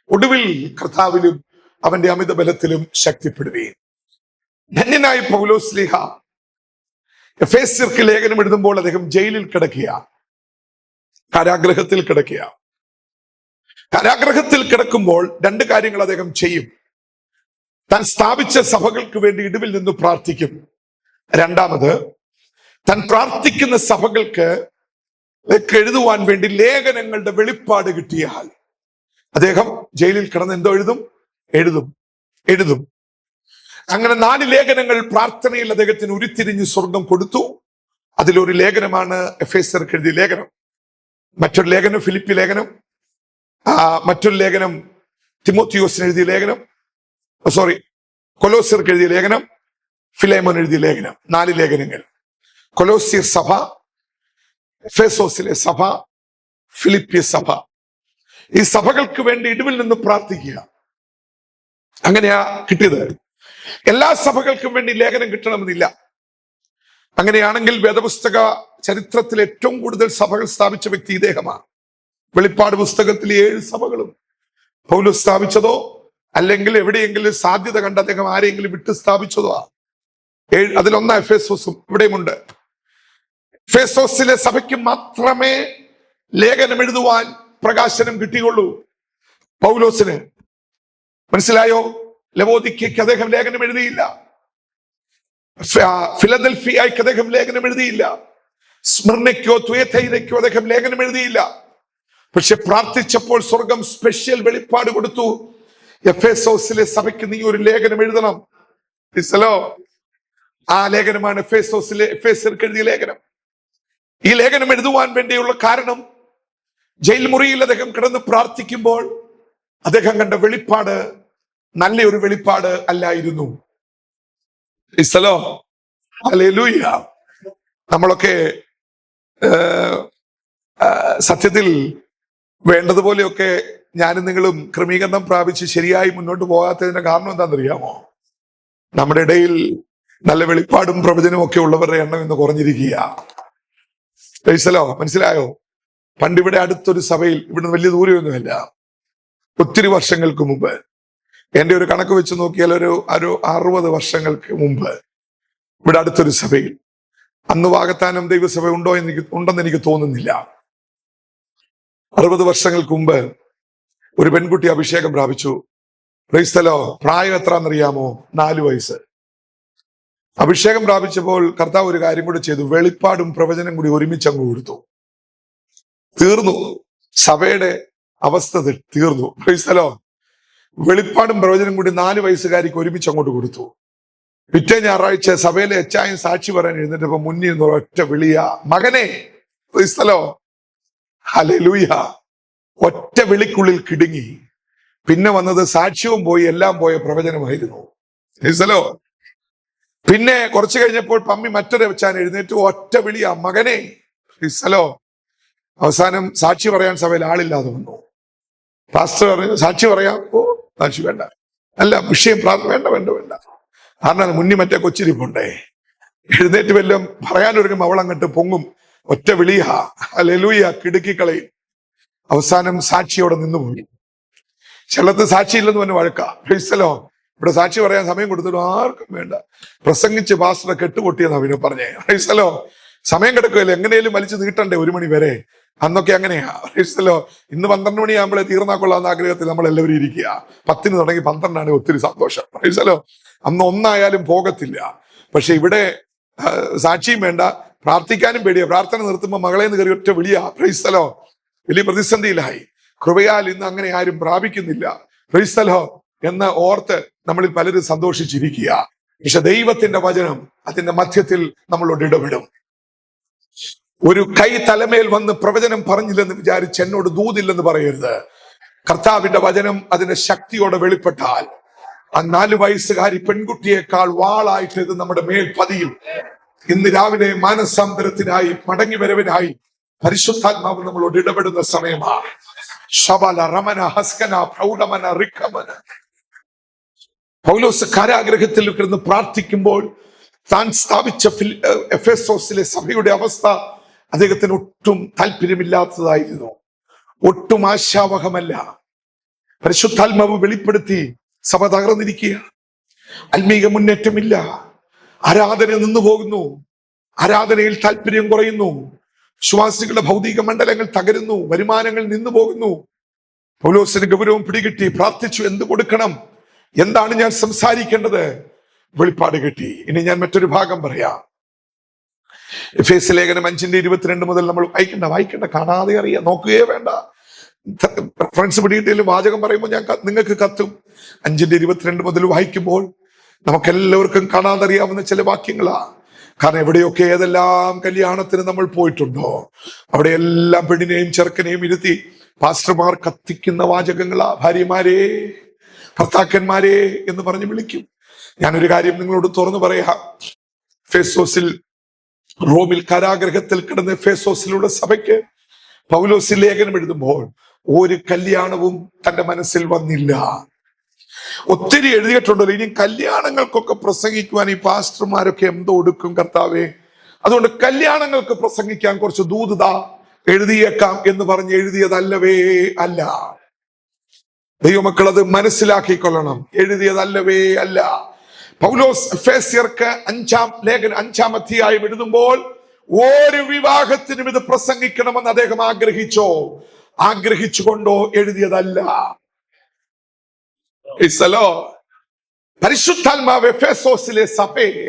ഒടുവിൽ കർത്താവിലും അവന്റെ അമിത ബലത്തിലും ശക്തിപ്പെടുകയും. ധന്യനായ പൗലോസ്ലീഹ എഫേസ്യർക്ക് ലേഖനം എഴുതുമ്പോൾ അദ്ദേഹം ജയിലിൽ കിടക്കുക, കാരാഗ്രഹത്തിൽ കിടക്കുക. കാരാഗ്രഹത്തിൽ കിടക്കുമ്പോൾ രണ്ട് കാര്യങ്ങൾ അദ്ദേഹം ചെയ്യും. താൻ സ്ഥാപിച്ച സഭകൾക്ക് വേണ്ടി ഇടിവിൽ നിന്ന് പ്രാർത്ഥിക്കും. രണ്ടാമത്, താൻ പ്രാർത്ഥിക്കുന്ന സഭകൾക്ക് എഴുതുവാൻ വേണ്ടി ലേഖനങ്ങളുടെ വെളിപ്പാട് കിട്ടിയാൽ അദ്ദേഹം ജയിലിൽ കിടന്ന് എന്തോ എഴുതും. അങ്ങനെ 4 ലേഖനങ്ങൾ പ്രാർത്ഥനയിൽ അദ്ദേഹത്തിന് ഉരുത്തിരിഞ്ഞ് സ്വർഗം കൊടുത്തു. അതിലൊരു ലേഖനമാണ് എഫേസ്യർക്ക് എഴുതിയ ലേഖനം. മറ്റൊരു ലേഖനം ഫിലിപ്പി ലേഖനം, മറ്റൊരു ലേഖനം തിമോത്തിയോസിന് എഴുതിയ ലേഖനം, കൊലോസ്യർക്ക് എഴുതിയ ലേഖനം, ഫിലേമോൻ എഴുതിയ ലേഖനം. 4 ലേഖനങ്ങൾ. കൊലോസ്യർ സഭ, എഫേസോസിലെ സഭ, ഫിലിപ്പിയ സഭ. ഈ സഭകൾക്ക് വേണ്ടി ഇടിവിൽ നിന്ന് പ്രാർത്ഥിക്കുക. അങ്ങനെയാ കിട്ടിയത്. എല്ലാ സഭകൾക്കും വേണ്ടി ലേഖനം കിട്ടണമെന്നില്ല. അങ്ങനെയാണെങ്കിൽ വേദപുസ്തക ചരിത്രത്തിൽ ഏറ്റവും കൂടുതൽ സഭകൾ സ്ഥാപിച്ച വ്യക്തി ഇദ്ദേഹമാണ്. വെളിപ്പാട് പുസ്തകത്തിലെ 7 സഭകളും പൗലോസ് സ്ഥാപിച്ചതോ അല്ലെങ്കിൽ എവിടെയെങ്കിലും സാധ്യത കണ്ട് അദ്ദേഹം ആരെങ്കിലും വിട്ട് സ്ഥാപിച്ചതോ. അതിലൊന്ന എഫേസോസും ഇവിടെയുമുണ്ട്. എഫേസോസിലെ സഭയ്ക്ക് മാത്രമേ ലേഖനം എഴുതുവാൻ പ്രകാശനം കിട്ടിയുള്ളൂ. പൗലോസിന് മനസ്സിലായോ? ലവോദിക്കയ്ക്ക് അദ്ദേഹം ലേഖനം എഴുതിയില്ല. ഫിലദൽഫിയയ്ക്ക് അദ്ദേഹം ലേഖനം എഴുതിയില്ല. സ്മിർനയ്ക്കോ തുയഥൈരയ്ക്കോ അദ്ദേഹം ലേഖനം എഴുതിയില്ല. പക്ഷെ പ്രാർത്ഥിച്ചപ്പോൾ സ്വർഗം സ്പെഷ്യൽ വെളിപ്പാട് കൊടുത്തു. എഫേസോസിലെ സഭയ്ക്ക് നീ ഒരു ലേഖനം എഴുതണം. ആ ലേഖനമാണ് എഫേസ്യർക്ക് എഴുതിയ ലേഖനം. ഈ ലേഖനം എഴുതുവാൻ വേണ്ടിയുള്ള കാരണം, ജയിൽ മുറിയിൽ അദ്ദേഹം കിടന്ന് പ്രാർത്ഥിക്കുമ്പോൾ അദ്ദേഹം കണ്ട വെളിപ്പാട് നല്ലൊരു വെളിപ്പാട് അല്ലായിരുന്നു. ഹല്ലേലൂയ. നമ്മളൊക്കെ സത്യത്തിൽ വേണ്ടതുപോലെയൊക്കെ ഞാനും നിങ്ങളും ക്രമീകരണം പ്രാപിച്ച് ശരിയായി മുന്നോട്ട് പോകാത്തതിന്റെ കാരണം എന്താണെന്നറിയാമോ? നമ്മുടെ ഇടയിൽ നല്ല വെളിപ്പാടും പ്രവചനവും ഒക്കെ ഉള്ളവരുടെ എണ്ണം ഇന്ന് കുറഞ്ഞിരിക്കുക. മനസ്സിലായോ? പണ്ടിവിടെ അടുത്തൊരു സഭയിൽ, ഇവിടുന്ന് വലിയ ദൂരമൊന്നുമല്ല, ഒത്തിരി വർഷങ്ങൾക്ക് മുമ്പ്, എന്റെ ഒരു കണക്ക് വെച്ച് നോക്കിയാൽ ഒരു 60 വർഷങ്ങൾക്ക് മുമ്പ് ഇവിടെ അടുത്തൊരു സഭയിൽ, അന്ന് വാകത്താനം ദൈവസഭ ഉണ്ടെന്ന് എനിക്ക് തോന്നുന്നില്ല. 60 വർഷങ്ങൾക്ക് മുമ്പ് ഒരു പെൺകുട്ടി അഭിഷേകം പ്രാപിച്ചു. പ്രായം എത്രയെന്നറിയാമോ? 4 വയസ്സ്. അഭിഷേകം പ്രാപിച്ചപ്പോൾ കർത്താവ് ഒരു കാര്യം കൂടി ചെയ്തു. വെളിപ്പാടും പ്രവചനം കൂടി ഒരുമിച്ച് അങ്ങ് കൊടുത്തു. തീർന്നു. സഭയുടെ അവസ്ഥ തീർന്നു. വെളിപ്പാടും പ്രവചനം കൂടി 4 വയസ്സുകാരിക്ക് ഒരുമിച്ച് അങ്ങോട്ട് കൊടുത്തു. പിറ്റേ ഞായറാഴ്ച സഭയിലെ എച്ചായും സാക്ഷി പറയാൻ എഴുന്നേറ്റപ്പോ മുന്നിൽ നിന്ന് ഒറ്റ വിളിയാ, മകനെ. ഹല്ലേലൂയ. ഒറ്റ വിളിക്കുള്ളിൽ കിടുങ്ങി. പിന്നെ വന്നത് സാക്ഷ്യവും പോയി, എല്ലാം പോയ പ്രവചനമായിരുന്നു. പിന്നെ കുറച്ചു കഴിഞ്ഞപ്പോൾ പമ്മി മറ്റൊരു വെച്ചാൻ എഴുന്നേറ്റ് ഒറ്റ വിളിയാ, മകനെ. അവസാനം സാക്ഷി പറയാൻ സഭയിൽ ആളില്ലാതെ വന്നു. പാസ്റ്റർ പറഞ്ഞു, സാക്ഷി പറയാം. സാക്ഷി വേണ്ട, അല്ല വിഷയം വേണ്ട. കാരണം മുന്നിൽ മറ്റേ കൊച്ചിരിപ്പുണ്ടേ. എഴുന്നേറ്റ് വല്ലതും പറയാനൊരുങ്ങും അവൾ അങ്ങോട്ട് പൊങ്ങും. ഒറ്റ വിളിയാ, ഹല്ലേലൂയ, കിടുക്കിക്കളയും. അവസാനം സാക്ഷിയോടെ നിന്നുപോയി. ചിലത്ത് സാക്ഷിയില്ലെന്ന് പറഞ്ഞ് വഴക്കാ. ഇവിടെ സാക്ഷി പറയാൻ സമയം കൊടുത്തിട്ട് ആർക്കും വേണ്ട. പ്രസംഗിച്ച് പാസ്റ്ററെ കെട്ടുപൊട്ടിയെന്നാ പിന്നെ പറഞ്ഞേ. സമയം കിടക്കുകയല്ലേ, എങ്ങനെയും വലിച്ചു നീട്ടണ്ടേ 1 മണി വരെ. അന്നൊക്കെ അങ്ങനെയാ. ഇന്ന് 12 മണിയാകുമ്പോഴേ തീർന്നാക്കൊള്ളാന്ന ആഗ്രഹത്തിൽ നമ്മൾ എല്ലാവരും ഇരിക്കുക. 10 തുടങ്ങി 12 ഒത്തിരി സന്തോഷം. അന്ന് 1 പോകത്തില്ല. പക്ഷെ ഇവിടെ സാക്ഷിയും വേണ്ട, പ്രാർത്ഥിക്കാനും പേടിയാ. പ്രാർത്ഥന നിർത്തുമ്പോൾ മകളേന്ന് കയറി ഒറ്റ വിളിയാ. വലിയ പ്രതിസന്ധിയിലായി. കൃപയാൽ ഇന്ന് അങ്ങനെ ആരും പ്രാപിക്കുന്നില്ല എന്ന് ഓർത്ത് നമ്മളിൽ പലരും സന്തോഷിച്ചിരിക്കുക. പക്ഷെ ദൈവത്തിന്റെ വചനം അതിന്റെ മധ്യത്തിൽ നമ്മളോട് ഇടപെടും. ഒരു കൈ തലമേൽ വന്ന് പ്രവചനം പറഞ്ഞില്ലെന്ന് വിചാരിച്ച് എന്നോട് ദൂതില്ലെന്ന് പറയരുത്. കർത്താവിന്റെ വചനം അതിന്റെ ശക്തിയോടെ വെളിപ്പെട്ടാൽ ആ 4 വയസ്സുകാരി പെൺകുട്ടിയേക്കാൾ വാളായിട്ട് ഇത് നമ്മുടെ മേൽ പതിയും. ഇന്ന് രാവിലെ മാനസാന്തരത്തിനായി മടങ്ങി വരവിനായി പരിശുദ്ധാത്മാവ് നമ്മളോട് ഇടപെടുന്ന സമയമാണ്. ശബല റമന ഹസ്കന പ്രൗഢമന റിക്കമന. പൗലോസ് കാരാഗ്രഹത്തിൽ കിടന്ന് പ്രാർത്ഥിക്കുമ്പോൾ താൻ സ്ഥാപിച്ച എഫെസോസിലെ സഭയുടെ അവസ്ഥ അദ്ദേഹത്തിന് ഒട്ടും താല്പര്യമില്ലാത്തതായിരുന്നു. ഒട്ടും ആശാവഹമല്ല. പരിശുദ്ധാത്മാവ് വെളിപ്പെടുത്തി സഭ തകർന്നിരിക്കുക. ആത്മീക മുന്നേറ്റമില്ല. ആരാധന നിന്നു പോകുന്നു. ആരാധനയിൽ താല്പര്യം കുറയുന്നു. വിശ്വാസികളുടെ ഭൗതിക മണ്ഡലങ്ങൾ തകരുന്നു. വരുമാനങ്ങൾ നിന്നു പോകുന്നു. പൗലോസിന് ഗൗരവം പിടികിട്ടി. പ്രാർത്ഥിച്ചു, എന്ത് കൊടുക്കണം, എന്താണ് ഞാൻ സംസാരിക്കേണ്ടത്? വെളിപ്പാട് കിട്ടി. ഇനി ഞാൻ മറ്റൊരു ഭാഗം പറയാം. എഫേസ്യ ലേഖനം 5:22 മുതൽ നമ്മൾ വായിക്കണ്ട, കാണാതെ അറിയാം, നോക്കുകയേ വേണ്ട. ഫ്രണ്ട്സ് പിടികിട്ടിയാലും വാചകം പറയുമ്പോൾ ഞാൻ നിങ്ങൾക്ക് കത്തും. 5:22 മുതൽ വായിക്കുമ്പോൾ നമുക്കെല്ലാവർക്കും കാണാതെ അറിയാവുന്ന ചില വാക്യങ്ങളാ. കാരണം എവിടെയൊക്കെ ഏതെല്ലാം കല്യാണത്തിന് നമ്മൾ പോയിട്ടുണ്ടോ അവിടെ എല്ലാം പെണ്ണിനെയും ചെറുക്കനെയും ഇരുത്തി പാസ്റ്റർമാർ കത്തിക്കുന്ന വാചകങ്ങളാ. ഭാര്യമാരെ, ഭർത്താക്കന്മാരെ എന്ന് പറഞ്ഞ് വിളിക്കും. ഞാനൊരു കാര്യം നിങ്ങളോട് തുറന്നു പറയാം. എഫേസോസിൽ, റോമിൽ കാരാഗ്രഹത്തിൽ കിടന്ന എഫേസോസിലുള്ള സഭയ്ക്ക് പൗലോസ് ലേഖനം എഴുതുമ്പോൾ ഒരു കല്യാണവും തന്റെ മനസ്സിൽ വന്നില്ല. ഒത്തിരി എഴുതിയിട്ടുണ്ടല്ലോ. ഇനി കല്യാണങ്ങൾക്കൊക്കെ പ്രസംഗിക്കുവാൻ ഈ പാസ്റ്റർമാരൊക്കെ എന്തോ കൊടുക്കും കർത്താവേ, അതുകൊണ്ട് കല്യാണങ്ങൾക്ക് പ്രസംഗിക്കാൻ കുറച്ച് ദൂതത എഴുതിയേക്കാം എന്ന് പറഞ്ഞ് എഴുതിയതല്ലവേ അല്ല. ദൈവമക്കൾ അത് മനസ്സിലാക്കിക്കൊള്ളണം. എഴുതിയതല്ലവേ അല്ല. പൗലോസ് എഫേസ്യർക്ക് 5-ാം അധ്യായം എഴുതുമ്പോൾ ഒരു വിവാഹത്തിനും ഇത് പ്രസംഗിക്കണമെന്ന് അദ്ദേഹം ആഗ്രഹിച്ചുകൊണ്ടോ എഴുതിയതല്ല. പരിശുദ്ധാത്മാവ് എഫേസോസിലെ സഭയെ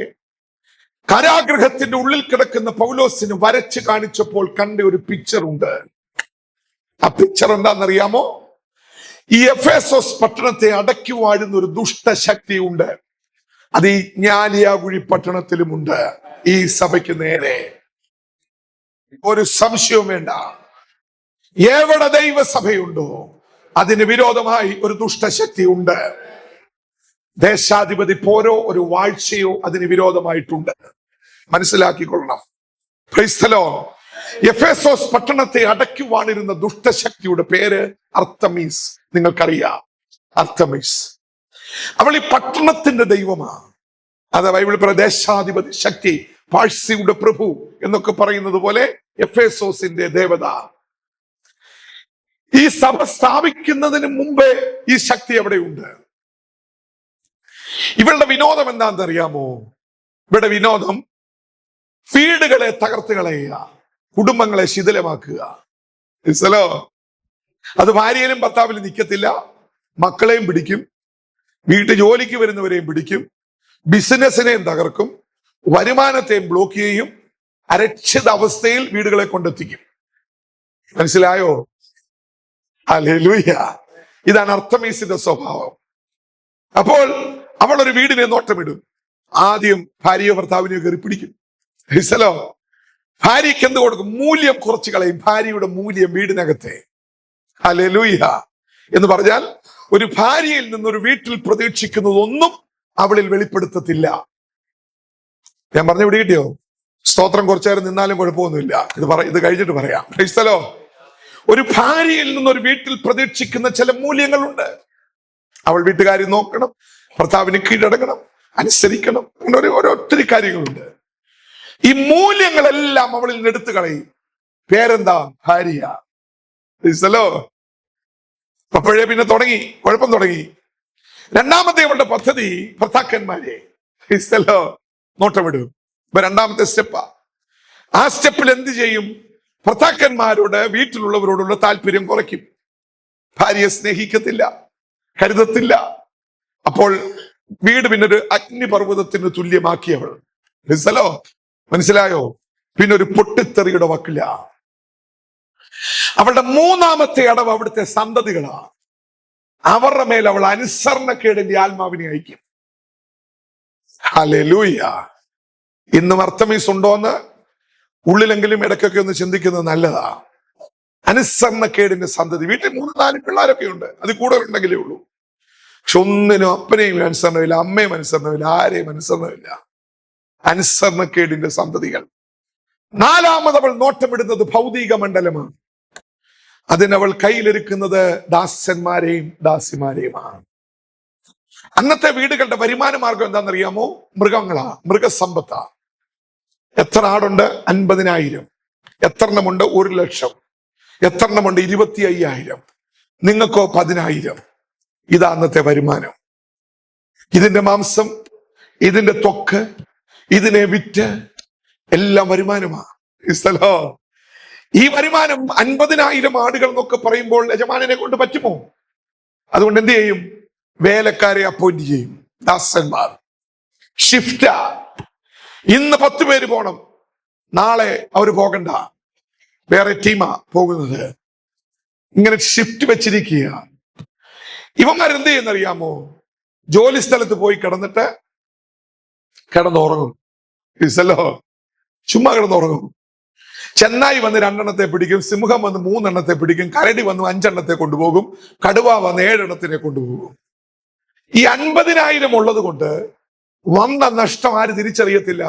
കാരാഗ്രഹത്തിന്റെ ഉള്ളിൽ കിടക്കുന്ന പൗലോസിന് വരച്ച് കാണിച്ചപ്പോൾ കണ്ട ഒരു പിക്ചർ ഉണ്ട്. ആ പിക്ചർ എന്താണെന്നറിയാമോ? ഈ എഫേസോസ് പട്ടണത്തെ അടക്കി വാഴുന്ന ഒരു ദുഷ്ടശക്തി ഉണ്ട്. അത് ഈ ജ്ഞാലിയാകുഴി പട്ടണത്തിലുമുണ്ട്. ഈ സഭയ്ക്ക് നേരെ ഒരു സംശയവും വേണ്ട. എവിടെ ദൈവസഭയുണ്ടോ അതിന് വിരോധമായി ഒരു ദുഷ്ടശക്തി ഉണ്ട്. ദേശാധിപതി പോരോ ഒരു വാഴ്ചയോ അതിന് വിരോധമായിട്ടുണ്ട്. മനസ്സിലാക്കിക്കൊള്ളണം. Praise the lord. എഫേസോസ് പട്ടണത്തെ അടക്കി വാണിരുന്ന ദുഷ്ടശക്തിയുടെ പേര് അർത്തമീസ്. നിങ്ങൾക്കറിയാം അർത്തമീസ്. അവൾ ഈ പട്ടണത്തിന്റെ ദൈവമാണ്. അത് ബൈബിൾ പ്രദേശാധിപതി ശക്തി, പാഴ്സിയുടെ പ്രഭു എന്നൊക്കെ പറയുന്നത് പോലെ എഫേസോസിന്റെ ദേവത. ഈ സഭ സ്ഥാപിക്കുന്നതിന് മുമ്പേ ഈ ശക്തി എവിടെയുണ്ട്? ഇവളുടെ വിനോദം എന്താണെന്നറിയാമോ? ഇവരുടെ വിനോദം വീടുകളെ തകർത്ത് കളയുക, കുടുംബങ്ങളെ ശിഥിലമാക്കുക. അത് ഭാര്യയിലും ഭർത്താവിലും നിൽക്കത്തില്ല. മക്കളെയും പിടിക്കും, വീട്ടു ജോലിക്ക് വരുന്നവരെയും പിടിക്കും, ബിസിനസിനെയും തകർക്കും, വരുമാനത്തെയും ബ്ലോക്ക് ചെയ്യും, അരക്ഷിത അവസ്ഥയിൽ വീടുകളെ കൊണ്ടെത്തിക്കും. മനസ്സിലായോ? ഹല്ലേലൂയ. ഇതാണ് അർത്തമീസിന്റെ സ്വഭാവം. അപ്പോൾ അവൾ ഒരു വീടിനെ നോട്ടമിടും. ആദ്യം ഭാര്യയോ ഭർത്താവിനെയോ കയറി പിടിക്കും. ഭാര്യയ്ക്ക് എന്ത് കൊടുക്കും? മൂല്യം കുറച്ച് കളയും. ഭാര്യയുടെ മൂല്യം വീടിനകത്തെ. ഹല്ലേലൂയ. എന്ന് പറഞ്ഞാൽ ഒരു ഭാര്യയിൽ നിന്നൊരു വീട്ടിൽ പ്രതീക്ഷിക്കുന്നതൊന്നും അവളിൽ വെളിപ്പെടുത്തത്തില്ല. ഞാൻ പറഞ്ഞു പിടികിട്ടിയോ? സ്തോത്രം. കുറച്ചേരം നിന്നാലും കുഴപ്പമൊന്നുമില്ല. ഇത് കഴിഞ്ഞിട്ട് പറയാം. Price the Lord. ഒരു ഭാര്യയിൽ നിന്നൊരു വീട്ടിൽ പ്രതീക്ഷിക്കുന്ന ചില മൂല്യങ്ങളുണ്ട്. അവൾ വീട്ടുകാരി നോക്കണം, ഭർത്താവിന് കീഴടങ്ങണം, അനുസരിക്കണം, അങ്ങനെ ഒത്തിരി കാര്യങ്ങളുണ്ട്. ഈ മൂല്യങ്ങളെല്ലാം അവളിൽ നിന്ന് എടുത്തു കളയും. പേരെന്താ? ഭാര്യ. അപ്പോഴേ പിന്നെ കുഴപ്പം തുടങ്ങി. രണ്ടാമത്തെ അവളുടെ പദ്ധതി ഭർത്താക്കന്മാരെ നോട്ടമിടും. ഇപ്പൊ രണ്ടാമത്തെ സ്റ്റെപ്പാ. ആ സ്റ്റെപ്പിൽ എന്ത് ചെയ്യും? ഭർത്താക്കന്മാരോട്, വീട്ടിലുള്ളവരോടുള്ള താല്പര്യം കുറയ്ക്കും. ഭാര്യയെ സ്നേഹിക്കത്തില്ല, കരുതത്തില്ല. അപ്പോൾ വീട് പിന്നൊരു അഗ്നിപർവ്വതത്തിന് തുല്യമാക്കിയവൾ. മനസ്സിലായോ? പിന്നെ ഒരു പൊട്ടിത്തെറിയുടെ വക്കില്ല. അവളുടെ മൂന്നാമത്തെ അടവ് അവിടുത്തെ സന്തതികളാ. അവരുടെ മേൽ അവൾ അനുസരണക്കേടിന്റെ ആത്മാവിനെ അയക്കും. ഹല്ലേലൂയ. ഇന്നും അർത്തമീസ് ഉണ്ടോന്ന് ഉള്ളിലെങ്കിലും ഇടയ്ക്കൊക്കെ ഒന്ന് ചിന്തിക്കുന്നത് നല്ലതാ. അനുസരണക്കേടിന്റെ സന്തതി. വീട്ടിൽ 3-4 പിള്ളേരൊക്കെ ഉണ്ട്, അത് കൂടുതലുണ്ടെങ്കിലേ ഉള്ളൂ. പക്ഷെ ഒന്നിനും അപ്പനെയും അനുസരണമില്ല, അമ്മയും അനുസരണമില്ല, ആരെയും അനുസരണമില്ല. അനുസരണക്കേടിന്റെ സന്തതികൾ. 4ാമത് അവൾ നോട്ടമിടുന്നത് ഭൗതിക മണ്ഡലമാണ്. അതിനവൾ കയ്യിലിരിക്കുന്നത് ദാസന്മാരെയും ദാസിമാരെയുമാണ്. അന്നത്തെ വീടുകളുടെ വരുമാന മാർഗം എന്താണെന്നറിയാമോ? മൃഗങ്ങളാ, മൃഗസമ്പത്താ. എത്ര ആടുണ്ട്? 50,000. എത്ര എണ്ണമുണ്ട്? 1,00,000. എത്ര എണ്ണമുണ്ട്? 25,000. നിങ്ങൾക്കോ 10,000. ഇതാ അന്നത്തെ വരുമാനം. ഇതിന്റെ മാംസം, ഇതിന്റെ ത്വക്ക്, ഇതിനെ വിറ്റ് എല്ലാം വരുമാനമാണ്. ഈ വരുമാനം 50,000 ആടുകൾ എന്നൊക്കെ പറയുമ്പോൾ യജമാനനെ കൊണ്ട് പറ്റുമോ? അതുകൊണ്ട് എന്ത് ചെയ്യും? വേലക്കാരെ അപ്പോയിന്റ് ചെയ്യും, ദാസന്മാർ. ഷിഫ്റ്റാ. ഇന്ന് 10 പേര് പോണം, നാളെ അവർ പോകണ്ട, വേറെ ടീമാ പോകുന്നത്. ഇങ്ങനെ ഷിഫ്റ്റ് വെച്ചിരിക്കുക. ഇവന്മാരെന്ത് ചെയ്യുന്നറിയാമോ? ജോലി സ്ഥലത്ത് പോയി കിടന്നുറങ്ങും. ചുമ്മാ കിടന്നുറങ്ങും. ചെന്നായി വന്ന് 2 എണ്ണത്തെ പിടിക്കും, സിംഹം വന്ന് 3 എണ്ണത്തെ പിടിക്കും, കരടി വന്ന് 5 എണ്ണത്തെ കൊണ്ടുപോകും, കടുവ വന്ന് 7 എണ്ണത്തിനെ കൊണ്ടുപോകും. ഈ 50,000 ഉള്ളത് കൊണ്ട് വന്ന നഷ്ടം ആര് തിരിച്ചറിയത്തില്ല.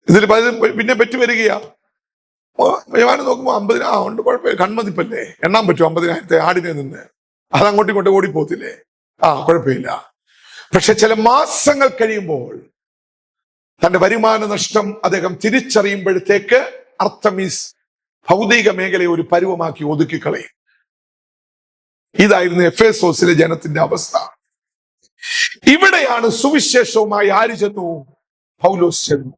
ഇതിൽ പിന്നെ പെറ്റുവരികയാ. ഞാൻ നോക്കുമ്പോ 50,000 ഉണ്ട്, കുഴപ്പമില്ല, കൺമതിപ്പല്ലേ, എണ്ണാൻ പറ്റും 50,000 ആടിനെ നിന്ന്. അതങ്ങോട്ടും ഇങ്ങോട്ടും ഓടിപ്പോത്തില്ലേ? കുഴപ്പമില്ല. പക്ഷെ ചില മാസങ്ങൾ കഴിയുമ്പോൾ തന്റെ വരുമാന നഷ്ടം അദ്ദേഹം തിരിച്ചറിയുമ്പോഴത്തേക്ക് അർത്തമീസ് ഭൗതിക മേഖലയെ ഒരു പരുവമാക്കി ഒതുക്കിക്കളയും. ഇതായിരുന്നു എഫേസോസിലെ ജനത്തിന്റെ അവസ്ഥ. ഇവിടെയാണ് സുവിശേഷവുമായി ആര് ചെന്നു? പൗലോസ് ചെന്നു.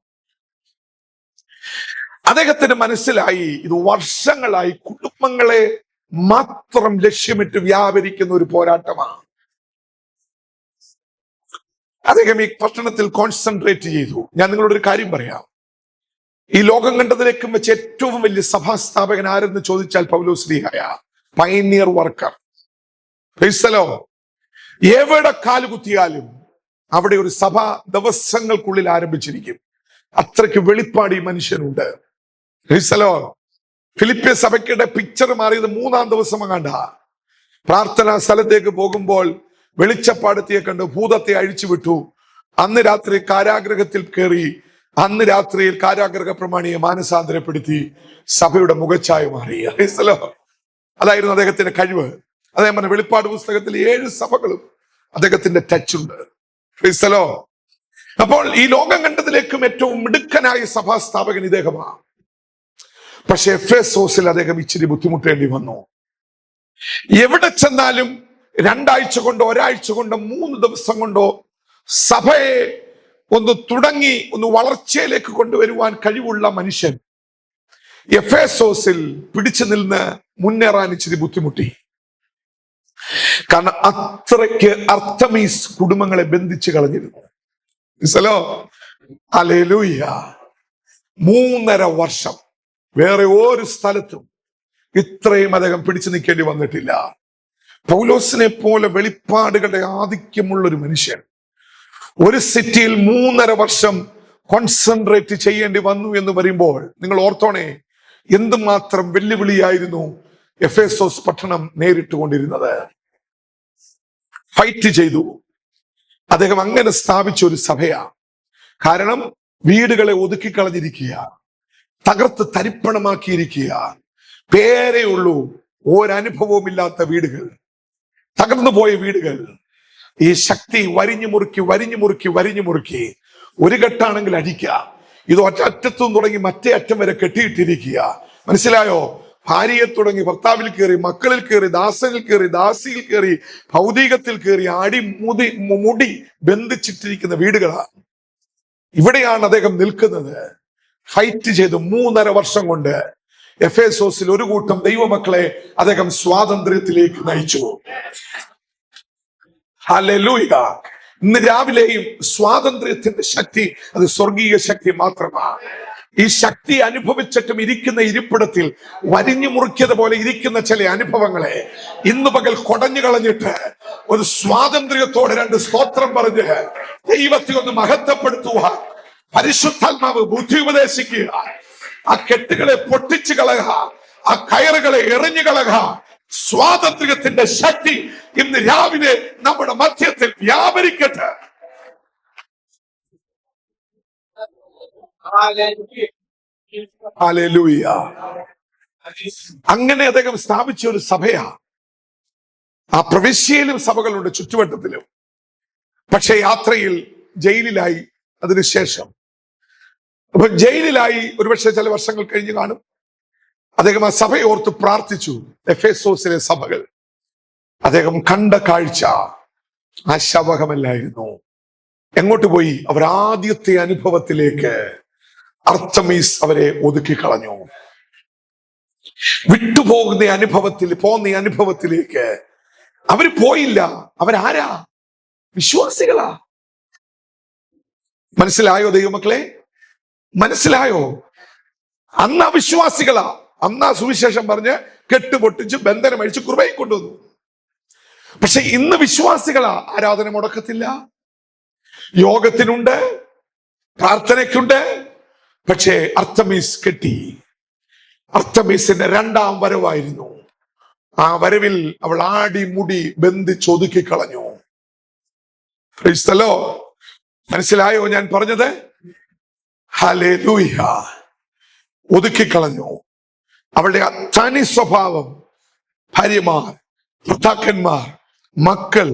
അദ്ദേഹത്തിന് മനസ്സിലായി, ഇത് വർഷങ്ങളായി കുടുംബങ്ങളെ മാത്രം ലക്ഷ്യമിട്ട് വ്യാപരിക്കുന്ന ഒരു പോരാട്ടമാണ്. അദ്ദേഹം ഈ പട്ടണത്തിൽ കോൺസെൻട്രേറ്റ് ചെയ്തു. ഞാൻ നിങ്ങളോടൊരു കാര്യം പറയാം. ഈ ലോകം കണ്ടതിലേക്കും വെച്ച് ഏറ്റവും വലിയ സഭാസ്ഥാപകൻ ആരെന്ന് ചോദിച്ചാൽ പൗലോസ് ശ്ലീഹയ. Pioneer worker. എവിടെ കാലുകുത്തിയാലും അവിടെ ഒരു സഭ ദിവസങ്ങൾക്കുള്ളിൽ ആരംഭിച്ചിരിക്കും. അത്രയ്ക്ക് വെളിപ്പാട് ഈ മനുഷ്യനുണ്ട്. ഫിലിപ്പിയ സഭയ്ക്കിടെ പിക്ചർ മാറിയത് 3-ാം ദിവസം അങ്ങാണ്ട. പ്രാർത്ഥനാ സ്ഥലത്തേക്ക് പോകുമ്പോൾ വെളിച്ചപ്പാടത്തിയെ കണ്ട് ഭൂതത്തെ അഴിച്ചുവിട്ടു. അന്ന് രാത്രി കാരാഗ്രഹത്തിൽ കയറി. അന്ന് രാത്രിയിൽ കാരാഗ്രഹ പ്രമാണിയെ മാനസാന്തരപ്പെടുത്തി സഭയുടെ മുഖച്ഛായ മാറി. അതായിരുന്നു അദ്ദേഹത്തിന്റെ കഴിവ്. അദ്ദേഹം പറഞ്ഞ വെളിപ്പാട് പുസ്തകത്തിൽ 7 സഭകളും അദ്ദേഹത്തിന്റെ ടച്ച് ഉണ്ട്. അപ്പോൾ ഈ ലോകം കണ്ടതിലേക്കും ഏറ്റവും മിടുക്കനായ സഭാസ്ഥാപകൻ ഇദ്ദേഹമാണ്. പക്ഷെ എഫേസോസിൽ അദ്ദേഹം ഇച്ചിരി ബുദ്ധിമുട്ടേണ്ടി വന്നു. എവിടെ ചെന്നാലും 2 ആഴ്ച കൊണ്ടോ 1 ആഴ്ച കൊണ്ടോ 3 ദിവസം കൊണ്ടോ സഭയെ ഒന്ന് തുടങ്ങി ഒന്ന് വളർച്ചയിലേക്ക് കൊണ്ടുവരുവാൻ കഴിവുള്ള മനുഷ്യൻ എഫേസോസിൽ പിടിച്ചു നിന്ന് മുന്നേറാൻ ഇച്ചിരി ബുദ്ധിമുട്ടി. കാരണം അത്രയ്ക്ക് അർത്തമീസ് കുടുംബങ്ങളെ ബന്ധിച്ചു കളഞ്ഞിരുന്നു. ഹല്ലേലൂയ. 3.5 വർഷം വേറെ ഒരു സ്ഥലത്തും ഇത്രയും അദ്ദേഹം പിടിച്ചു നിൽക്കേണ്ടി വന്നിട്ടില്ല. പൗലോസിനെ പോലെ വെളിപ്പാടുകളുടെ ആധിക്യമുള്ള ഒരു മനുഷ്യൻ ഒരു സിറ്റിയിൽ 3.5 വർഷം കോൺസെൻട്രേറ്റ് ചെയ്യേണ്ടി വന്നു എന്ന് പറയുമ്പോൾ നിങ്ങൾ ഓർത്തോണേ, എന്തുമാത്രം വെല്ലുവിളിയായിരുന്നു എഫേസോസ് പട്ടണം നേരിട്ടുകൊണ്ടിരുന്നത്. ഫൈറ്റ് ചെയ്തു. അദ്ദേഹം അങ്ങനെ സ്ഥാപിച്ച ഒരു സഭയാ. കാരണം വീടുകളെ ഒതുക്കിക്കളഞ്ഞിരിക്കുക, തകർത്ത് തരിപ്പണമാക്കിയിരിക്കുക. പേരേ ഉള്ളൂ, ഒരനുഭവവും ഇല്ലാത്ത വീടുകൾ, തകർന്നു പോയ വീടുകൾ. ഈ ശക്തി വരിഞ്ഞു മുറുക്കി ഒരു ഘട്ടാണെങ്കിൽ അടിക്കുക. ഇത് ഒറ്റത്തും തുടങ്ങി മറ്റേ അറ്റം വരെ കെട്ടിയിട്ടിരിക്കുക. മനസ്സിലായോ? ഭാര്യയെ തുടങ്ങി ഭർത്താവിൽ കയറി, മക്കളിൽ കയറി, ദാസനിൽ കയറി, ദാസിയിൽ കയറി, ഭൗതികത്തിൽ കയറി, മുടി ബന്ധിച്ചിട്ടിരിക്കുന്ന വീടുകളാണ്. ഇവിടെയാണ് അദ്ദേഹം നിൽക്കുന്നത്. ഫൈറ്റ് ചെയ്തു 3.5 വർഷം കൊണ്ട് എഫേസോസിൽ ഒരു കൂട്ടം ദൈവമക്കളെ അദ്ദേഹം സ്വാതന്ത്ര്യത്തിലേക്ക് നയിച്ചു. ഹല്ലേലൂയ. ഇന്ന് രാവിലെയും സ്വാതന്ത്ര്യത്തിന്റെ ശക്തി അത് സ്വർഗീയ ശക്തി മാത്രമാണ്. ഈ ശക്തി അനുഭവിച്ചിട്ടും ഇരിക്കുന്ന ഇരിപ്പിടത്തിൽ വരിഞ്ഞു മുറുക്കിയതുപോലെ ഇരിക്കുന്ന ചില അനുഭവങ്ങളെ ഇന്ന് പകൽ കൊടഞ്ഞു കളഞ്ഞിട്ട് ഒരു സ്വാതന്ത്ര്യത്തോടെ രണ്ട് സ്തോത്രം പറഞ്ഞ് ദൈവത്തെ ഒന്ന് മഹത്വപ്പെടുത്തുക. പരിശുദ്ധാത്മാവ് ബുദ്ധി ഉപദേശിക്കുക. ആ കെട്ടുകളെ പൊട്ടിച്ചു കളയുക, ആ കയറുകളെ എറിഞ്ഞു കളയുക. സ്വാതന്ത്ര്യത്തിന്റെ ശക്തി ഇന്ന് രാവിലെ നമ്മുടെ മധ്യത്തിൽ വ്യാപരിക്കട്ടെ. ഹല്ലേലൂയ. അങ്ങനെ അദ്ദേഹം സ്ഥാപിച്ച ഒരു സഭയാ. ആ പ്രവിശ്യയിലും സഭകളുണ്ട്, ചുറ്റുവട്ടത്തിലും. പക്ഷെ യാത്രയിൽ ജയിലിലായി. അതിനുശേഷം അപ്പൊ ജയിലിലായി ഒരുപക്ഷെ ചില വർഷങ്ങൾ കഴിഞ്ഞ് കാണും. അദ്ദേഹം ആ സഭയെ ഓർത്ത് പ്രാർത്ഥിച്ചു. എഫേസോസിലെ സഭകൾ അദ്ദേഹം കണ്ട കാഴ്ച ആശാവഹമല്ലായിരുന്നു. എങ്ങോട്ട് പോയി? അവർ ആദ്യത്തെ അനുഭവത്തിലേക്ക് അർത്തമീസ് അവരെ ഒതുക്കി കളഞ്ഞു. വിട്ടുപോകുന്ന അനുഭവത്തിലേക്ക് അവര് പോയില്ല. അവരാരാ? വിശ്വാസികളാ. മനസ്സിലായോ ദൈവമക്കളെ? മനസ്സിലായോ? അന്ന് വിശ്വാസികളാ. അന്ന് സുവിശേഷം പറഞ്ഞ് കെട്ടുപൊട്ടിച്ച് ബന്ധനമഴിച്ച് കൃപയിൽ കൊണ്ടുവന്നു. പക്ഷെ ഇന്ന് വിശ്വാസികളാ. ആരാധന മുടക്കത്തില്ല, യോഗത്തിനുണ്ട്, പ്രാർത്ഥനയ്ക്കുണ്ട്. പക്ഷേ അർത്തമീസ് കെട്ടി. അർത്തമീസിന്റെ രണ്ടാം വരവായിരുന്നു. ആ വരവിൽ അവൾ ആടി മുടി ബന്ധിച്ചൊതുക്കി കളഞ്ഞു. ക്രൈസ്തലോ, മനസ്സിലായോ ഞാൻ പറഞ്ഞത്? ഹല്ലേലൂയ. ഒതുക്കിക്കളഞ്ഞു. അവളുടെ തനി സ്വഭാവം, ഭാര്യമാർ, ഭർത്താക്കന്മാർ, മക്കൾ,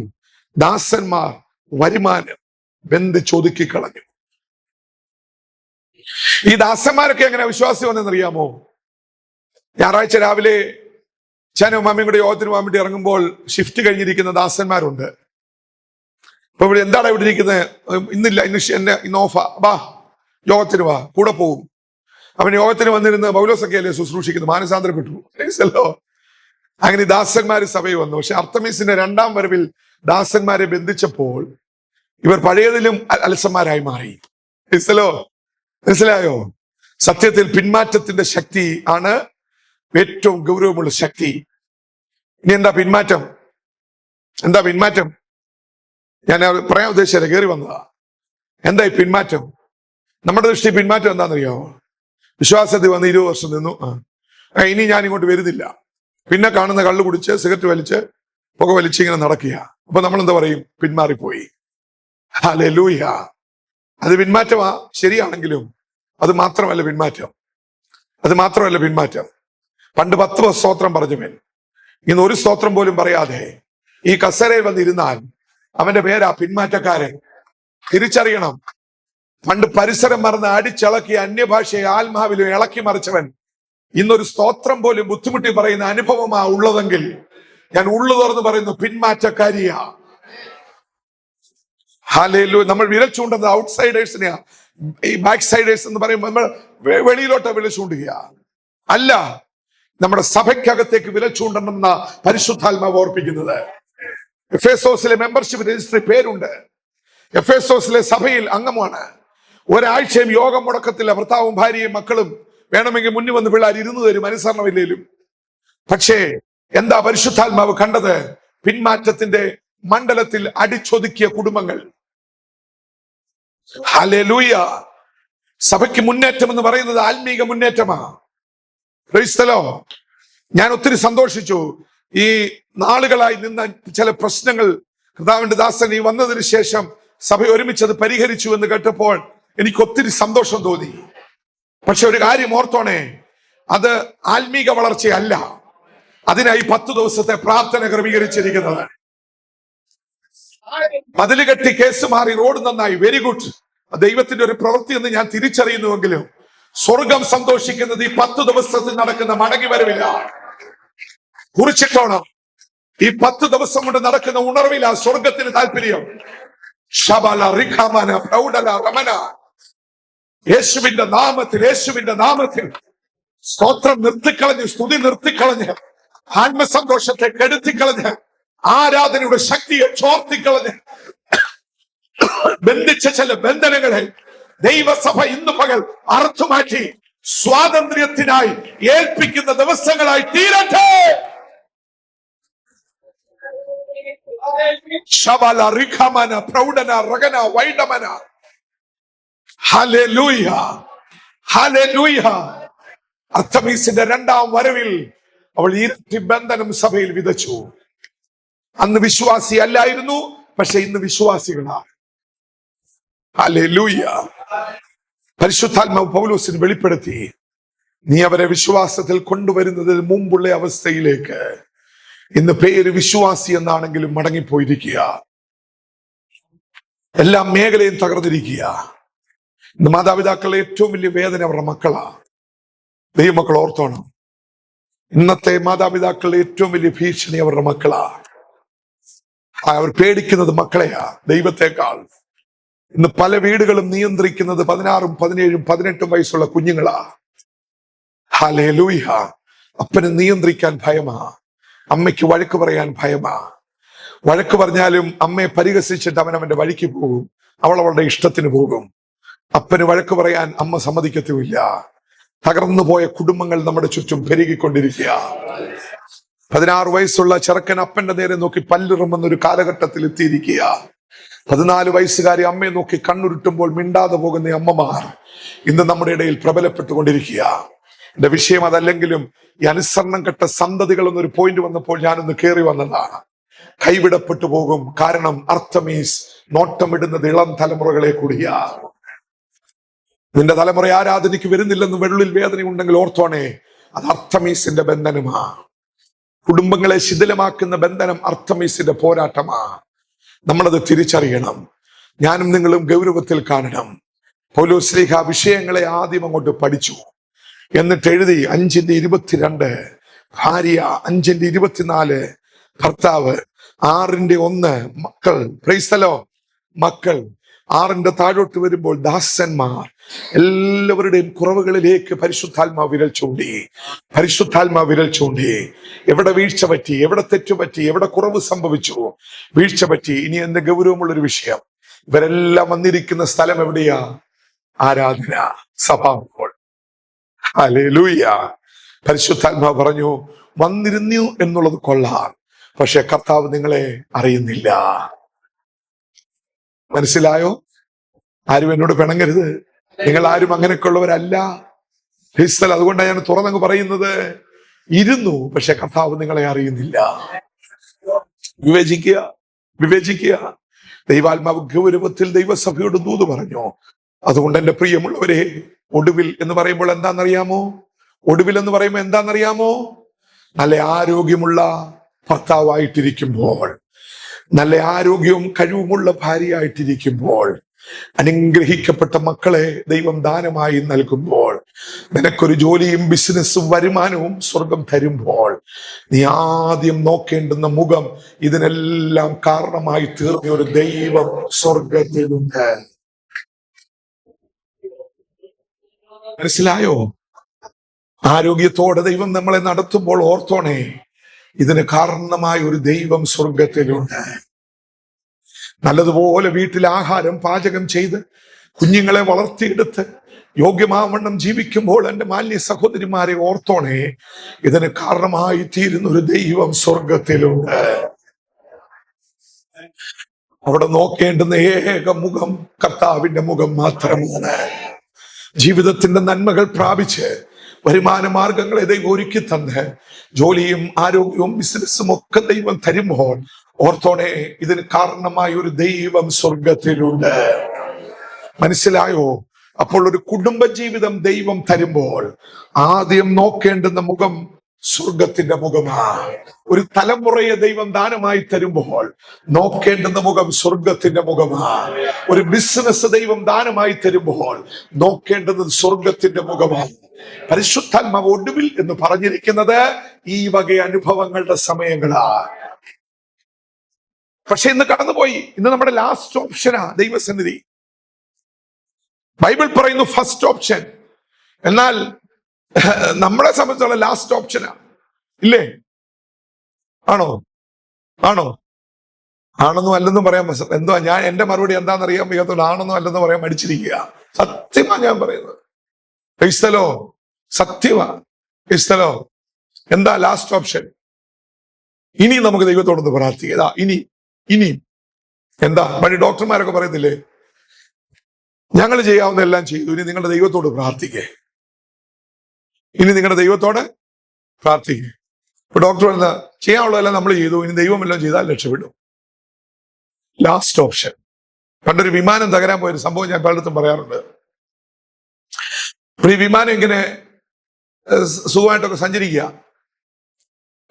ദാസന്മാർ, വരുമാനം ബന്ധിച്ചൊതുക്കിക്കളഞ്ഞു. ഈ ദാസന്മാരൊക്കെ എങ്ങനെ വിശ്വാസി വന്നെന്നറിയാമോ? ഞായറാഴ്ച രാവിലെ ചാനും മാമിയും കൂടെ യോഗത്തിന് പോകാൻ വേണ്ടി ഇറങ്ങുമ്പോൾ ഷിഫ്റ്റ് കഴിഞ്ഞിരിക്കുന്ന ദാസന്മാരുണ്ട്. അപ്പൊ ഇവിടെ എന്താണ് ഇവിടെ ഇരിക്കുന്നത്? ഇന്നില്ല, ഇന്ന് ഓഫാ, വാ യോഗത്തിന് വാ, കൂടെ പോകും. അവൻ യോഗത്തിന് വന്നിരുന്ന് പൗലോസൊക്കെ അല്ലേ ശുശ്രൂഷിക്കുന്നു, മാനസാന്തരപ്പെട്ടു. അങ്ങനെ ദാസന്മാര് സഭയിൽ വന്നു. പക്ഷെ അർത്തമീസിന്റെ രണ്ടാം വരവിൽ ദാസന്മാരെ ബന്ധിച്ചപ്പോൾ ഇവർ പഴയതിലും അലസന്മാരായി മാറി. മനസ്സിലായോ? സത്യത്തിൽ പിന്മാറ്റത്തിന്റെ ശക്തി ആണ് ഏറ്റവും ഗൗരവമുള്ള ശക്തി. ഇനി എന്താ പിന്മാറ്റം? ഞാൻ പറയാൻ ഉദ്ദേശിച്ചത് കയറി വന്നതാ. എന്താ ഈ പിന്മാറ്റം? നമ്മുടെ ദൃഷ്ടി പിന്മാറ്റം എന്താണെന്നറിയാമോ? വിശ്വാസത്തിൽ വന്ന് 20 വർഷം നിന്നു, ഇനി ഞാൻ ഇങ്ങോട്ട് വരുന്നില്ല. പിന്നെ കാണുന്ന കള്ളു കുടിച്ച് സിഗരറ്റ് വലിച്ച് പുക വലിച്ച് ഇങ്ങനെ നടക്കുക. അപ്പൊ നമ്മൾ എന്താ പറയും? പിന്മാറിപ്പോയി. ഹല്ലേലൂയ. അത് പിന്മാറ്റമാ, ശരിയാണെങ്കിലും അത് മാത്രമല്ല പിന്മാറ്റം. പണ്ട് 10 സ്തോത്രം പറഞ്ഞവൻ ഇന്ന് ഒരു സ്തോത്രം പോലും പറയാതെ ഈ കസേരയിൽ വന്നിരുന്നാൽ അവന്റെ പേരാ പിന്മാറ്റക്കാരൻ. തിരിച്ചറിയണം. പണ്ട് പരിസരം മറന്ന് അടിച്ചിളക്കി അന്യഭാഷയെ ആത്മാവിലും ഇളക്കി മറിച്ചവൻ ഇന്നൊരു സ്തോത്രം പോലും ബുദ്ധിമുട്ടി പറയുന്ന അനുഭവമാ ഉള്ളതെങ്കിൽ ഞാൻ ഉള്ളു തുറന്ന് പറയുന്നു, പിന്മാറ്റക്കാരിയാ. ഹല്ലേലൂയ. നമ്മൾ വിരൽ ചൂണ്ടുന്നത് ഔട്ട്സൈഡേഴ്സിനെയാ. ഈ ബാക്ക് സൈഡേഴ്സ് എന്ന് പറയുമ്പോൾ നമ്മൾ വെളിയിലോട്ട് വിരൽ ചൂണ്ടുക അല്ല, നമ്മുടെ സഭയ്ക്കകത്തേക്ക് വിരൽ ചൂണ്ടണമെന്ന പരിശുദ്ധാത്മാവ് ഓർപ്പിക്കുന്നത്. എഫേസോസിലെ മെമ്പർഷിപ്പ് രജിസ്റ്ററിൽ പേരുണ്ട്. എഫേസോസിലെ സഭയിൽ അംഗമാണ്. ഒരാഴ്ചയും യോഗം മുടക്കത്തില്ല. ഭർത്താവും ഭാര്യയും മക്കളും വേണമെങ്കിൽ മുന്നിൽ വന്ന് പിള്ളേർ ഇരുന്ന് തരും, അനുസരണമില്ലേലും. പക്ഷേ എന്താ പരിശുദ്ധാത്മാവ് കണ്ടത്? പിന്മാറ്റത്തിന്റെ മണ്ഡലത്തിൽ അടിച്ചൊതുക്കിയ കുടുംബങ്ങൾ. ഹല്ലേലൂയ. സഭയ്ക്ക് മുന്നേറ്റം എന്ന് പറയുന്നത് ആത്മീക മുന്നേറ്റമാ. ക്രൈസ്തലോ, ഞാൻ ഒത്തിരി സന്തോഷിച്ചു. ഈ നാളുകളായി നിന്ന ചില പ്രശ്നങ്ങൾ കർത്താവിന്റെ ദാസൻ ഈ വന്നതിന് ശേഷം സഭ ഒരുമിച്ചത് പരിഹരിച്ചു എന്ന് കേട്ടപ്പോൾ എനിക്ക് ഒത്തിരി സന്തോഷം തോന്നി. പക്ഷെ ഒരു കാര്യം ഓർത്തോണേ, അത് ആത്മീക വളർച്ചയല്ല. അതിനായി 10 ദിവസത്തെ പ്രാർത്ഥന ക്രമീകരിച്ചിരിക്കുന്നത്. മതില് കെട്ടി കേസ് മാറി റോഡ് നന്നായി, വെരി ഗുഡ്. ദൈവത്തിന്റെ ഒരു പ്രവൃത്തി എന്ന് ഞാൻ തിരിച്ചറിയുന്നുവെങ്കിലും സ്വർഗം സന്തോഷിക്കുന്നത് ഈ 10 ദിവസത്തിൽ നടക്കുന്ന മടങ്ങി വരവില്ല. കുറിച്ചിട്ടോണം, ഈ 10 ദിവസം കൊണ്ട് നടക്കുന്ന ഉണർവില്ല സ്വർഗത്തിന് താല്പര്യം. യേശുവിന്റെ നാമത്തിൽ സ്തോത്രം നിർത്തിക്കളഞ്ഞ്, സ്തുതി നിർത്തിക്കളഞ്ഞ്, ആത്മസന്തോഷത്തെ കെടുത്തിക്കളഞ്ഞ്, ആരാധനയുടെ ശക്തിയെ ചോർത്തിക്കളഞ്ഞ്, ബന്ധിച്ച ചില ബന്ധനങ്ങളെ ദൈവസഭ ഇന്ന് പകൽ അറുത്തുമാറ്റി സ്വാതന്ത്ര്യത്തിനായി ഏൽപ്പിക്കുന്ന ദിവസങ്ങളായി തീരട്ടെ. ശബല റിഖമന പ്രൗഢന റഗന വൈഡമന. Hallelujah, hallelujah. അർത്തമീസിന്റെ രണ്ടാം വരവിൽ അവൾ ഇരട്ടി ബന്ധനം സഭയിൽ വിതച്ചു. അന്ന് വിശ്വാസി അല്ലായിരുന്നു, പക്ഷെ ഇന്ന് വിശ്വാസികളാണ്. ഹല്ലേലൂയ. പരിശുദ്ധാത്മാവ് പൗലോസിന് വെളിപ്പെടുത്തി, നീ അവരെ വിശ്വാസത്തിൽ കൊണ്ടുവരുന്നതിന് മുമ്പുള്ള അവസ്ഥയിലേക്ക് ഇന്ന് പേര് വിശ്വാസി എന്നാണെങ്കിലും മടങ്ങിപ്പോയിരിക്കുക. എല്ലാ മേഖലയും തകർന്നിരിക്കുക. ഇന്ന് മാതാപിതാക്കളുടെ ഏറ്റവും വലിയ വേദന അവരുടെ മക്കളാ. ദൈവമക്കൾ ഓർത്തോണം, ഇന്നത്തെ മാതാപിതാക്കളുടെ ഏറ്റവും വലിയ ഭീഷണി അവരുടെ മക്കളാ. അവർ പേടിക്കുന്നത് മക്കളെയാ, ദൈവത്തെക്കാൾ. ഇന്ന് പല വീടുകളും നിയന്ത്രിക്കുന്നത് 16, 17, 18 വയസ്സുള്ള കുഞ്ഞുങ്ങളാ. ഹല്ലേലൂയ. അപ്പന് നിയന്ത്രിക്കാൻ ഭയമാ, അമ്മയ്ക്ക് വഴക്ക് പറയാൻ ഭയമാ. വഴക്ക് പറഞ്ഞാലും അമ്മയെ പരിഹസിച്ചിട്ട് അവന്റെ വഴിക്ക് പോകും, അവളുടെ ഇഷ്ടത്തിന് പോകും. അപ്പന് വഴക്ക് പറയാൻ അമ്മ സമ്മതിക്കത്തുമില്ല. തകർന്നു പോയ കുടുംബങ്ങൾ നമ്മുടെ ചുറ്റും പെരുകിക്കൊണ്ടിരിക്കുക. 16 വയസ്സുള്ള ചെറുക്കൻ അപ്പന്റെ നേരെ നോക്കി പല്ലിറുമെന്നൊരു കാലഘട്ടത്തിൽ എത്തിയിരിക്കുക. 14 വയസ്സുകാരി അമ്മയെ നോക്കി കണ്ണുരുട്ടുമ്പോൾ മിണ്ടാതെ പോകുന്ന അമ്മമാർ ഇന്ന് നമ്മുടെ ഇടയിൽ പ്രബലപ്പെട്ടുകൊണ്ടിരിക്കുക. എന്റെ വിഷയം അതല്ലെങ്കിലും ഈ അനുസരണം കെട്ട സന്തതികൾ എന്നൊരു പോയിന്റ് വന്നപ്പോൾ ഞാനൊന്ന് കയറി വന്നതാണ്. കൈവിടപ്പെട്ടു പോകും. കാരണം അർത്തമീസ് നോട്ടമിടുന്നത് ഇളം തലമുറകളെ കൂടിയാ. നിന്റെ തലമുറ ആരാധനയ്ക്ക് വരുന്നില്ലെന്ന് വെള്ളിൽ വേദനയുണ്ടെങ്കിൽ ഓർത്തോണേ, അത് അർത്തമീസിന്റെ ബന്ധനമാ. കുടുംബങ്ങളെ ശിഥിലമാക്കുന്ന ബന്ധനം അർത്തമീസിന്റെ പോരാട്ടമാ. നമ്മളത് തിരിച്ചറിയണം. ഞാനും നിങ്ങളും ഗൗരവത്തിൽ കാണണം. പൗലോസ് ശ്ലീഹ വിഷയങ്ങളെ ആദ്യം അങ്ങോട്ട് പഠിച്ചു, എന്നിട്ട് എഴുതി. 5:22 ഭാര്യ, 5:24 ഭർത്താവ്, 6:1 മക്കൾ. Price the Lord. മക്കൾ 6 താഴോട്ട് വരുമ്പോൾ ദാസന്മാർ. എല്ലാവരുടെയും കുറവുകളിലേക്ക് പരിശുദ്ധാത്മാവ് വിരൽ ചൂണ്ടി, പരിശുദ്ധാത്മാവ് വിരൽ ചൂണ്ടി. എവിടെ വീഴ്ച പറ്റി, എവിടെ തെറ്റുപറ്റി, എവിടെ കുറവ് സംഭവിച്ചു, വീഴ്ച പറ്റി. ഇനി എന്റെ ഗൗരവമുള്ളൊരു വിഷയം, ഇവരെല്ലാം വന്നിരിക്കുന്ന സ്ഥലം എവിടെയാ? ആരാധന, സഭാ. ഹല്ലേലൂയ. പരിശുദ്ധാത്മാവ് പറഞ്ഞു, വന്നിരുന്നു എന്നുള്ളത് കൊള്ളാം, പക്ഷെ കർത്താവ് നിങ്ങളെ അറിയുന്നില്ല. മനസ്സിലായോ? ആരും എന്നോട് പിണങ്ങരുത്. നിങ്ങൾ ആരും അങ്ങനെയൊക്കെയുള്ളവരല്ല. അതുകൊണ്ടാണ് ഞാൻ തുറന്നങ്ങ് പറയുന്നത്. ഇരുന്നു, പക്ഷെ കർത്താവ് നിങ്ങളെ അറിയുന്നില്ല. വിവേചിക്കുക, വിവേചിക്കുക. ദൈവാത്മാവ് ഗൗരവത്തിൽ ദൈവസഭയോട് ദൂത് പറഞ്ഞു. അതുകൊണ്ട് എന്റെ പ്രിയമുള്ളവരെ, ഒടുവിൽ എന്ന് പറയുമ്പോൾ എന്താണെന്നറിയാമോ? ഒടുവിൽ എന്ന് പറയുമ്പോൾ എന്താണെന്നറിയാമോ? നല്ല ആരോഗ്യമുള്ള ഭർത്താവായിട്ടിരിക്കുമ്പോൾ, നല്ല ആരോഗ്യവും കഴിവുമുള്ള ഭാര്യയായിട്ടിരിക്കുമ്പോൾ, അനുഗ്രഹിക്കപ്പെട്ട മക്കളെ ദൈവം ദാനമായി നൽകുമ്പോൾ, നിനക്കൊരു ജോലിയും ബിസിനസ്സും വരുമാനവും സ്വർഗം തരുമ്പോൾ, നീ ആദ്യം നോക്കേണ്ടുന്ന മുഖം. ഇതിനെല്ലാം കാരണമായി തീർന്ന ഒരു ദൈവം സ്വർഗത്തിലുണ്ട്. മനസ്സിലായോ? ആരോഗ്യത്തോടെ ദൈവം നമ്മളെ നടത്തുമ്പോൾ ഓർത്തോണേ, ഇതിന് കാരണമായ ഒരു ദൈവം സ്വർഗത്തിലുണ്ട്. നല്ലതുപോലെ വീട്ടിൽ ആഹാരം പാചകം ചെയ്ത് കുഞ്ഞുങ്ങളെ വളർത്തിയെടുത്ത് യോഗ്യമാവണ്ണം ജീവിക്കുമ്പോൾ എന്റെ മാന്യ സഹോദരിമാരെ ഓർത്തോണേ, ഇതിന് കാരണമായി തീരുന്ന ഒരു ദൈവം സ്വർഗത്തിലുണ്ട്. അവിടെ നോക്കേണ്ടുന്ന ഏക മുഖം കർത്താവിന്റെ മുഖം മാത്രമാണ്. ജീവിതത്തിന്റെ നന്മകൾ പ്രാപിച്ച് വരുമാന മാർഗങ്ങളെ ദൈവം ഒരുക്കി തന്ന് ജോലിയും ആരോഗ്യവും ബിസിനസ്സും ഒക്കെ ദൈവം തരുമ്പോൾ ഓർത്തോണേ, ഇതിന് കാരണമായ ഒരു ദൈവം സ്വർഗത്തിലുണ്ട്. മനസ്സിലായോ? അപ്പോൾ ഒരു കുടുംബ ജീവിതം ദൈവം തരുമ്പോൾ ആദ്യം നോക്കേണ്ടുന്ന മുഖം സ്വർഗത്തിന്റെ മുഖമാണ്. ഒരു തലമുറയെ ദൈവം ദാനമായി തരുമ്പോൾ നോക്കേണ്ടുന്ന മുഖം സ്വർഗത്തിന്റെ മുഖമാണ്. ഒരു ബിസിനസ് ദൈവം ദാനമായി തരുമ്പോൾ നോക്കേണ്ടത് സ്വർഗത്തിന്റെ മുഖമാണ്. പരിശുദ്ധാത്മാവ് ഒടുവിൽ എന്ന് പറഞ്ഞിരിക്കുന്നത് ഈ വക അനുഭവങ്ങളുടെ സമയങ്ങളാണ്. പക്ഷെ ഇന്ന് കടന്നുപോയി. ഇന്ന് നമ്മുടെ ലാസ്റ്റ് ഓപ്ഷനാ ദൈവസന്നിധി. ബൈബിൾ പറയുന്നു ഫസ്റ്റ് ഓപ്ഷൻ, എന്നാൽ നമ്മളെ സംബന്ധിച്ചുള്ള ലാസ്റ്റ് ഓപ്ഷനാ. ഇല്ലേ? ആണോ? ആണോ? ആണെന്നും അല്ലെന്നും പറയാൻ എന്തുവാ? ഞാൻ എന്റെ മറുപടി എന്താണെന്നറിയാൻ വയ്യാത്തോണ്ട് ആണെന്നും അല്ലെന്നും പറയാൻ മടിച്ചിരിക്കുക. സത്യമാ ഞാൻ പറയുന്നത്. ക്രൈസ്തലോ, സത്യമാ. ക്രൈസ്തലോ, എന്താ ലാസ്റ്റ് ഓപ്ഷൻ? ഇനി നമുക്ക് ദൈവത്തോടൊന്ന് പ്രാർത്ഥിക്കുക. ഇനി എന്താ പണി? ഡോക്ടർമാരൊക്കെ പറയത്തില്ലേ, ഞങ്ങൾ ചെയ്യാവുന്ന എല്ലാം ചെയ്തു, ഇനി നിങ്ങളുടെ ദൈവത്തോട് പ്രാർത്ഥിക്കേ. ഇനി നിങ്ങളുടെ ദൈവത്തോട് പ്രാർത്ഥിക്കേ. ഇപ്പൊ ഡോക്ടർ എന്താ ചെയ്യാനുള്ളതെല്ലാം നമ്മൾ ചെയ്തു, ഇനി ദൈവം എല്ലാം ചെയ്താൽ രക്ഷപ്പെടും. Last option. പണ്ടൊരു വിമാനം തകരാൻ പോയൊരു സംഭവം ഞാൻ പലയിടത്തും പറയാറുണ്ട്. ഈ വിമാനം ഇങ്ങനെ സുഖമായിട്ടൊക്കെ സഞ്ചരിക്കുക,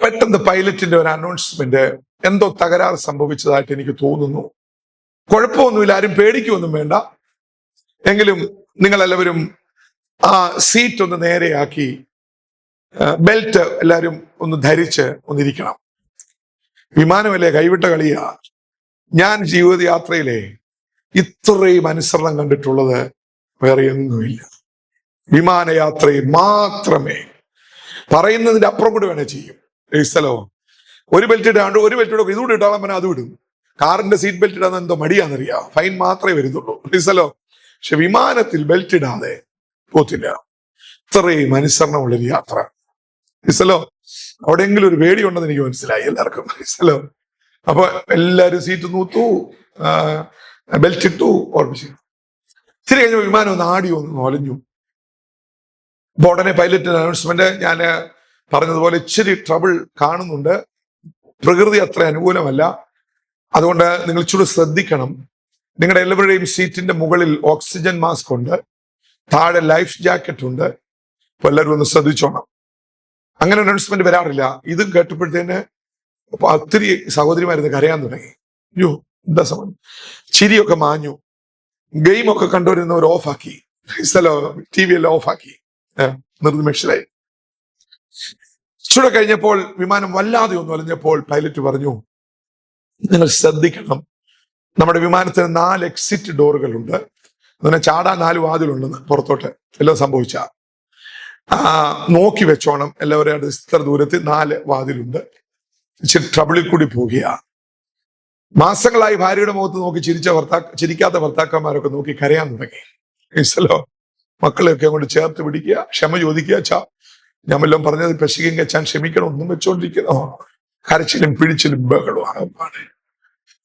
പെട്ടെന്ന് പൈലറ്റിന്റെ ഒരു അനൗൺസ്മെന്റ്, എന്തോ തകരാറ് സംഭവിച്ചതായിട്ട് എനിക്ക് തോന്നുന്നു. കുഴപ്പമൊന്നുമില്ല, ആരും പേടിക്കൊന്നും വേണ്ട, എങ്കിലും നിങ്ങളെല്ലാവരും ആ സീറ്റ് ഒന്ന് നേരെയാക്കി ബെൽറ്റ് എല്ലാവരും ഒന്ന് ധരിച്ച് ഒന്നിരിക്കണം. വിമാനമല്ലേ, കൈവിട്ട കളിയാ. ഞാൻ ജീവിതയാത്രയിലെ ഇത്രയും അനുസരണം കണ്ടിട്ടുള്ളത് വേറെ ഒന്നുമില്ല. വിമാനയാത്രയിൽ മാത്രമേ. പറയുന്നതിന്റെ അപ്പുറം കൂടി വേണേ ചെയ്യും. ഈ സ്ഥലവും ഒരു ബെൽറ്റ് ഇടാണ്ട് ഒരു ബെൽറ്റ് ഇടും, ഇതുകൂടി ഇട്ടാൽ പിന്നെ അത് വിടും. കാറിന്റെ സീറ്റ് ബെൽറ്റ് ഇടാൻ എന്തോ മടിയാണെന്നറിയാം, ഫൈൻ മാത്രമേ വരുന്നുള്ളൂ. ഈ സ്ഥലം പക്ഷെ വിമാനത്തിൽ ബെൽറ്റ് ഇടാതെ പോത്തില്ല. ഇത്രയും അനുസരണമുള്ളൊരു യാത്ര. ഈ സ്ഥലം അവിടെയെങ്കിലും ഒരു പേടിയുണ്ടെന്ന് എനിക്ക് മനസ്സിലായി എല്ലാവർക്കും. ഈ സ്ഥലം അപ്പൊ എല്ലാരും സീറ്റ് നൂത്തു, ബെൽറ്റ് ഇട്ടു, ഓർമ്മിച്ചു. ഇത്തിരി കഴിഞ്ഞ വിമാനം ഒന്ന് ആടി ഒന്ന് ഒലഞ്ഞു. അപ്പൊ ഉടനെ പൈലറ്റിന്റെ അനൗൺസ്മെന്റ്, ഞാൻ പറഞ്ഞതുപോലെ ഇച്ചിരി ട്രബിൾ കാണുന്നുണ്ട്, പ്രകൃതി അത്ര അനുകൂലമല്ല, അതുകൊണ്ട് നിങ്ങൾ ഇച്ചിരി ശ്രദ്ധിക്കണം. നിങ്ങളുടെ എല്ലാവരുടെയും സീറ്റിന്റെ മുകളിൽ ഓക്സിജൻ മാസ്ക് ഉണ്ട്, താഴെ ലൈഫ് ജാക്കറ്റ് ഉണ്ട്, അപ്പൊ എല്ലാവരും ഒന്ന് ശ്രദ്ധിച്ചോണം. അങ്ങനെ അനൗൺസ്മെന്റ് വരാറില്ല. ഇത് കേട്ടപ്പോഴത്തേന് ഒത്തിരി സഹോദരിമാരിന്ന് കരയാൻ തുടങ്ങി. അയ്യോ എന്താ സംഭവം, ചിരിയൊക്കെ മാഞ്ഞു. ഗെയിമൊക്കെ കണ്ടുവരുന്നവർ ഓഫാക്കി, ടി വി എല്ലാം ഓഫാക്കി, നിർനിമേഷരായി. ഇച്ചിരി കഴിഞ്ഞപ്പോൾ വിമാനം വല്ലാതെ ഒന്ന് ഒലഞ്ഞപ്പോൾ പൈലറ്റ് പറഞ്ഞു, നിങ്ങൾ ശ്രദ്ധിക്കണം, നമ്മുടെ വിമാനത്തിന് 4 എക്സിറ്റ് ഡോറുകളുണ്ട്, അങ്ങനെ ചാടാൻ 4 വാതിലുണ്ടെന്ന് പുറത്തോട്ട് എല്ലാം സംഭവിച്ച നോക്കി വെച്ചോണം. എല്ലാവരും ഇത്ര ദൂരത്തിൽ 4 വാതിലുണ്ട്. ഇച്ചിരി ട്രബിളിൽ കൂടി പോകുക. മാസങ്ങളായി ഭാര്യയുടെ മുഖത്ത് നോക്കി ചിരിക്കാത്ത ഭർത്താക്കന്മാരൊക്കെ നോക്കി കരയാൻ തുടങ്ങി. ഈശ്വലോ, മക്കളെയൊക്കെ അങ്ങോട്ട് ചേർത്ത് പിടിക്കുക, ക്ഷമ ചോദിക്കുക. ഞാൻ വല്ലതും പറഞ്ഞത് പെശകിങ് വെച്ചാൻ ക്ഷമിക്കണം, ഒന്നും വെച്ചോണ്ടിരിക്കുന്നോ. കരച്ചിലും പിടിച്ചിലും ബഹളും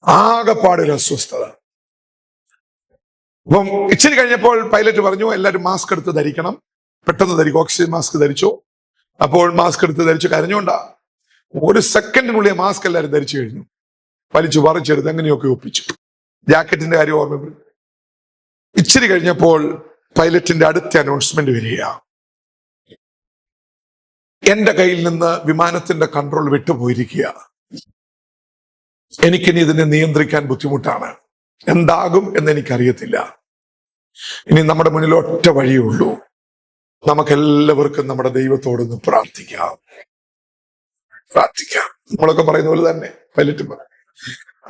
ആകെപ്പാടൊരു അസ്വസ്ഥത. അപ്പം ഇച്ചിരി കഴിഞ്ഞപ്പോൾ പൈലറ്റ് പറഞ്ഞു, എല്ലാവരും മാസ്ക് എടുത്ത് ധരിക്കണം, പെട്ടെന്ന് ധരിക്കും. ഓക്സിജൻ മാസ്ക് ധരിച്ചു. അപ്പോൾ മാസ്ക് എടുത്ത് ധരിച്ചു. കരഞ്ഞോണ്ടാ. 1 സെക്കൻഡിനുള്ളിൽ മാസ്ക് എല്ലാവരും ധരിച്ചു കഴിഞ്ഞു. വലിച്ചു പറിച്ചെടുത്ത് എങ്ങനെയൊക്കെ ഒപ്പിച്ചു. ജാക്കറ്റിന്റെ കാര്യം ഓർമ്മ. ഇച്ചിരി കഴിഞ്ഞപ്പോൾ പൈലറ്റിന്റെ അടുത്ത അനൗൺസ്മെന്റ് വരിക, എന്റെ കയ്യിൽ നിന്ന് വിമാനത്തിന്റെ കൺട്രോൾ വിട്ടുപോയിരിക്കുക, എനിക്കിനി ഇതിനെ നിയന്ത്രിക്കാൻ ബുദ്ധിമുട്ടാണ്, എന്താകും എന്ന് എനിക്കറിയത്തില്ല. ഇനി നമ്മുടെ മുന്നിൽ ഒറ്റ വഴിയേ ഉള്ളൂ, നമുക്കെല്ലാവർക്കും നമ്മുടെ ദൈവത്തോടൊന്ന് പ്രാർത്ഥിക്കാം. നമ്മളൊക്കെ പറയുന്ന പോലെ തന്നെ പൈലറ്റ് പറയും.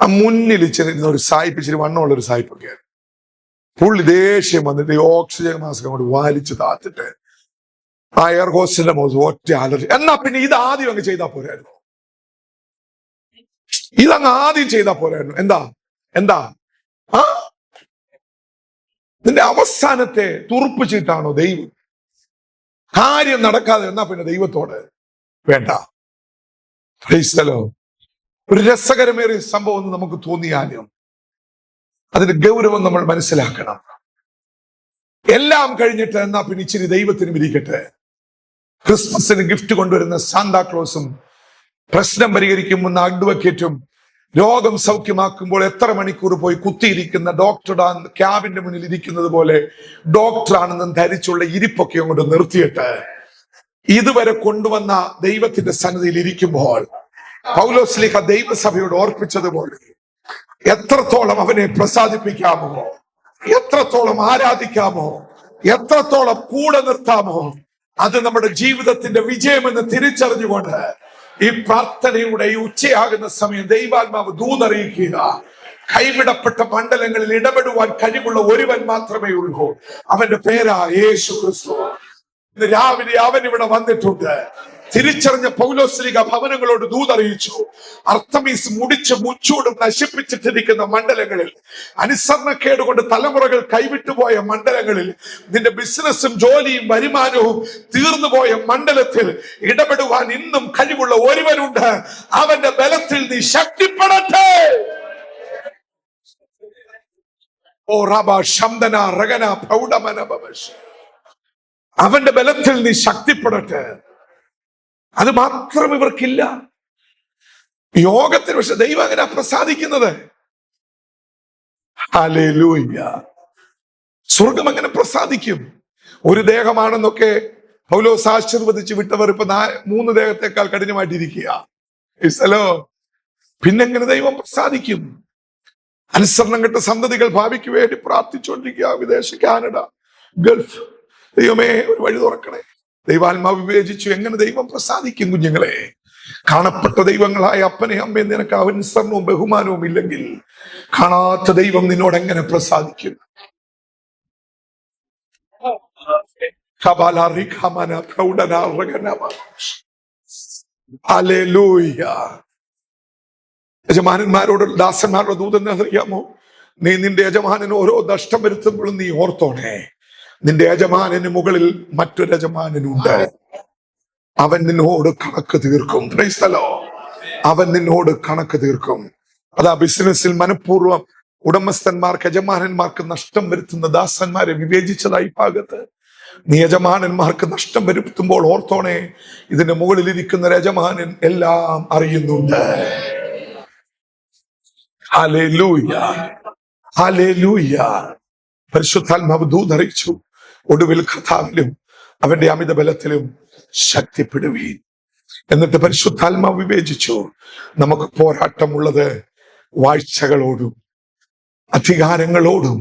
ആ മുന്നിൽ ഇച്ചിരി ഒരു സായിപ്പ്, ഇച്ചിരി വണ്ണമുള്ള ഒരു സായിപ്പൊക്കെ, പുള്ളി ദേഷ്യം വന്നിട്ട് ഈ ഓക്സിജൻ മാസ്ക് അങ്ങോട്ട് വലിച്ചു താത്തിട്ട് ആ എയർ ഹോസ്റ്റലിന്റെ മുഖത്ത് ഒറ്റ അലറി. എന്നാ പിന്നെ ഇത് ആദ്യം അങ്ങ് ചെയ്താൽ പോരായിരുന്നു, ഇതങ്ങ് ആദ്യം ചെയ്താൽ പോരായിരുന്നു. എന്താ നിന്റെ അവസാനത്തെ തുറുപ്പ് ചീട്ടാണോ ദൈവം? കാര്യം നടക്കാതെ എന്നാ പിന്നെ ദൈവത്തോട് വേണ്ട. ഒരു രസകരമേറിയ സംഭവം എന്ന് നമുക്ക് തോന്നിയാലും അതിന്റെ ഗൗരവം നമ്മൾ മനസ്സിലാക്കണം. എല്ലാം കഴിഞ്ഞിട്ട് എന്നാ പിന്നെ ഇച്ചിരി ദൈവത്തിന് ഇരിക്കട്ടെ. ക്രിസ്മസിന് ഗിഫ്റ്റ് കൊണ്ടുവരുന്ന സാന്താക്ലോസും പ്രശ്നം പരിഹരിക്കുമെന്ന അഡ്വക്കേറ്റും രോഗം സൗഖ്യമാക്കുമ്പോൾ എത്ര മണിക്കൂർ പോയി കുത്തിയിരിക്കുന്ന ഡോക്ടറുടെ ക്യാബിന്റെ മുന്നിൽ ഇരിക്കുന്നത് പോലെ ഡോക്ടറാണെന്ന് ധരിച്ചുള്ള ഇരിപ്പൊക്കെ കൊണ്ട് നിർത്തിയിട്ട് ഇതുവരെ കൊണ്ടുവന്ന ദൈവത്തിന്റെ സന്നിധിയിൽ ഇരിക്കുമ്പോൾ പൗലോസ്ലീഹ ദൈവസഭയോട് ഓർപ്പിച്ചതുപോലെ എത്രത്തോളം അവനെ പ്രസാദിപ്പിക്കാമോ, എത്രത്തോളം ആരാധിക്കാമോ, എത്രത്തോളം കൂടെ നിർത്താമോ, അത് നമ്മുടെ ജീവിതത്തിന്റെ വിജയമെന്ന് തിരിച്ചറിഞ്ഞുകൊണ്ട് ഈ പ്രാർത്ഥനയുടെ ഈ ഉച്ചയാകുന്ന സമയം ദൈവാത്മാവ് ദൂതറിയിക്കുക. കൈവിടപ്പെട്ട മണ്ഡലങ്ങളിൽ ഇടപെടുവാൻ കഴിവുള്ള ഒരുവൻ മാത്രമേ ഉള്ളൂ, അവന്റെ പേരാ യേശു ക്രിസ്തു. ഇന്ന് രാവിലെ അവൻ ഇവിടെ വന്നിട്ടുണ്ട്. തിരിച്ചറിഞ്ഞ പൗലോസ്ലീഗ ഭവനങ്ങളോട് ദൂതറിയിച്ചു. അർത്തമീസ് മുടിച്ച് മുച്ചൂടും നശിപ്പിച്ചിട്ടിരിക്കുന്ന മണ്ഡലങ്ങളിൽ, അനുസരണക്കേട് കൊണ്ട് തലമുറകൾ കൈവിട്ടുപോയ മണ്ഡലങ്ങളിൽ, നിന്റെ ബിസിനസ്സും ജോലിയും വരുമാനവും തീർന്നുപോയ മണ്ഡലത്തിൽ ഇടപെടുവാൻ ഇന്നും കഴിവുള്ള ഒരുവനുണ്ട്. അവന്റെ ബലത്തിൽ നീ ശക്തിപ്പെടട്ടെ. ഓ റബ ശംദന റഗന പ്രൗഢമന ഭവശ. അവന്റെ ബലത്തിൽ നീ ശക്തിപ്പെടട്ടെ. അത് മാത്രം ഇവർക്കില്ല. യോഗത്തിന് പക്ഷെ ദൈവം അങ്ങനെ പ്രസാദിക്കുന്നത്. ഹല്ലേലൂയ. സ്വർഗം അങ്ങനെ പ്രസാദിക്കും. ഒരു ദേഹമാണെന്നൊക്കെ പൗലോസ് ആശീർവദിച്ച് വിട്ടവർ ഇപ്പൊ 3 ദേഹത്തെക്കാൾ കഠിനമായിട്ടിരിക്കുക. പിന്നെങ്ങനെ ദൈവം പ്രസാദിക്കും? അനുസരണം കെട്ട സന്തതികൾ ഭാവിക്ക് വേണ്ടി പ്രാർത്ഥിച്ചുകൊണ്ടിരിക്കുക. വിദേശ, കാനഡ, ഗൾഫ്. ദൈവമേ ഒരു വഴി തുറക്കണേ. ദൈവാത്മാവ് വിവേചിച്ചു. എങ്ങനെ ദൈവം പ്രസാദിക്കും കുഞ്ഞുങ്ങളെ? കാണപ്പെട്ട ദൈവങ്ങളായ അപ്പനെ അമ്മയെ നിനക്ക് അനുസരണവും ബഹുമാനവും ഇല്ലെങ്കിൽ കാണാത്ത ദൈവം നിന്നോട് എങ്ങനെ പ്രസാദിക്കും? യജമാനന്മാരോട് ദാസന്മാരുടെ ദൂതൻ അറിയാമോ? നീ നിന്റെ യജമാനന് ഓരോ നഷ്ടം വരുത്തുമ്പോഴും നീ ഓർത്തോണേ, നിന്റെ യജമാനന് മുകളിൽ മറ്റൊരു യജമാനനുണ്ട്. അവൻ നിന്നോട് കണക്ക് തീർക്കും. Price the Lord. അവൻ നിന്നോട് കണക്ക് തീർക്കും. അതാ ബിസിനസ്സിൽ മനഃപൂർവ്വം ഉടമസ്ഥന്മാർക്ക്, യജമാനന്മാർക്ക് നഷ്ടം വരുത്തുന്ന ദാസന്മാരെ വിവേചിച്ചതായി ഭാഗത്ത്. നീ യജമാനന്മാർക്ക് നഷ്ടം വരുത്തുമ്പോൾ ഓർത്തോണേ, ഇതിന്റെ മുകളിലിരിക്കുന്ന യജമാനൻ എല്ലാം അറിയുന്നുണ്ട്. Hallelujah, hallelujah. പരിശുദ്ധാത്മാവ് ദൂതറിയിച്ചു, ഒടുവിൽ കർത്താവിലും അവന്റെ അമിത ബലത്തിലും ശക്തിപ്പെടുവീൻ. എന്നിട്ട് പരിശുദ്ധാത്മാവ് വിവേചിച്ചു, നമുക്ക് പോരാട്ടമുള്ളത് വാഴ്ചകളോടും അധികാരങ്ങളോടും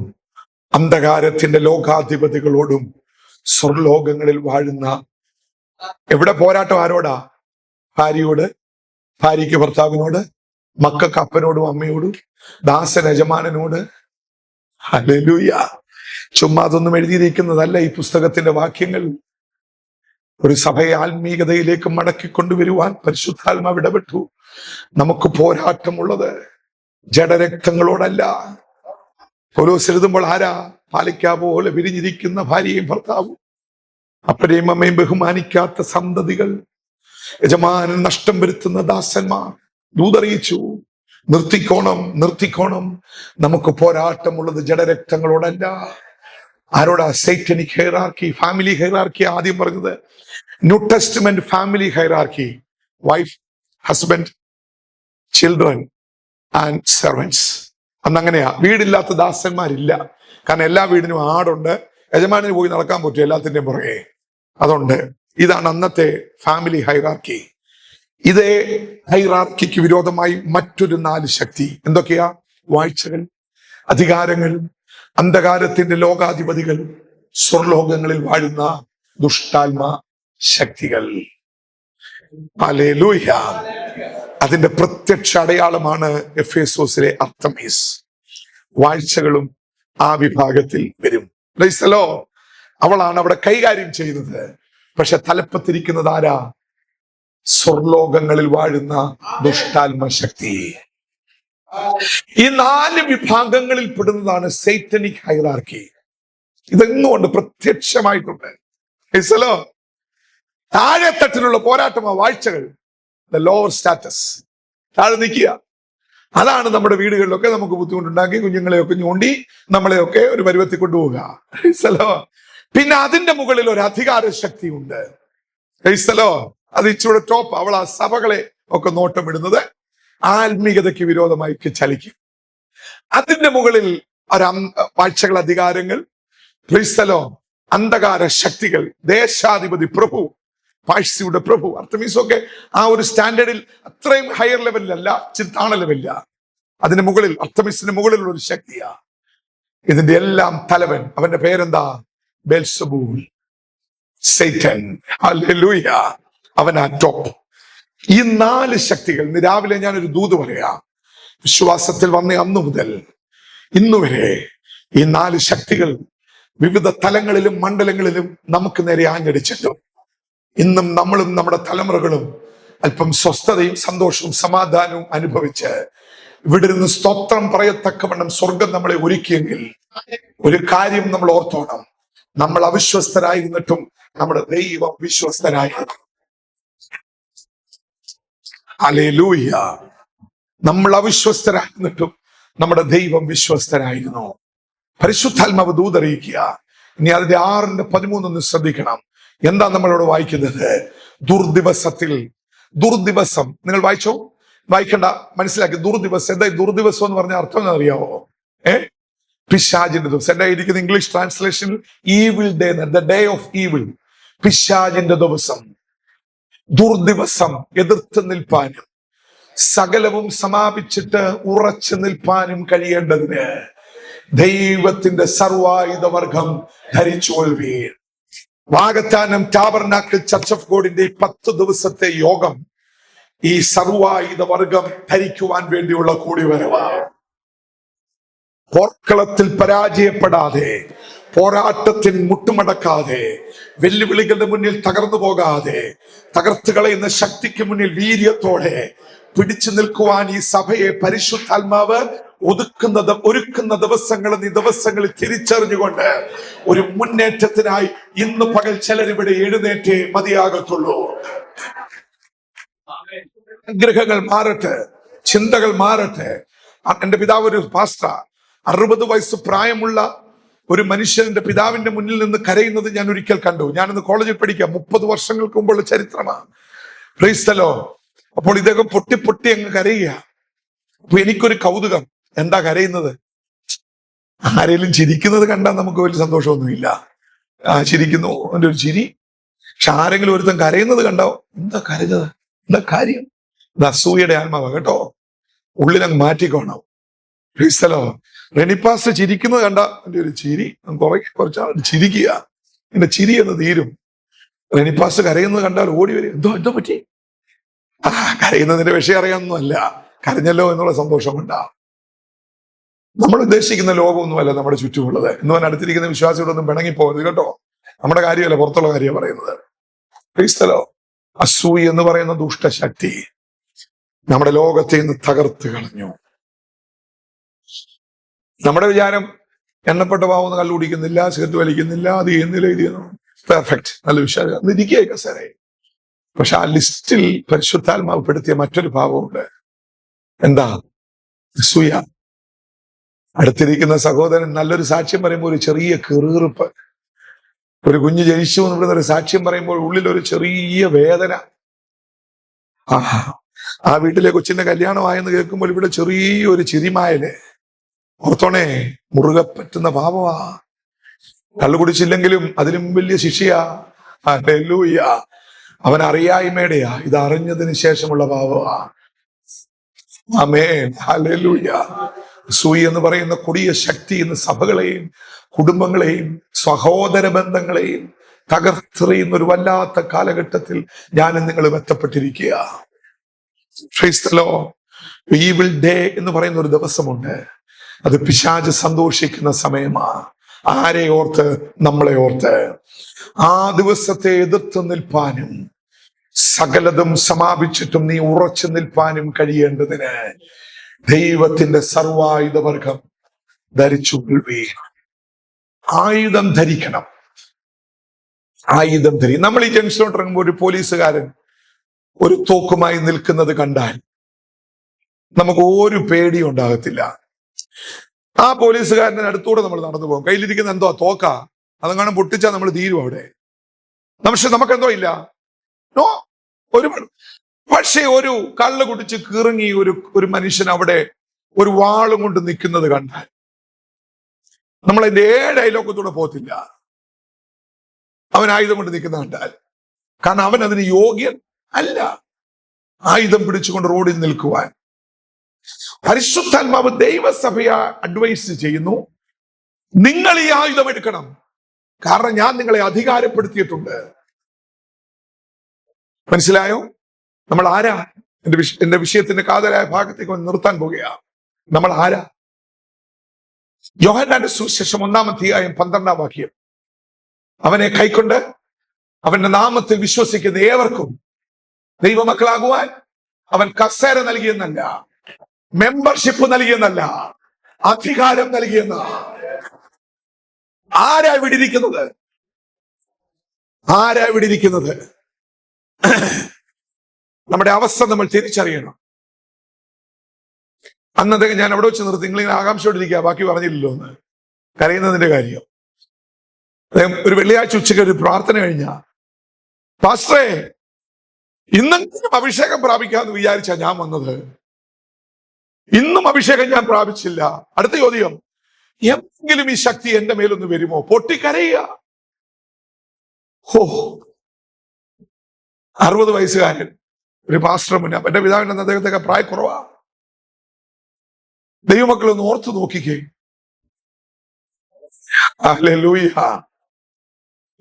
അന്ധകാരത്തിന്റെ ലോകാധിപതികളോടും സ്വർലോകങ്ങളിൽ വാഴുന്ന. എവിടെ പോരാട്ടം? ആരോടാ? ഭാര്യയോട്, ഭാര്യയ്ക്ക് ഭർത്താവിനോട്, മക്കൾക്ക് അപ്പനോടും അമ്മയോടും, ദാസൻ യജമാനനോട്. ഹല്ലേലൂയ. ചുമ്മാ അതൊന്നും എഴുതിയിരിക്കുന്നതല്ല ഈ പുസ്തകത്തിന്റെ വാക്യങ്ങൾ. ഒരു സഭയെ ആത്മീയതയിലേക്ക് മടക്കിക്കൊണ്ടുവരുവാൻ പരിശുദ്ധാത്മാവ് ഇടപെട്ടു. നമുക്ക് പോരാട്ടമുള്ളത് ജഡരക്തങ്ങളോടല്ല. പൗലോസ് എഴുതുമ്പോൾ ആരാ? പാലിക്ക പോലെ വിരിഞ്ഞിരിക്കുന്ന ഭാര്യയും ഭർത്താവും, അപ്പനെയും അമ്മയും ബഹുമാനിക്കാത്ത സന്തതികൾ, യജമാനൻ നഷ്ടം വരുത്തുന്ന ദാസന്മാർ. ദൂതറിയിച്ചു, നിർത്തിക്കോണം, നിർത്തിക്കോണം. നമുക്ക് പോരാട്ടമുള്ളത് ജഡരക്തങ്ങളോടല്ല. ആരോടാ? സൈറ്റനിക് ഹൈറാർക്കി, ഫാമിലി ഹൈറാർക്കി ആദ്യം പറഞ്ഞത്. New testament family hierarchy: wife, husband, children and servants. അന്നങ്ങനെയാ. വീടില്ലാത്ത ദാസന്മാരില്ല. കാരണം എല്ലാ വീടിനും ആടുണ്ട്. യജമാനിന് പോയി നടക്കാൻ പറ്റും എല്ലാത്തിന്റെയും പുറകെ. അതുണ്ട്. ഇതാണ് അന്നത്തെ ഫാമിലി ഹൈറാർക്കി. ഇതേ ഹൈറാർക്കിക്ക് വിരോധമായി മറ്റൊരു 4 ശക്തി. എന്തൊക്കെയാ? വാഴ്ചകൾ, അധികാരങ്ങൾ, അന്ധകാരത്തിന്റെ ലോകാധിപതികൾ, സ്വർലോകങ്ങളിൽ വാഴുന്ന ദുഷ്ടാത്മ ശക്തികൾ. ഹല്ലേലൂയ. അതിന്റെ പ്രത്യക്ഷ അടയാളമാണ് എഫേസോസിലെ അർത്തമീസ്. വാഴ്ചകളും ആ വിഭാഗത്തിൽ വരും. Price the Lord. അവളാണ് അവിടെ കൈകാര്യം ചെയ്യുന്നത്. പക്ഷെ തലപ്പത്തിരിക്കുന്നത് ആരാ? സ്വർലോകങ്ങളിൽ വാഴുന്ന ദുഷ്ടാത്മ ശക്തി. ഈ 4 വിഭാഗങ്ങളിൽ പെടുന്നതാണ് സൈറ്റനിക് ഹൈറാർക്കി. ഇതെങ്ങുകൊണ്ട് പ്രത്യക്ഷമായിട്ടുണ്ട്. താഴെത്തട്ടിലുള്ള പോരാട്ടമാ വാഴ്ചകൾ. ദ ലോവർ സ്റ്റാറ്റസ്, താഴെ നിൽക്കുക. അതാണ് നമ്മുടെ വീടുകളിലൊക്കെ നമുക്ക് ബുദ്ധിമുട്ടുണ്ടാക്കി കുഞ്ഞുങ്ങളെയൊക്കെ ഞോണ്ടി നമ്മളെയൊക്കെ ഒരു പരുവത്തിൽ കൊണ്ടുപോവുക. പിന്നെ അതിന്റെ മുകളിൽ ഒരു അധികാര ശക്തി ഉണ്ട്. അത് ഇച്ചിരി ടോപ്പ്. അവൾ ആ സഭകളെ ഒക്കെ നോട്ടമിടുന്നത് ആത്മീയതയ്ക്ക് വിരോധമായി ചലിക്കും. അതിന്റെ മുകളിൽ വാഴ്ചകൾ, അധികാരങ്ങൾ, അന്ധകാര ശക്തികൾ, ദേശാധിപതി പ്രഭു, പാഴ്സിയുടെ പ്രഭു. അർത്തമീസൊക്കെ ആ ഒരു സ്റ്റാൻഡേർഡിൽ അത്രയും ഹയർ ലെവലിലല്ല, താണ ലെവലില്ല. അതിന് മുകളിൽ, അർത്തമീസിന് മുകളിലുള്ള ഒരു ശക്തിയാ. ഇതിന്റെ എല്ലാം തലവൻ. അവന്റെ പേരെന്താ? ബെൽസബൂൽ, സൈറ്റൻ. ഹല്ലേലൂയ. അവനാ ടോപ്പ്. ഈ 4 ശക്തികൾ. രാവിലെ ഞാനൊരു ദൂത് പറയാം. വിശ്വാസത്തിൽ വന്ന അന്നു മുതൽ ഇന്നുവരെ ഈ 4 ശക്തികൾ വിവിധ തലങ്ങളിലും മണ്ഡലങ്ങളിലും നമുക്ക് നേരെ ആഞ്ഞടിച്ചിട്ടും ഇന്നും നമ്മളും നമ്മുടെ തലമുറകളും അല്പം സ്വസ്ഥതയും സന്തോഷവും സമാധാനവും അനുഭവിച്ച് ഇവിടെ ഇരുന്ന് സ്തോത്രം പറയത്തക്കവണ്ണം സ്വർഗം നമ്മളെ ഒരുക്കിയെങ്കിൽ ഒരു കാര്യം നമ്മൾ ഓർത്തോണം, നമ്മൾ അവിശ്വസ്തരായിരുന്നിട്ടും നമ്മുടെ ദൈവം വിശ്വസ്തനായിരുന്നു. ഹല്ലേലൂയ. നമ്മൾ അവിശ്വസ്തരായിരുന്നിട്ടും നമ്മുടെ ദൈവം വിശ്വസ്തനായിരുന്നു. പരിശുദ്ധാത്മാവ് ദൂതറിയിക്കുക. ഇനി അതിന്റെ 6:13 ശ്രദ്ധിക്കണം. എന്താ നമ്മളോട് വായിക്കുന്നത്? ദുർദിവസത്തിൽ. ദുർദിവസം നിങ്ങൾ വായിച്ചോ? വായിക്കണ്ട, മനസ്സിലാക്കി. ദുർദിവസം എന്താ? ദുർദിവസം എന്ന് പറഞ്ഞ അർത്ഥം എന്താ അറിയാവോ? പിശാചിന്റെ ദിവസം. എന്താ ഇരിക്കുന്ന English translation? Evil day, the day of evil. പിശാചിന്റെ ദിവസം, ദുർദിവസം. എതിർത്ത് നിൽപ്പാനും സകലവും സമാപിച്ചിട്ട് ഉറച്ചു നിൽപ്പാനും കഴിയേണ്ടതിന് ദൈവത്തിന്റെ സർവായുധവർഗം ധരിച്ചുകൊള്ളുവീൻ. വാകത്താനം ടാബർനാക്കിൾ ചർച്ച് ഓഫ് ഗോഡിന്റെ 10 ദിവസത്തെ യോഗം ഈ സർവായുധവർഗം ധരിക്കുവാൻ വേണ്ടിയുള്ള കൂടിവരവാണ്. പോർക്കളത്തിൽ പരാജയപ്പെടാതെ, പോരാട്ടത്തിൽ മുട്ടുമടക്കാതെ, വെല്ലുവിളികളുടെ മുന്നിൽ തകർന്നു പോകാതെ, തകർത്ത് കളയുന്ന ശക്തിക്ക് മുന്നിൽ വീര്യത്തോടെ പിടിച്ചു നിൽക്കുവാൻ ഈ സഭയെ പരിശുദ്ധാത്മാവ് ഒരുക്കുന്ന ദിവസങ്ങളിൽ തിരിച്ചറിഞ്ഞുകൊണ്ട് ഒരു മുന്നേറ്റത്തിനായി ഇന്ന് പകൽ ചിലരിവിടെ എഴുന്നേറ്റേ മതിയാകത്തുള്ളൂ. ആഗ്രഹങ്ങൾ മാറട്ടെ, ചിന്തകൾ മാറട്ടെ. എന്റെ പിതാവ് ഒരു പാസ്റ്റർ. 60 വയസ്സ് പ്രായമുള്ള ഒരു മനുഷ്യന്റെ പിതാവിന്റെ മുന്നിൽ നിന്ന് കരയുന്നത് ഞാൻ ഒരിക്കൽ കണ്ടു. ഞാനിന്ന് കോളേജിൽ പഠിക്കാം. 30 വർഷങ്ങൾക്ക് മുമ്പുള്ള ചരിത്രമാണ്. Price the Lord. അപ്പോൾ ഇദ്ദേഹം പൊട്ടി പൊട്ടി അങ്ങ് കരയുക. അപ്പൊ എനിക്കൊരു കൗതുകം, എന്താ കരയുന്നത്? ആരെങ്കിലും ചിരിക്കുന്നത് കണ്ടാൽ നമുക്ക് വലിയ സന്തോഷമൊന്നുമില്ല. ചിരിക്കുന്നു, അവന്റെ ഒരു ചിരി. പക്ഷെ ആരെങ്കിലും ഒരുത്തൻ കരയുന്നത് കണ്ടോ, എന്താ കരഞ്ഞത്, എന്താ കാര്യം? ഇത് അസൂയയുടെ ആത്മാവാ കേട്ടോ. ഉള്ളിലങ്ങ് മാറ്റിക്കോണം. Praise the lord. റെനിപ്പാസ് ചിരിക്കുന്നത് കണ്ട എന്റെ ഒരു ചിരി കുറച്ച് ചിരിക്കുക, എന്റെ ചിരി എന്ന് തീരും. റെനിപ്പാസ് കരയുന്നത് കണ്ടാൽ ഓടി വരും. എന്തോ പറ്റി? കരയുന്നതിന്റെ വിഷയം അറിയാമെന്നല്ല, കരഞ്ഞല്ലോ എന്നുള്ള സന്തോഷം കൊണ്ടാ. നമ്മൾ ഉദ്ദേശിക്കുന്ന ലോകമൊന്നുമല്ല നമ്മുടെ ചുറ്റുമുള്ളത്. എന്ന് പറഞ്ഞാൽ അടുത്തിരിക്കുന്ന വിശ്വാസികളൊന്നും പിണങ്ങിപ്പോകരുത് കേട്ടോ. നമ്മുടെ കാര്യമല്ല, പുറത്തുള്ള കാര്യം പറയുന്നത്. Price the Lord. അസൂയ എന്ന് പറയുന്ന ദുഷ്ടശക്തി നമ്മുടെ ലോകത്തെ ഇന്ന് തകർത്ത് കളഞ്ഞു. നമ്മുടെ വിചാരം എണ്ണപ്പെട്ട പാവൊന്ന് കല്ലുടിക്കുന്നില്ല, സിഗരറ്റ് വലിക്കുന്നില്ല, അത് ചെയ്യുന്നില്ല, ഇത് ചെയ്യുന്നു, പെർഫെക്റ്റ്, നല്ല വിശ്വാസം, അന്ന് ഇരിക്കുക കസേര. പക്ഷെ ആ ലിസ്റ്റിൽ പരിശുദ്ധാത്മാവ് പെടുത്തിയ മറ്റൊരു ഭാവമുണ്ട്. എന്താ? അസൂയ. അടുത്തിരിക്കുന്ന സഹോദരൻ നല്ലൊരു സാക്ഷ്യം പറയുമ്പോൾ ഒരു ചെറിയ കീറുകിറുപ്പ്. ഒരു കുഞ്ഞ് ജനിച്ചു എന്ന് പറയുന്ന ഒരു സാക്ഷ്യം പറയുമ്പോൾ ഉള്ളിൽ ഒരു ചെറിയ വേദന. ആ വീട്ടിലെ കൊച്ചിന്റെ കല്യാണമായെന്ന് കേൾക്കുമ്പോൾ ഇവിടെ ചെറിയൊരു ചിരിമായല്. ഓർത്തോണേ, മുറുകെ പറ്റുന്ന ഭാവമാ. കള്ളു കുടിച്ചില്ലെങ്കിലും അതിലും വലിയ ശിക്ഷയാ. ഹല്ലേലൂയ. അവൻ അറിയായ്മയുടെയാ, ഇത് അറിഞ്ഞതിന് ശേഷമുള്ള ഭാവമാ. ആമേൻ. ഹല്ലേലൂയ. അസൂയ എന്ന് പറയുന്ന കൊടിയ ശക്തി ഇന്ന് സഭകളെയും കുടുംബങ്ങളെയും സഹോദര ബന്ധങ്ങളെയും തകർത്തെറിയുന്ന ഒരു വല്ലാത്ത കാലഘട്ടത്തിൽ ഞാനും നിങ്ങളും എത്തപ്പെട്ടിരിക്കുക. Praise the lord. Evil day എന്ന് പറയുന്ന ഒരു ദിവസമുണ്ട്. അത് പിശാച് സന്തോഷിക്കുന്ന സമയമാ. ആരെ ഓർത്ത്? നമ്മളെ ഓർത്ത്. ആ ദിവസത്തെ എതിർത്ത് നിൽപ്പാനും സകലതും സമാപിച്ചിട്ടും നീ ഉറച്ചു നിൽപ്പാനും കഴിയേണ്ടതിന് ദൈവത്തിന്റെ സർവായുധവർഗം ധരിച്ചു കൊള്ളുവീൻ. ആയുധം ധരിക്കണം. ആയുധം നമ്മൾ ഈ ജംഗ്ഷനിലോട്ട് ഇറങ്ങുമ്പോൾ ഒരു പോലീസുകാരൻ ഒരു തോക്കുമായി നിൽക്കുന്നത് കണ്ടാൽ നമുക്ക് ഒരു പേടിയും ഉണ്ടാകത്തില്ല. ആ പോലീസുകാരന്റെ അടുത്തൂടെ നമ്മൾ നടന്നു പോകും. കയ്യിലിരിക്കുന്ന എന്തോ തോക്കാ, അതങ്ങനെ പൊട്ടിച്ചാൽ നമ്മൾ തീരും അവിടെ. പക്ഷെ നമുക്കെന്തോ ഇല്ല, നോ പക്ഷെ ഒരു കള്ള് കുടിച്ച് കിറങ്ങി ഒരു മനുഷ്യൻ അവിടെ ഒരു വാളും കൊണ്ട് നിൽക്കുന്നത് കണ്ടാൽ നമ്മൾ അതിന്റെ 7 അയലോക്കത്തൂടെ പോകത്തില്ല. അവൻ ആയുധം കൊണ്ട് നിൽക്കുന്ന കണ്ടാൽ. കാരണം അവൻ അതിന് യോഗ്യൻ അല്ല ആയുധം പിടിച്ചുകൊണ്ട് റോഡിൽ നിൽക്കുവാൻ. പരിശുദ്ധാത്മാവ് ദൈവസഭയെ അഡ്വൈസ് ചെയ്യുന്നു, നിങ്ങൾ ഈ ആയുധം എടുക്കണം, കാരണം ഞാൻ നിങ്ങളെ അധികാരപ്പെടുത്തിയിട്ടുണ്ട്. മനസ്സിലായോ? നമ്മൾ ആരാ? എന്റെ വിഷയത്തിന്റെ കാതലായ ഭാഗത്തേക്ക് നിർത്താൻ പോകുക. നമ്മൾ ആരാ? യോഹന്നാന്റെ സുവിശേഷം 1-ാം അധ്യായം 12-ാം വാക്യം. അവനെ കൈക്കൊണ്ട് അവന്റെ നാമത്തിൽ വിശ്വസിക്കുന്ന ഏവർക്കും ദൈവമക്കളാകുവാൻ അവൻ കസേര നൽകിയെന്നല്ല, മെമ്പർഷിപ്പ് നൽകിയെന്നല്ല, അധികാരം നൽകിയെന്ന. ആരാ ഇവിടെ ഇരിക്കുന്നത്? ആരാ ഇവിടെ ഇരിക്കുന്നത്? നമ്മുടെ അവസ്ഥ നമ്മൾ തിരിച്ചറിയണം. അന്നത്തെ ഞാൻ അവിടെ വെച്ച് നിർത്തി. നിങ്ങളിങ്ങനെ ആകാംക്ഷയോടിരിക്കുക, ബാക്കി പറഞ്ഞില്ലല്ലോ എന്ന് കരയുന്നതിന്റെ കാര്യം. ഒരു വെള്ളിയാഴ്ച ഉച്ചയ്ക്ക് ഒരു പ്രാർത്ഥന കഴിഞ്ഞ, പാസ്റ്ററേ ഇന്നെങ്കിലും അഭിഷേകം പ്രാപിക്കാമെന്ന് വിചാരിച്ചാ ഞാൻ വന്നത്, ഇന്നും അഭിഷേകം ഞാൻ പ്രാപിച്ചില്ല. അടുത്ത ചോദ്യം, എങ്കിലും ഈ ശക്തി എന്റെ മേലൊന്ന് വരുമോ? പൊട്ടിക്കരയുക. 60 വയസ്സുകാരൻ ഒരു പാസ്റ്റർ മുന്നേ, എന്റെ പിതാവിന്റെ അദ്ദേഹത്തൊക്കെ പ്രായക്കുറവാ. ദൈവമക്കളൊന്ന് ഓർത്തു നോക്കിക്കേ. ഹല്ലേലൂയ.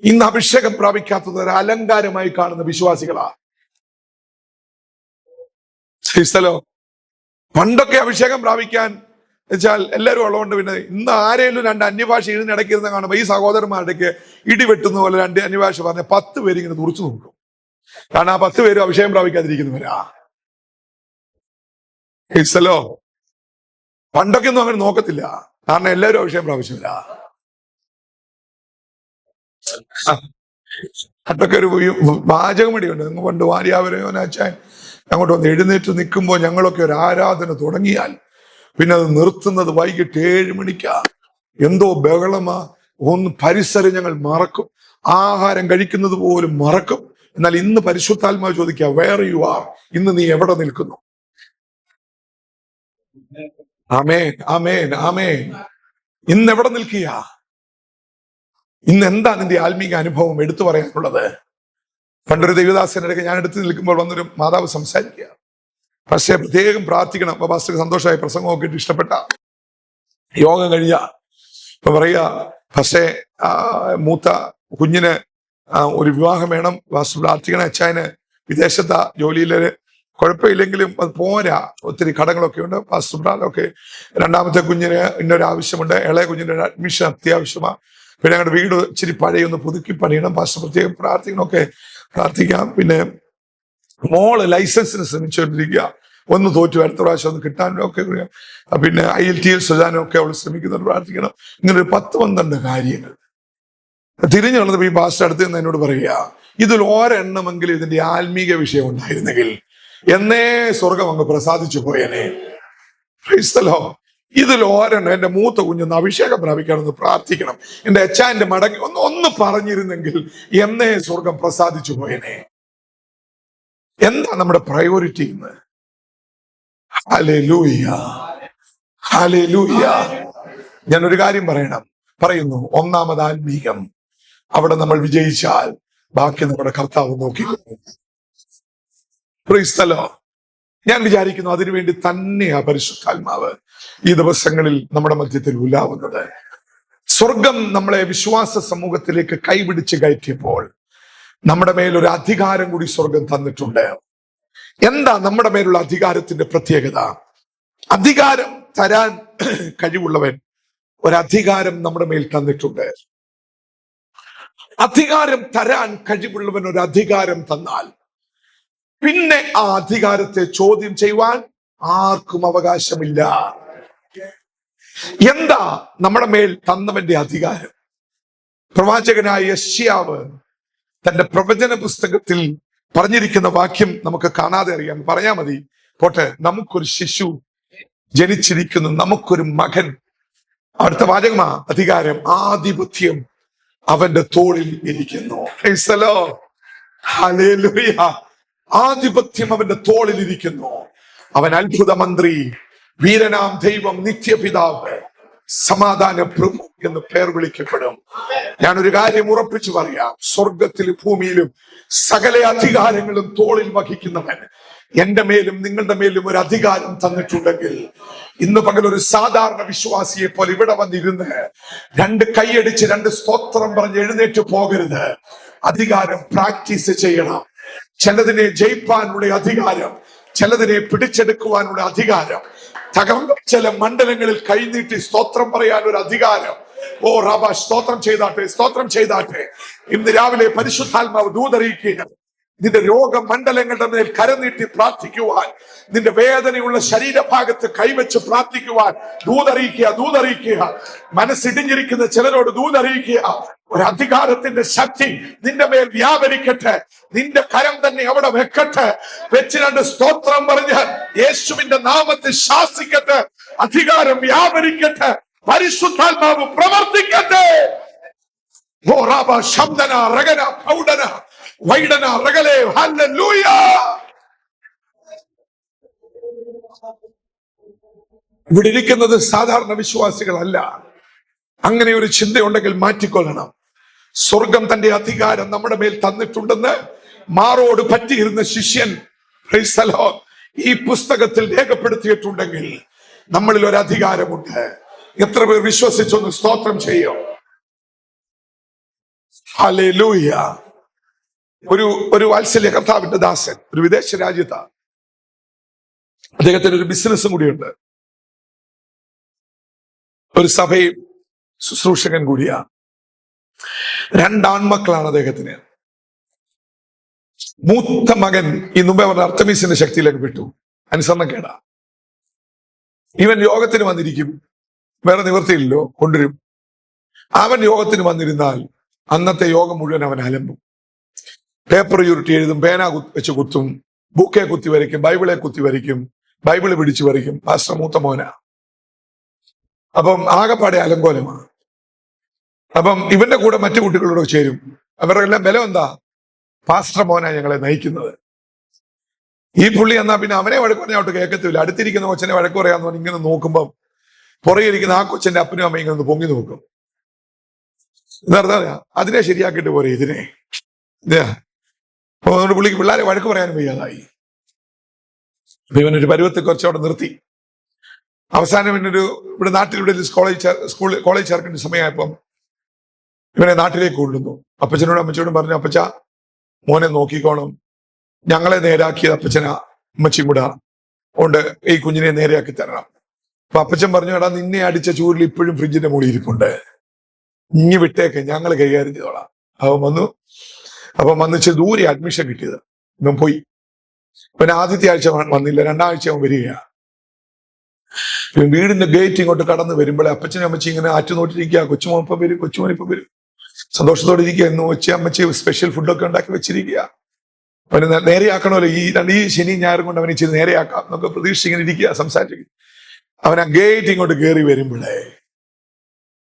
ഇന്ന് അഭിഷേകം പ്രാപിക്കാത്തത് ഒരു അലങ്കാരമായി കാണുന്ന വിശ്വാസികളാ. പണ്ടൊക്കെ അഭിഷേകം പ്രാപിക്കാൻ വെച്ചാൽ എല്ലാവരും ഉള്ളതുകൊണ്ട് പിന്നെ ഇന്ന് ആരെങ്കിലും 2 അന്യഭാഷ ഇതിനിടയ്ക്കിരുന്ന് കാണുമ്പോൾ ഈ സഹോദരന്മാരുടെയൊക്കെ ഇടിവെട്ടുന്ന പോലെ 2 അന്യഭാഷ പറഞ്ഞ 10 പേര് ഇങ്ങനെ തുറച്ചു നോക്കും. കാരണം ആ 10 പേരും അഭിഷേകം പ്രാപിക്കാതിരിക്കുന്നവരാ. പണ്ടൊക്കെ ഒന്നും അങ്ങനെ നോക്കത്തില്ല, കാരണം എല്ലാവരും അഭിഷേകം പ്രാപിച്ചവരാ. അതൊക്കെ ഒരു വാചകമടിയുണ്ട്. പണ്ട് വാര്യാവരവൻ അച്ഛൻ അങ്ങോട്ട് വന്ന് എഴുന്നേറ്റ് നിൽക്കുമ്പോൾ ഞങ്ങളൊക്കെ ഒരു ആരാധന തുടങ്ങിയാൽ പിന്നെ അത് നിർത്തുന്നത് വൈകിട്ട് 7 മണിക്കാ. എന്തോ ബഹളമാ. പരിസരം ഞങ്ങൾ മറക്കും, ആഹാരം കഴിക്കുന്നത് പോലും മറക്കും. എന്നാൽ ഇന്ന് പരിശുദ്ധാത്മാവ് ചോദിക്കുക, വേർ യു ആർ, ഇന്ന് നീ എവിടെ നിൽക്കുന്നു? ആമേൻ, ആമേൻ, ആമേൻ. ഇന്ന് എവിടെ നിൽക്കുക? ഇന്ന് എന്താ നിന്റെ ആത്മീക അനുഭവം എടുത്തു പറയാനുള്ളത്? പണ്ടൊരു ദൈവദാസനിടയ്ക്ക് ഞാൻ എടുത്തു നിൽക്കുമ്പോൾ വന്നൊരു മാതാവ് സംസാരിക്കുക, പക്ഷേ പ്രത്യേകം പ്രാർത്ഥിക്കണം. അപ്പൊ പാസ്റ്റർക്ക് സന്തോഷമായി, പ്രസംഗമൊക്കെ ഇട്ട് ഇഷ്ടപ്പെട്ട. യോഗം കഴിഞ്ഞ ഇപ്പൊ പറയുക, പക്ഷേ മൂത്ത കുഞ്ഞിന് ഒരു വിവാഹം വേണം, പാസ്റ്റർ പ്രാർത്ഥിക്കണം. അച്ചായന് വിദേശത്താ ജോലിയില്, കുഴപ്പമില്ലെങ്കിലും അത് പോരാ, ഒത്തിരി കടങ്ങളൊക്കെ ഉണ്ട്. പാസ്റ്റർ പ്രാർത്ഥനയൊക്കെ. രണ്ടാമത്തെ കുഞ്ഞിന് ഇന്നൊരു ആവശ്യമുണ്ട്, ഇളയ കുഞ്ഞിന് ഒരു അഡ്മിഷൻ അത്യാവശ്യമാണ്. പിന്നെ ഞങ്ങളുടെ വീട് ഇച്ചിരി പഴയൊന്ന് പുതുക്കി പണിയണം, പാസ്റ്റർ പ്രത്യേകം പ്രാർത്ഥിക്കണമൊക്കെ പ്രാർത്ഥിക്കാം. പിന്നെ മോള് ലൈസൻസിന് ശ്രമിച്ചുകൊണ്ടിരിക്കുക, ഒന്ന് തോറ്റു, അടുത്ത പ്രാവശ്യം ഒന്ന് കിട്ടാനും ഒക്കെ. പിന്നെ IELTS എഴുതാനും ഒക്കെ അവൾ ശ്രമിക്കുന്നത്, പ്രാർത്ഥിക്കണം. ഇങ്ങനെ ഒരു 10-12 കാര്യങ്ങൾ. തിരിഞ്ഞു വന്നത് ഈ പാസ്റ്റർ അടുത്ത് നിന്ന് എന്നോട് പറയുക, ഇതിൽ ഒരെണ്ണമെങ്കിലും ഇതിന്റെ ആത്മീക വിഷയം ഉണ്ടായിരുന്നെങ്കിൽ എന്നേ സ്വർഗം അങ്ങ് പ്രസാദിച്ചു പോയനെ. Praise the lord. ഇതിൽ ഒരെണ്ണം, എന്റെ മൂത്ത കുഞ്ഞൊന്ന് അഭിഷേകം പ്രാപിക്കാനൊന്ന് പ്രാർത്ഥിക്കണം, എന്റെ അച്ഛന്റെ മടങ്ങി ഒന്ന് പറഞ്ഞിരുന്നെങ്കിൽ എന്നേ സ്വർഗം പ്രസാദിച്ചു പോയനെ. എന്താ നമ്മുടെ പ്രയോറിറ്റി ഇന്ന്? Hallelujah, hallelujah. ഞാനൊരു കാര്യം പറയുന്നു, ഒന്നാമത് ആത്മീകം. അവിടെ നമ്മൾ വിജയിച്ചാൽ ബാക്കി നമ്മുടെ കർത്താവ് നോക്കിക്കൊള്ളും. Price the Lord. ഞാൻ വിചാരിക്കുന്നു അതിനുവേണ്ടി തന്നെയാ പരിശുദ്ധാത്മാവ് ഈ ദിവസങ്ങളിൽ നമ്മുടെ മധ്യത്തിൽ ഉലാവുന്നത്. സ്വർഗം നമ്മളെ വിശ്വാസ സമൂഹത്തിലേക്ക് കൈപിടിച്ച് കയറ്റിയപ്പോൾ നമ്മുടെ മേലൊരു അധികാരം കൂടി സ്വർഗം തന്നിട്ടുണ്ട്. എന്താ നമ്മുടെ മേലുള്ള അധികാരത്തിന്റെ പ്രത്യേകത? അധികാരം തരാൻ കഴിവുള്ളവൻ ഒരധികാരം നമ്മുടെ മേൽ തന്നിട്ടുണ്ട്. അധികാരം തരാൻ കഴിവുള്ളവൻ ഒരു അധികാരം തന്നാൽ പിന്നെ ആ അധികാരത്തെ ചോദ്യം ചെയ്യുവാൻ ആർക്കും അവകാശമില്ല. എന്താ നമ്മുടെ മേൽ തന്നവന്റെ അധികാരം? പ്രവാചകനായ യെശയ്യാവ് തന്റെ പ്രവചന പുസ്തകത്തിൽ പറഞ്ഞിരിക്കുന്ന വാക്യം നമുക്ക് കാണാതെ അറിയാം, പറയാ മതി, പോട്ടെ. നമുക്കൊരു ശിശു ജനിച്ചിരിക്കുന്നു, നമുക്കൊരു മകൻ. അടുത്ത വാചകമാ അധികാരം, ആധിപത്യം അവന്റെ തോളിൽ ഇരിക്കുന്നു. Price the lord. ഹല്ലേലൂയ. ആധിപത്യം അവന്റെ തോളിൽ ഇരിക്കുന്നു. അവൻ അത്ഭുത മന്ത്രി, വീരനാം ദൈവം, നിത്യപിതാവ്, സമാധാന പ്രഭു എന്ന് പേർ വിളിക്കപ്പെടും. ഞാനൊരു കാര്യം ഉറപ്പിച്ചു പറയാം, സ്വർഗത്തിലും ഭൂമിയിലും സകല അധികാരങ്ങളും തോളിൽ വഹിക്കുന്നവൻ എന്റെ മേലും നിങ്ങളുടെ മേലും ഒരു അധികാരം തന്നിട്ടുണ്ടെങ്കിൽ ഇന്ന് പകൽ ഒരു സാധാരണ വിശ്വാസിയെ പോലെ ഇവിടെ വന്നിരുന്ന് 2 കൈയടിച്ച് 2 സ്തോത്രം പറഞ്ഞ് എഴുന്നേറ്റ് പോകരുത്. അധികാരം പ്രാക്ടീസ് ചെയ്യണം. ചിലതിനെ ജയിപ്പാനുള്ള അധികാരം, ചിലതിനെ പിടിച്ചെടുക്കുവാനുള്ള അധികാരം, തകർന്ന ചില മണ്ഡലങ്ങളിൽ കൈനീട്ടി സ്തോത്രം പറയാൻ ഒരു അധികാരം, ഓ റബ, സ്തോത്രം ചെയ്താട്ടെ, സ്തോത്രം ചെയ്താട്ടെ. ഇന്ന് രാവിലെ പരിശുദ്ധാത്മാവ് ദൂതറിയിക്കുക, നിന്റെ രോഗമണ്ഡലങ്ങളുടെ മേൽ കരനീട്ടി പ്രാർത്ഥിക്കുവാൻ, നിന്റെ വേദനയുള്ള ശരീരഭാഗത്ത് കൈവച്ച് പ്രാർത്ഥിക്കുവാൻ ദൂതറിയിക്കുക, ദൂതറിയിക്കുക. മനസ്സിടിഞ്ഞിരിക്കുന്ന ചിലരോട് ദൂതറിയിക്കുക, ഒരു അധികാരത്തിന്റെ ശക്തി നിന്റെ മേൽ വ്യാപരിക്കട്ടെ. നിന്റെ കരം തന്നെ അവിടെ വെക്കട്ടെ. വെച്ച് രണ്ട് സ്തോത്രം പറഞ്ഞ് യേശുവിന്റെ നാമത്തിൽ ശാസിക്കട്ടെ. അധികാരം വ്യാപരിക്കട്ടെ. പരിശുദ്ധാത്മാവ് പ്രവർത്തിക്കട്ടെ. ഓ റാബ ശബ്ദന റഗന പൗഡന വൈഡന റഗലേ. ഹല്ലേലൂയ. ഇവിടെ ഇരിക്കുന്നത് സാധാരണ വിശ്വാസികളല്ല. അങ്ങനെ ഒരു ചിന്തയുണ്ടെങ്കിൽ മാറ്റിക്കൊള്ളണം. സ്വർഗം തന്റെ അധികാരം നമ്മുടെ മേൽ തന്നിട്ടുണ്ടെന്ന് മാറോട് പറ്റിയിരുന്ന ശിഷ്യൻ ഈ പുസ്തകത്തിൽ രേഖപ്പെടുത്തിയിട്ടുണ്ടെങ്കിൽ നമ്മളിൽ ഒരു അധികാരമുണ്ട്. എത്ര പേർ വിശ്വസിച്ചൊന്ന് സ്തോത്രം ചെയ്യും? ഹല്ലേലൂയ. ഒരു വാത്സല്യ കർത്താവിന്റെ ദാസൻ ഒരു വിദേശ രാജ്യത്താണ്. അദ്ദേഹത്തിന് ഒരു ബിസിനസ്സും കൂടിയുണ്ട്. ഒരു സഭയിൽ ശുശ്രൂഷകൻ കൂടിയാ. 2 ആൺമക്കളാണ് അദ്ദേഹത്തിന്. മൂത്ത മകൻ ഈ മുമ്പേ പറഞ്ഞ അർത്തമീസിന്റെ ശക്തിയിലേക്ക് വിട്ടു. അനുസരണക്കേടാ. ഇവൻ യോഗത്തിന് വന്നിരിക്കും, വേറെ നിവൃത്തിയില്ലല്ലോ, കൊണ്ടുവരും. അവൻ യോഗത്തിന് വന്നിരുന്നാൽ അന്നത്തെ യോഗം മുഴുവൻ അവൻ അലമ്പും. പേപ്പർ ചുരുട്ടി എഴുതും, പേന വെച്ച് കുത്തും, ബുക്കെ കുത്തി വരയ്ക്കും, ബൈബിളെ കുത്തി വരയ്ക്കും, ബൈബിള് പിടിച്ചു വരയ്ക്കും. പാസ്റ്റർ മൂത്ത മോന. അപ്പം ആകെപ്പാടെ അലങ്കോലമാണ്. അപ്പം ഇവന്റെ കൂടെ മറ്റു കുട്ടികളോട് ചേരും. അവരുടെ എല്ലാം ബലം എന്താ? പാസ്റ്റർ മോനാ ഞങ്ങളെ നയിക്കുന്നത്. ഈ പുള്ളി എന്നാ പിന്നെ അവനെ വഴക്ക് പറഞ്ഞാട്ട് കേൾക്കത്തില്ല. അടുത്തിരിക്കുന്ന കൊച്ചനെ വഴക്ക് പറയാന്ന് പറഞ്ഞ് ഇങ്ങനെ നോക്കുമ്പം പുറകെ ഇരിക്കുന്ന ആ കൊച്ചന്റെ അപ്പനും അമ്മയും ഇങ്ങനെ ഒന്ന് പൊങ്ങി നോക്കും. എന്താ അതിനെ ശരിയാക്കിയിട്ട് പോരെ ഇതിനെ. അതുകൊണ്ട് പുള്ളിക്ക് പിള്ളേരെ വഴക്ക് പറയാനും വയ്യാതായി. അപ്പൊ ഇവനൊരു പരുവത്തെ കുറച്ചവിടെ നിർത്തി. അവസാനം ഇവിടെ നാട്ടിലൂടെ കോളേജ് ചേർക്കേണ്ട സമയമായപ്പം ഇവനെ നാട്ടിലേക്ക് കൊണ്ടുവന്നു. അപ്പച്ചനോടും അമ്മച്ചോടും പറഞ്ഞു, അപ്പച്ച മോനെ നോക്കിക്കോണം, ഞങ്ങളെ നേരാക്കിയത് അപ്പച്ചനാ, അമ്മച്ചിയും കൂടെ കൊണ്ട് ഈ കുഞ്ഞിനെ നേരെയാക്കി തരണം. അപ്പൊ അപ്പച്ചൻ പറഞ്ഞു, എടാ നിന്നെ അടിച്ച ചൂരിൽ ഇപ്പോഴും ഫ്രിഡ്ജിന്റെ മുകളിൽ ഇരിപ്പുണ്ട്, ഇങ്ങി വിട്ടേക്ക്, ഞങ്ങൾ കൈകാര്യം ചെയ്തോളാം. അപ്പം വന്നിച്ച് ദൂരെ അഡ്മിഷൻ കിട്ടിയത്. ഇവൻ പോയി. ഇവൻ ആദ്യത്തെ ആഴ്ച വന്നില്ല, 2ാം ആഴ്ച അവൻ വരികയാണ്. വീടിന്റെ ഗേറ്റ് ഇങ്ങോട്ട് കടന്നു വരുമ്പോഴേ അപ്പച്ചനും അമ്മച്ചി ഇങ്ങനെ ആറ്റുനോട്ടിരിക്കുക. കൊച്ചുമോൻ ഇപ്പം വരും, കൊച്ചുമോൻ ഇപ്പം വരും, സന്തോഷത്തോടെ ഇരിക്കുക. എന്ന് വെച്ച് അമ്മച്ചി സ്പെഷ്യൽ ഫുഡൊക്കെ ഉണ്ടാക്കി വെച്ചിരിക്കുക. അവന് നേരെയാക്കണമല്ലോ. ഈ ശനി ഞായറും കൊണ്ട് അവന് ഇച്ചിരി നേരെയാക്കാം എന്നൊക്കെ പ്രതീക്ഷിച്ചിങ്ങനെ ഇരിക്കുക, സംസാരിച്ചിരിക്കുക. അവൻ ആ ഗേറ്റ് ഇങ്ങോട്ട് കയറി വരുമ്പോഴേ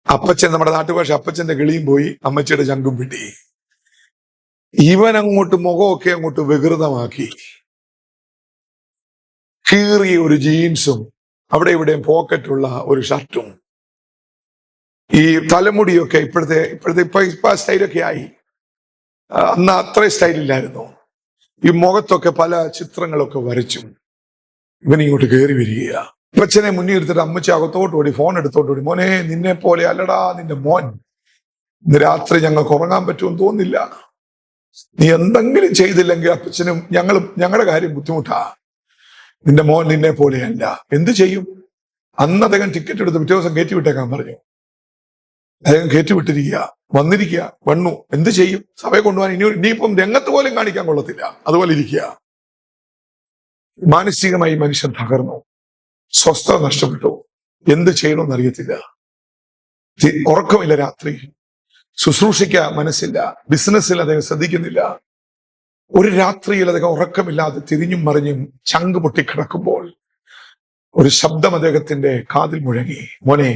അപ്പച്ചൻ, നമ്മുടെ നാട്ടുഭാഷ അപ്പച്ചന്റെ കിളിയും പോയി, അമ്മച്ചിയുടെ ചങ്കും പിടി. ഇവൻ അങ്ങോട്ട് മുഖമൊക്കെ അങ്ങോട്ട് വികൃതമാക്കി, കീറിയ ഒരു ജീൻസും അവിടെ ഇവിടെയും പോക്കറ്റുള്ള ഒരു ഷർട്ടും, ഈ തലമുടിയൊക്കെ ഇപ്പൊ സ്റ്റൈലൊക്കെ ആയി. അന്ന് അത്ര സ്റ്റൈലില്ലായിരുന്നു. ഈ മുഖത്തൊക്കെ പല ചിത്രങ്ങളൊക്കെ വരച്ചു ഇവനിങ്ങോട്ട് കയറി വരിക. അപ്പച്ചനെ മുന്നിൽ എടുത്തിട്ട് അമ്മച്ചി അകത്തോട്ട് ഓടി, ഫോൺ എടുത്തോട്ട് ഓടി, മോനെ നിന്നെ പോലെ അല്ലടാ നിന്റെ മോൻ, ഇന്ന് രാത്രി ഞങ്ങൾക്ക് ഉറങ്ങാൻ പറ്റുമെന്ന് തോന്നില്ല, നീ എന്തെങ്കിലും ചെയ്തില്ലെങ്കിൽ അപ്പച്ചനും ഞങ്ങളുടെ കാര്യം ബുദ്ധിമുട്ടാ, നിന്റെ മോൻ നിന്നെ പോലെയല്ല. എന്ത് ചെയ്യും? അന്ന് അദ്ദേഹം ടിക്കറ്റ് എടുത്ത് പിറ്റേ ദിവസം കയറ്റി വിട്ടേക്കാൻ പറഞ്ഞു. അദ്ദേഹം കയറ്റി വിട്ടിരിക്കുക, വന്നു. എന്ത് ചെയ്യും? സഭയെ കൊണ്ടുപോകാൻ ഇനിയിപ്പം രംഗത്ത് പോലും കാണിക്കാൻ കൊള്ളത്തില്ല, അതുപോലെ ഇരിക്കുക. മാനസികമായി മനുഷ്യൻ തകർന്നു, സ്വസ്ഥത നഷ്ടപ്പെട്ടു, എന്ത് ചെയ്യണമെന്ന് അറിയത്തില്ല, ഉറക്കമില്ല, രാത്രി ശുശ്രൂഷിക്കാൻ മനസ്സില്ല, ബിസിനസ്സിൽ അദ്ദേഹം ശ്രദ്ധിക്കുന്നില്ല. ഒരു രാത്രിയിൽ അദ്ദേഹം ഉറക്കമില്ലാതെ തിരിഞ്ഞും മറിഞ്ഞും ചങ്ക് പൊട്ടിക്കിടക്കുമ്പോൾ ഒരു ശബ്ദം അദ്ദേഹത്തിന്റെ കാതിൽ മുഴങ്ങി, മോനെ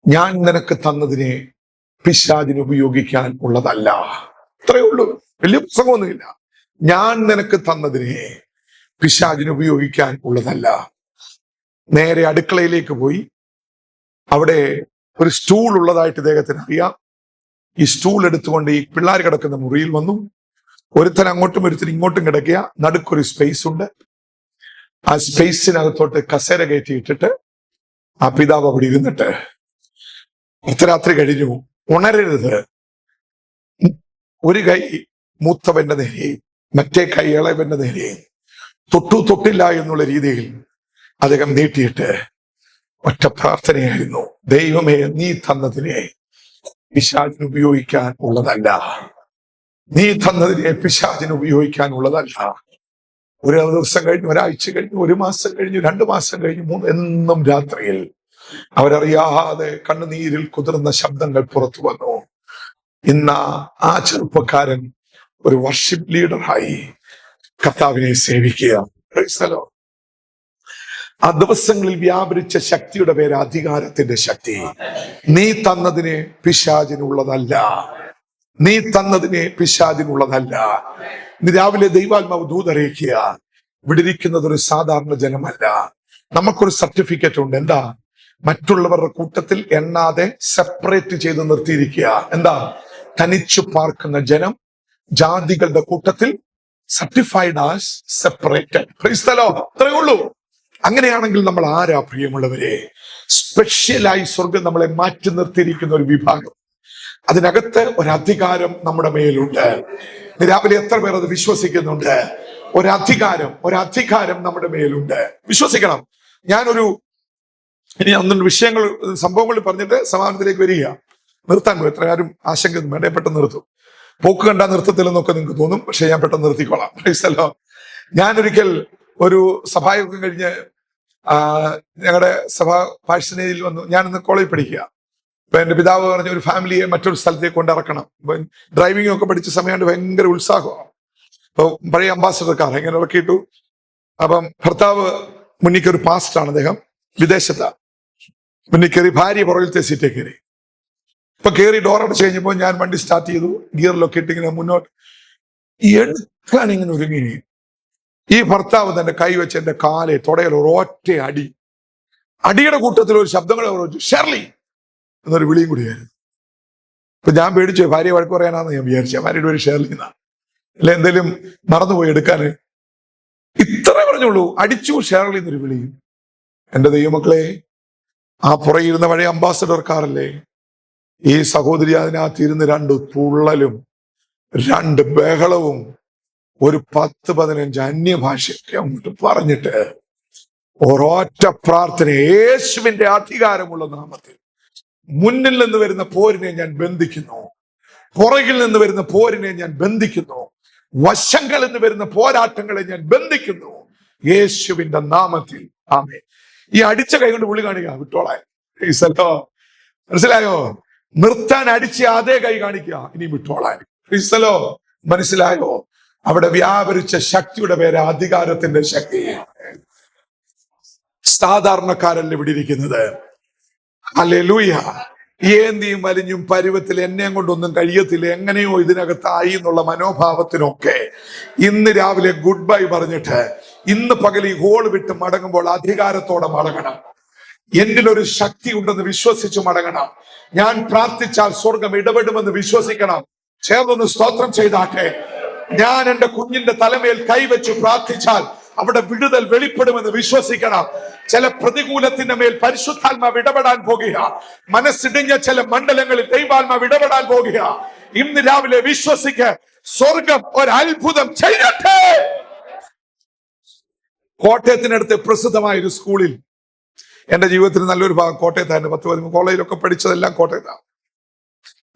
ഞാൻ നിനക്ക് തന്നതിനെ പിശാചിന് ഉപയോഗിക്കാൻ ഉള്ളതല്ല. അത്രയേ ഉള്ളൂ, വലിയ പ്രസംഗമൊന്നുമില്ല. ഞാൻ നിനക്ക് തന്നതിനെ പിശാചിന് ഉപയോഗിക്കാൻ ഉള്ളതല്ല. നേരെ അടുക്കളയിലേക്ക് പോയി. അവിടെ ഒരു സ്റ്റൂൾ ഉള്ളതായിട്ട് ഇദ്ദേഹത്തിന് അറിയാം. ഈ സ്റ്റൂൾ എടുത്തുകൊണ്ട് ഈ പിള്ളേർ കിടക്കുന്ന മുറിയിൽ വന്നു. ഒരുത്തൻ അങ്ങോട്ടും ഒരുത്തൻ ഇങ്ങോട്ടും കിടക്കുക. നടുക്കൊരു സ്പേസ് ഉണ്ട്. ആ സ്പേസിനകത്തോട്ട് കസേര കയറ്റിയിട്ടിട്ട് ആ പിതാവ് അവിടെ ഇരുന്നിട്ട്, അർദ്ധരാത്രി കഴിഞ്ഞു, ഉണരരുത്, ഒരു കൈ മൂത്തവന്റെ നേരെയും മറ്റേ കൈ ഇളവന്റെ നേരെയും തൊട്ടില്ല എന്നുള്ള രീതിയിൽ അദ്ദേഹം നീട്ടിയിട്ട് ഒറ്റ പ്രാർത്ഥനയായിരുന്നു, ദൈവമേ, നീ തന്നതിനെ പിശാചിന് ഉപയോഗിക്കാൻ ഉള്ളതല്ല. നീ തന്നതിനെ പിശാചിന് ഉപയോഗിക്കാൻ ഉള്ളതല്ല. ഒരു ദിവസം കഴിഞ്ഞു, ഒരാഴ്ച കഴിഞ്ഞു, ഒരു മാസം കഴിഞ്ഞു, 2 മാസം കഴിഞ്ഞു, 3, എന്നും രാത്രിയിൽ അവരറിയാതെ കണ്ണുനീരിൽ കുതിർന്ന ശബ്ദങ്ങൾ പുറത്തു വന്നു. ഇന്ന് ആ ചെറുപ്പക്കാരൻ ഒരു വർഷിപ്പ് ലീഡറായി കർത്താവിനെ സേവിക്കുക. Praise the Lord. ആ ദിവസങ്ങളിൽ വ്യാപരിച്ച ശക്തിയുടെ പേര് അധികാരത്തിന്റെ ശക്തി. നീ തന്നതിനെ പിശാചിനുള്ളതല്ല. നീ തന്നതിനെ പിശാചിനുള്ളതല്ല. ഇന്ന് രാവിലെ ദൈവാത്മാവ് ദൂതറിയിക്കുക, ഇവിടെ ഇരിക്കുന്നത് ഒരു സാധാരണ ജനമല്ല. നമുക്കൊരു സർട്ടിഫിക്കറ്റ് ഉണ്ട്. എന്താ? മറ്റുള്ളവരുടെ കൂട്ടത്തിൽ എണ്ണാതെ സെപ്പറേറ്റ് ചെയ്ത് നിർത്തിയിരിക്കുക. എന്താ? തനിച്ചു പാർക്കുന്ന ജനം, ജാതികളുടെ കൂട്ടത്തിൽ certified as separated. Price the Lord. അത്രയേ ഉള്ളൂ. അങ്ങനെയാണെങ്കിൽ നമ്മൾ ആരാ പ്രിയമുള്ളവരെ? സ്പെഷ്യലായി സ്വർഗം നമ്മളെ മാറ്റി നിർത്തിയിരിക്കുന്ന ഒരു വിഭാഗം. അതിനകത്ത് ഒരധികാരം നമ്മുടെ മേലുണ്ട്. രാവിലെ എത്ര പേർ അത് വിശ്വസിക്കുന്നുണ്ട്? ഒരധികാരം നമ്മുടെ മേലുണ്ട്. വിശ്വസിക്കണം. ഇനി ഒന്നും വിഷയങ്ങൾ, സംഭവങ്ങൾ പറഞ്ഞിട്ട് സമാധാനത്തിലേക്ക് വരിക. നിർത്താൻ പോയി എത്ര ആരും ആശങ്ക വേണ്ട, പെട്ടെന്ന് നിർത്തും. പോക്ക് കണ്ടാ നിർത്തത്തില്ലെന്നൊക്കെ നിങ്ങൾക്ക് തോന്നും, പക്ഷെ ഞാൻ പെട്ടെന്ന് നിർത്തിക്കോളാം. ഞാനൊരിക്കൽ ഒരു സഭായോഗം കഴിഞ്ഞ് ഞങ്ങളുടെ സഭാ പാഴ്സനേജിൽ വന്നു. ഞാനിന്ന് കോളേജിൽ പഠിക്കുക. അപ്പൊ എന്റെ പിതാവ് പറഞ്ഞ ഒരു ഫാമിലിയെ മറ്റൊരു സ്ഥലത്തേക്ക് കൊണ്ടിറക്കണം. ഡ്രൈവിംഗ് ഒക്കെ പഠിച്ച സമയമാണ്, ഭയങ്കര ഉത്സാഹമാണ്. അപ്പൊ പഴയ അംബാസഡർ കാർ ഇങ്ങനെ ഇറക്കിയിട്ടു. അപ്പം ഭർത്താവ് മുന്നിൽ കയറി, പാസ്റ്റാണ് അദ്ദേഹം, വിദേശത്താ. മുന്നിൽ കയറി, ഭാര്യ പുറകിലത്തെ സീറ്റേ കയറി. ഇപ്പൊ കയറി ഡോർ അടച്ച് കഴിഞ്ഞപ്പോ ഞാൻ വണ്ടി സ്റ്റാർട്ട് ചെയ്തു. ഗിയറിലൊക്കെ ഇട്ടിങ്ങനെ മുന്നോട്ട് എടുക്കാൻ ഇങ്ങനെ ഒരുങ്ങി. ഈ ഭർത്താവ് തന്റെ കൈ വെച്ച് എന്റെ കാലെ തൊടയിൽ ഒരൊറ്റ അടി. അടിയുടെ കൂട്ടത്തിൽ ഒരു ശബ്ദങ്ങൾ ഷെർലി എന്നൊരു വിളിയും കൂടിയായിരുന്നു. ഇപ്പൊ ഞാൻ പേടിച്ചു, ഭാര്യ വഴക്ക് പറയാനാന്ന് ഞാൻ വിചാരിച്ച. ഭാര്യയുടെ ഒരു ഷെർലി എന്നാ, അല്ല എന്തേലും മറന്നുപോയി എടുക്കാന്. ഇത്ര പറഞ്ഞോളൂ, അടിച്ചു ഷെർലി എന്നൊരു വിളിയും. എന്റെ ദൈവമക്കളെ, ആ പുറകിരുന്ന പഴയ അംബാസഡർ കാറല്ലേ, ഈ സഹോദരി അതിനകത്തിരുന്ന് 2 തുള്ളലും 2 ബഹളവും ഒരു 10-15 അന്യഭാഷയൊക്കെ അങ്ങോട്ട് പറഞ്ഞിട്ട് ഒരൊറ്റ പ്രാർത്ഥന, യേശുവിന്റെ അധികാരമുള്ള നാമത്തിൽ മുന്നിൽ നിന്ന് വരുന്ന പോരിനെ ഞാൻ ബന്ധിക്കുന്നു, പുറകിൽ നിന്ന് വരുന്ന പോരിനെ ഞാൻ ബന്ധിക്കുന്നു, വശങ്ങളിൽ നിന്ന് വരുന്ന പോരാട്ടങ്ങളെ ഞാൻ ബന്ധിക്കുന്നു, യേശുവിന്റെ നാമത്തിൽ. ആമേൻ. ഈ അടിച്ച കൈ കൊണ്ട് വിളി കാണിക്കുക, വിട്ടോളാൻ. മനസ്സിലായോ? നിർത്താൻ അടിച്ച അതേ കൈ കാണിക്കുക, ഇനി വിട്ടോളാൻ. മനസ്സിലായോ? അവിടെ വ്യാപരിച്ച ശക്തിയുടെ പേര് അധികാരത്തിന്റെ ശക്തി. സാധാരണക്കാരല്ല ഇവിടെ ഇരിക്കുന്നത്. ഹല്ലേലൂയ. ഏന്തിയും വലിഞ്ഞും പരുവത്തിൽ എന്നെ കൊണ്ടൊന്നും കഴിയത്തില്ല, എങ്ങനെയോ ഇതിനകത്തായി എന്നുള്ള മനോഭാവത്തിനൊക്കെ ഇന്ന് രാവിലെ ഗുഡ് ബൈ പറഞ്ഞിട്ട് ഇന്ന് പകൽ ഈ ഹോൾ വിട്ട് മടങ്ങുമ്പോൾ അധികാരത്തോടെ മടങ്ങണം. എന്നിലൊരു ശക്തി ഉണ്ടെന്ന് വിശ്വസിച്ച് മടങ്ങണം. ഞാൻ പ്രാർത്ഥിച്ചാൽ സ്വർഗം ഇടപെടുമെന്ന് വിശ്വസിക്കണം. ചേർന്നൊന്ന് സ്തോത്രം ചെയ്താട്ടെ. ഞാൻ എന്റെ കുഞ്ഞിന്റെ തലമേൽ കൈവച്ച് പ്രാർത്ഥിച്ചാൽ അവിടെ വിടുതൽ വെളിപ്പെടുമെന്ന് വിശ്വസിക്കണം. ചില പ്രതികൂലത്തിന്റെ മേൽ പരിശുദ്ധാത്മാവ് ഇടപെടാൻ പോകുക. മനസ്സിടിഞ്ഞ ചില മണ്ഡലങ്ങളിൽ ദൈവാത്മാവ് ഇടപെടാൻ പോകുക. ഇന്ന് രാവിലെ വിശ്വസിക്ക, സ്വർഗം ഒരു അത്ഭുതം ചെയ്യട്ടെ. കോട്ടയത്തിനടുത്ത് പ്രസിദ്ധമായ ഒരു സ്കൂളിൽ, എന്റെ ജീവിതത്തിൽ നല്ലൊരു ഭാഗം കോട്ടയത്തായിരുന്നു. 10-13 കോളേജിലൊക്കെ പഠിച്ചതെല്ലാം കോട്ടയത്താണ്.